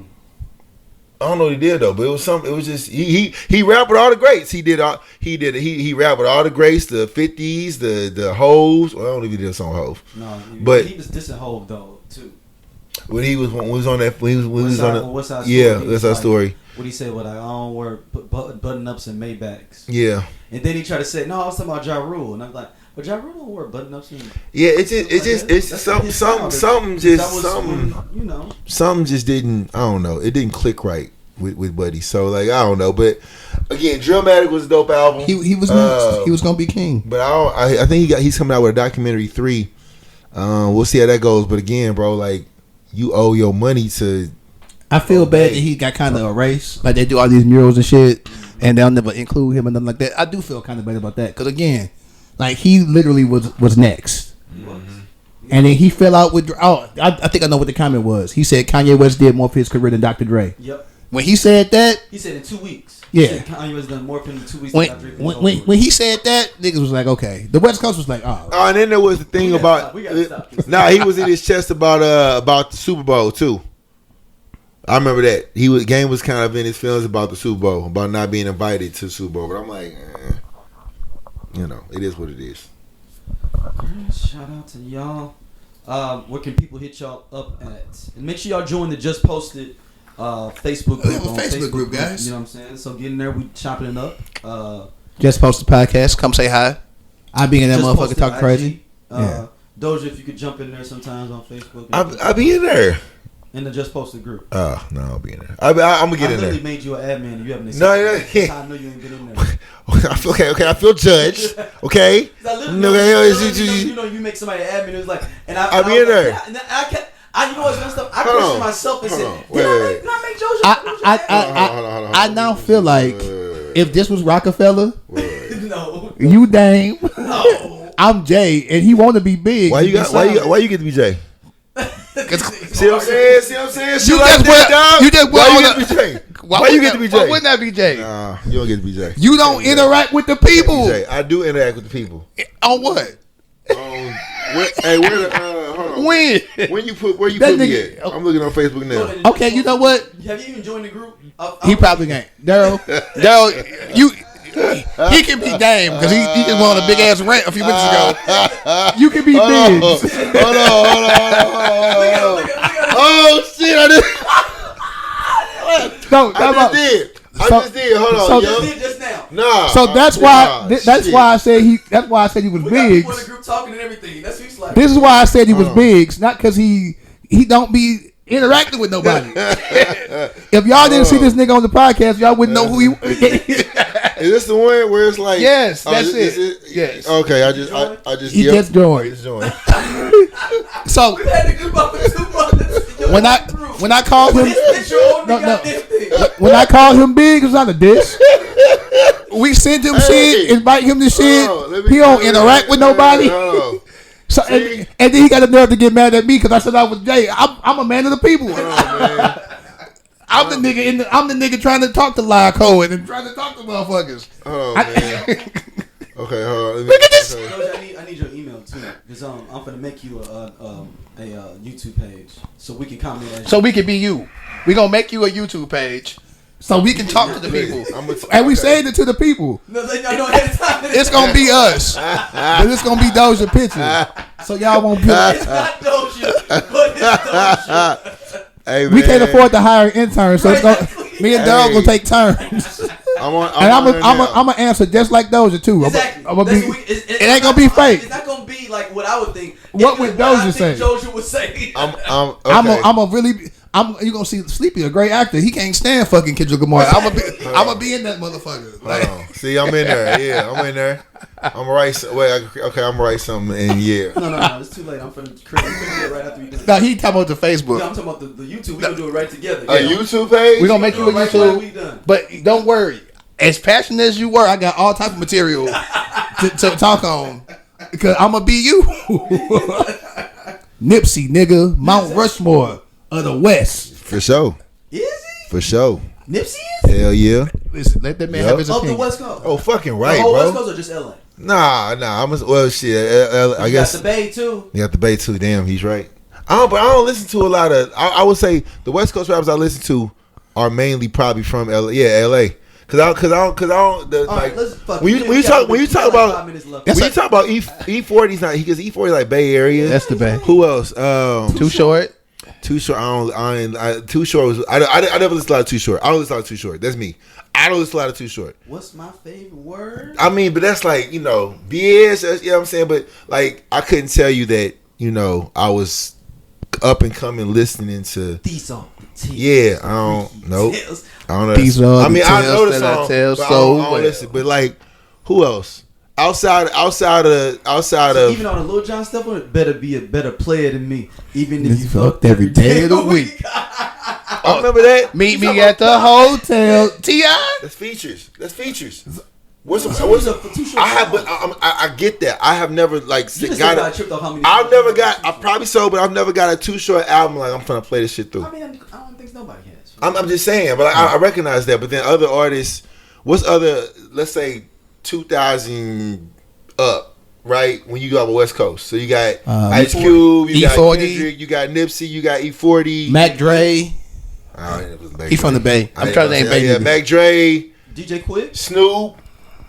I don't know what he did though, but it was something. It was just he rapped with all the greats. He rapped with all the greats, the 50s, the Hoes. Well, I don't know if he did a song Hove. No, but he was dissing Hove though too. When he was on that, when he was on the, What's Our Story? Yeah, that's our story. What he said? What I don't wear button ups and Maybachs. Yeah. And then he tried to say, no, I was talking about Ja Rule, and I'm like, but Ja Rule don't wear button ups. Yeah, something just didn't. I don't know. It didn't click right with Buddy. So like I don't know. But again, Drillmatic was a dope album. He was next. He was gonna be king. But I think he's coming out with a documentary 3. We'll see how that goes. But again, bro, like you owe your money to. I feel bad that he got kind of erased. Like they do all these murals and shit, and they'll never include him and nothing like that. I do feel kind of bad about that because again, like he literally was next, and then he fell out with. Oh, I think I know what the comment was. He said Kanye West did more for his career than Dr. Dre. Yep. When he said that, he said in 2 weeks. Yeah. He said Kanye West done more in 2 weeks. When he said that, niggas was like, okay. The West Coast was like, oh. And then there was the thing about. We gotta stop. Nah, he was in his chest about the Super Bowl too. I remember that Game was kind of in his feelings about the Super Bowl, about not being invited to the Super Bowl. But I'm like, it is what it is. Shout out to y'all. Where can people hit y'all up at? And make sure y'all join the Just Posted Facebook group. We have a Facebook group, guys. You know what I'm saying? So get in there. We chopping it up. Just Posted Podcast. Come say hi. I be in that motherfucker talking crazy. Doja, if you could jump in there sometimes on Facebook. I'll be in there. In the Just Posted group. Oh, no, I'll be in there. I'm going to get in there. I literally made you an admin and you haven't No, I know you ain't been in there. Okay, I feel judged. Okay? You make somebody an admin. It was like, and I'll be in there. You know what's messed up? I questioned myself and said, did I make Doja? I now feel like if this was Rockefeller, no. You Dame, no. I'm Jay, and he want to be big. Why you get to be Jay? See what I'm saying? Why you get to be Jay? Why wouldn't that be Jay? Nah, you don't get to be Jay. You don't interact with the people. I do interact with the people. On what? Hold on. Where you put me at? I'm looking on Facebook now. Okay, you know what? Have you even joined the group? He probably ain't. Daryl, you. He can be Dame because he just went on a big ass rant a few minutes ago. You can be big. Hold on. Oh shit! I just did. Hold on, yo. Just now. Nah. So that's why I said he. That's why I said he was big. People in the group talking and everything. That's what he's like. This is why I said he was big, not because he don't be interacting with nobody. If y'all didn't see this nigga on the podcast, y'all wouldn't know who he was. Is this the one where it's like? Yes, that's it. Yes. Okay, I just just joined. So we had to group up for 2 months. When I called him, when I called him big, it's not a diss. We sent him shit, invite him to shit. He don't interact with nobody. So and then he got the nerve to get mad at me because I said I was Jay. I'm a man of the people. I'm the nigga trying to talk to Lyle Cohen and trying to talk to motherfuckers. Okay, look at this. Okay. I need your email too, because I'm gonna make you a YouTube page so we can comment. So we can be you. We gonna make you a YouTube page so we can talk to the people, and we saying it to the people. No, time. It's gonna be us, but it's gonna be Dosia pictures. So y'all won't be. It's not Dosia, but it's Dosia. Hey, we can't afford to hire interns, so it's gonna. Me and Doug gonna take turns. I'm gonna answer just like Dosia too. Exactly. It ain't gonna be fake. It's not gonna be like what I would think. What would Dosia say? Dosia would say. You gonna see Sleepy, a great actor. He can't stand fucking Kendrick Lamar. I'm gonna be in that motherfucker. Like, see, I'm in there. Yeah, I'm in there. I'm gonna write. I'm gonna write something. And yeah. No, it's too late. I'm finna do it right after we done. No, he talking about the Facebook. No, I'm talking about the YouTube. We gonna do it right together. A YouTube page. We gonna make you a YouTube. But don't worry. As passionate as you were, I got all type of material to talk on. Because I'm gonna be you. Nipsey, nigga, Mount Rushmore of the West. For sure. Is he? For sure. Nipsey is? Hell yeah. Listen, let that man have his opinion. Of the West Coast. Oh, fucking right, the whole bro. West Coast or just LA? Nah. Shit. I guess. You got the Bay too. You got the Bay too. Damn, he's right. But I don't listen to a lot of. I would say the West Coast rappers I listen to are mainly probably from LA. Yeah, LA. Cause I don't. When you talk about E40's not because E40 is like Bay Area. That's the Bay. Who else? Too Short. Too Short. Too Short was. I never listen to a lot of Too Short. I don't listen to a lot of Too Short. That's me. I don't listen to a lot of Too Short. What's my favorite word? I mean, but that's like BS. You know what I'm saying? But like, I couldn't tell you that. I was up and coming listening to these songs. Yeah, I don't know. I don't know. These are I mean, I know the that song, I tell but so I don't listen. But like, who else outside of even on the Lil Jon stuff, it better be a better player than me. Even if you fucked every day of the week. I remember that. Meet me at the hotel. T.I. That's features. I get that. I have never I probably so, but I've never got a Too Short album like I'm trying to play this shit through. I mean, I don't think nobody has. I'm just saying, but I recognize that. But then other artists, what's other? Let's say 2000 up, right? When you go on the West Coast, so you got Ice Cube, you E40, got Kendrick, you got Nipsey, you got E40, Mac Dre. He from the Bay. I'm trying to name Bay. Yeah, Mac Dre, DJ Quick, Snoop,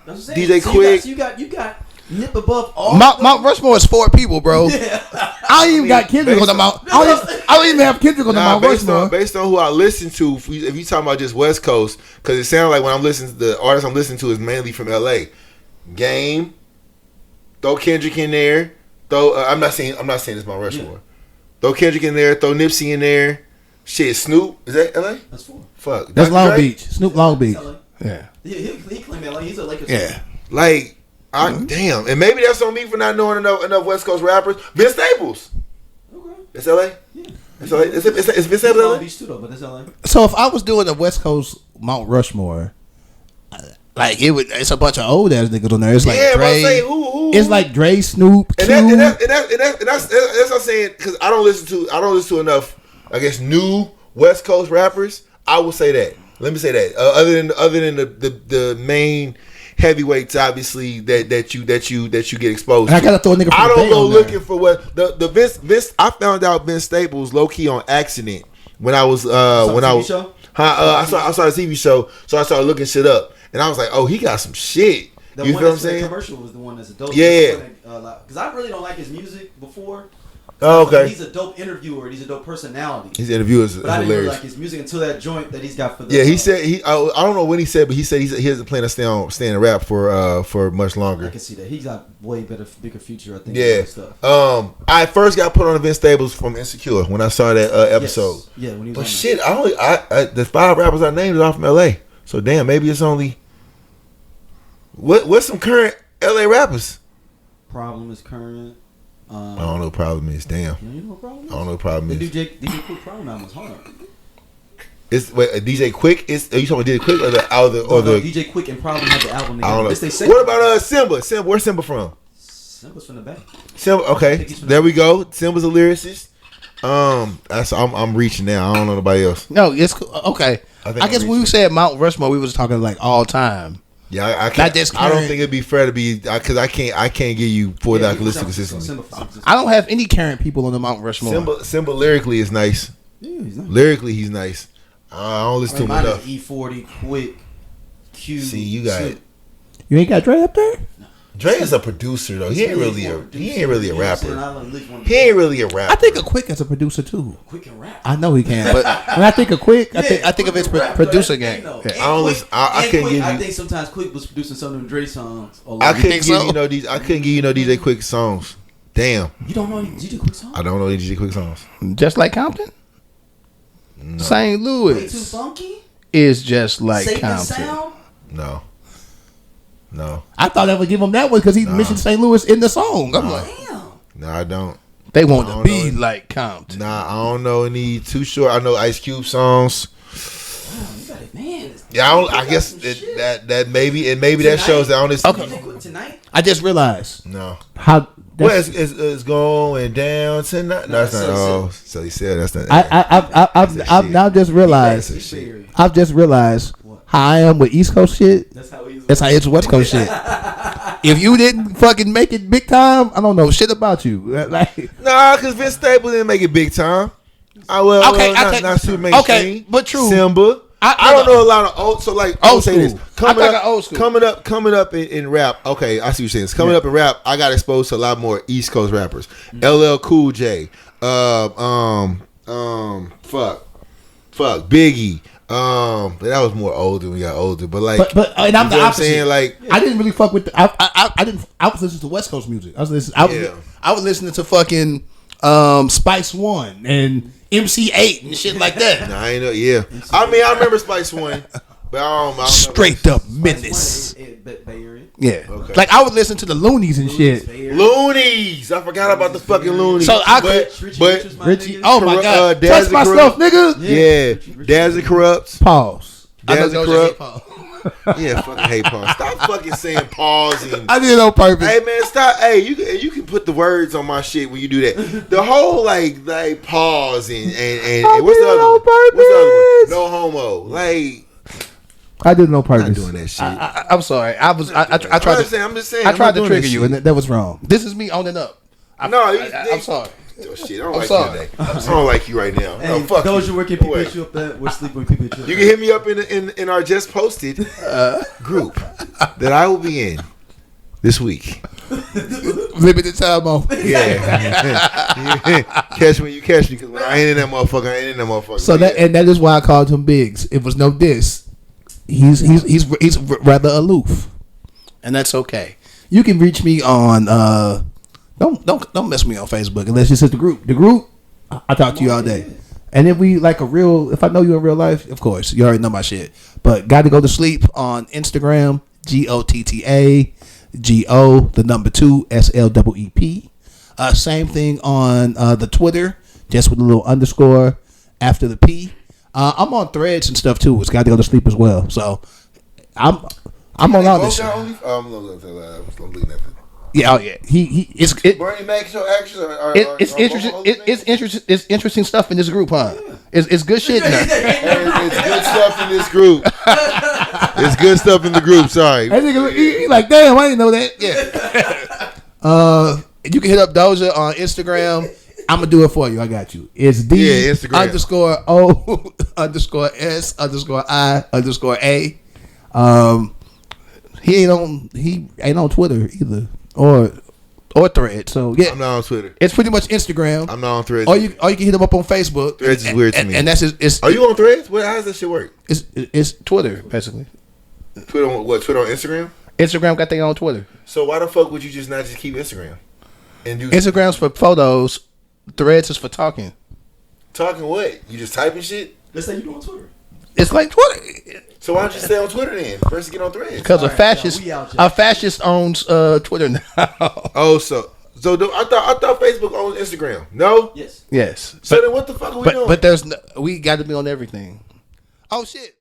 DJ so Quick. You got nip above all. Mount Rushmore is 4 people, bro. Yeah. I don't even got Kendrick on the Mount. I don't even have Kendrick on the Mount Rushmore. Based on who I listen to, if you talking about just West Coast, because it sounds like when I'm listening to the artists I'm listening to is mainly from LA. Game, throw Kendrick in there. I'm not saying it's Mount Rushmore. Yeah. Throw Kendrick in there. Throw Nipsey in there. Shit, Snoop is that LA? That's 4. Fuck, that's Dr. Long Dre? Beach. Snoop Long Beach. Yeah. He claimed LA. He's a Lakers. Yeah. Like. Damn, and maybe that's on me for not knowing enough West Coast rappers. Vince Staples. Okay. It's LA? Yeah. It's LA? It's Vince Staples LA? Beach too, though, but it's LA. So if I was doing the West Coast Mount Rushmore, like it's a bunch of old ass niggas on there. It's like Dre. Who? It's like Dre, Snoop, and that's what I'm saying, because I don't listen to enough, I guess, new West Coast rappers. I will say that. Let me say that. Other than the main heavyweights, obviously that you get exposed. And I gotta throw a nigga. I don't go looking for what the Vince. I found out Vince Staples low key on accident when I was I saw the TV show, so I started looking shit up, and I was like, oh, he got some shit. You feel what I'm saying? The commercial was the one that's a dope. Yeah. Because I really don't like his music before. Oh, okay. He's a dope interviewer. And he's a dope personality. His interview is hilarious. I didn't really like his music until that joint that he's got for the. Yeah, he said I don't know when he said, but he said he hasn't planned to stay in rap for much longer. I can see that. He's got way bigger future, I think. Yeah. Stuff. I first got put on Vince Staples from Insecure when I saw that episode. Yes. Yeah, when he was. But shit, the 5 rappers I named are all from LA. So damn, maybe it's only. What's some current LA rappers? Problem is current. I don't know what Problem is. Damn. You know what Problem is? I don't know what Problem is. The DJ Quick Problem album was hard. DJ Quick is? Are you talking about DJ Quick or the DJ Quick and Problem had the album together. I don't know. What about Simba? Where's Simba from? Simba's from the Bay. Simba. Okay, there we go. Simba's a lyricist. I'm reaching now. I don't know nobody else. No, it's okay. I guess when we said Mount Rushmore, we was talking like all time. Yeah, I can't. I don't think it'd be fair to be because I can't give you four that I can listen consistently. I don't have any current people on the Mount Rushmore. Simba lyrically is nice. Yeah, he's nice. Lyrically, he's nice. I don't listen to him enough. E40, Quick, Q. See, you got it. You ain't got Dre up there? Dre is a producer though. He ain't really a rapper. He ain't really a rapper. I think of Quick as a producer too. Quick can rap. I know he can, but when I think of Quick, I think of his producer game. I couldn't give you. I think sometimes Quick was producing some of them Dre songs. I couldn't give you I couldn't give you no DJ Quick songs. Damn. You don't know any DJ Quick songs? I don't know any DJ Quick songs. Just like Compton. No. St. Louis. Way Too Funky is just like Satan Compton. Sound? No. I thought I would give him that one because he mentioned St. Louis in the song. I'm like, damn. No, I don't. They want to be like Compton. Nah, I don't know any Too Short. I know Ice Cube songs. You got it, man. Yeah, I guess that maybe that shows that on this. Okay. Tonight? I just realized. No. How? Well, it's going down tonight. No, that's not. Oh, so he said that's not. I've now just realized. I've just realized how I am with East Coast shit. That's how it's West Coast shit. If you didn't fucking make it big time, I don't know shit about you. Nah, because Vince Staples didn't make it big time. Not super mainstream. Okay, but true. Simba. I don't know a lot of old. So like old school. Say this. Coming up in rap. Okay, I see what you're saying. It's coming up in rap. I got exposed to a lot more East Coast rappers. LL Cool J. Biggie. That was more older when we got older. But like, but and I'm the opposite. Saying, like, I didn't really fuck with. I was listening to West Coast music. I was listening to fucking Spice One and MC8 and shit like that. Nah, I ain't know. Yeah, I mean, I remember Spice One, but I don't straight up menace. Yeah, okay. Like I would listen to the Loonies and shit. Loonies, I forgot about the fucking Loonies. So I could, Richie. Oh my god, touch myself, nigga. Yeah, Dazzy Corrupts. Pause. Dazzy Corrupt. Yeah, fucking hate pause. Stop fucking saying pause. I did it on purpose. Hey man, stop. Hey, you can put the words on my shit when you do that. The whole like pause and what's the other one? What's the other one? No homo. Like. I did it on purpose. I'm not doing that shit. I'm sorry. I tried to. I'm just saying. I tried to trigger you, and that was wrong. This is me owning up. I'm sorry. Oh, shit, I don't like you today. I don't like you right now. Hey, fuck Dosia, where can people hit you up at? We're sleeping people hit you up. You can hit me up in our just posted group that I will be in this week. Limited time off. Yeah. Catch me, you catch me, because when I ain't in that motherfucker. So that is why I called him Biggs. It was no diss. He's rather aloof, and that's okay. You can reach me on don't mess me on Facebook unless you hit the group. The group, I talk to you all day, and if we like if I know you in real life, of course you already know my shit. But got to go to sleep on Instagram, GOTTA GO 2 SLEEP. Same thing on the Twitter, just with a little underscore after the P. I'm on Threads and stuff too. It's got to go to sleep as well. So I'm on all this shit. I'm looking at it. Yeah, oh yeah. It's Bernie Mac show actions it's interesting stuff in this group, huh? It's good shit. It's good stuff in this group. It's good stuff in the group. Sorry. He like, damn, I didn't know that. Yeah. You can hit up Dosia on Instagram. I'm gonna do it for you. I got you. It's D_O_I_A_A. He ain't on Twitter either, or Threads. So yeah, I'm not on Twitter. It's pretty much Instagram. I'm not on Threads. Or you can hit him up on Facebook. Threads is weird to me. And that's it's. Are you on Threads? How does that shit work? It's Twitter basically. Twitter on what? Twitter on Instagram? Instagram got their own Twitter. So why the fuck would you just not just keep Instagram? And do Instagram's for photos. Threads is for talking. Talking what? You just typing shit? Let's say you do on Twitter. It's like Twitter. So why don't you stay on Twitter then? First, get on Threads. Because a fascist owns Twitter now. Oh, so I thought Facebook owns Instagram. No. Yes. Yes. So then what the fuck are we doing? But we got to be on everything. Oh shit.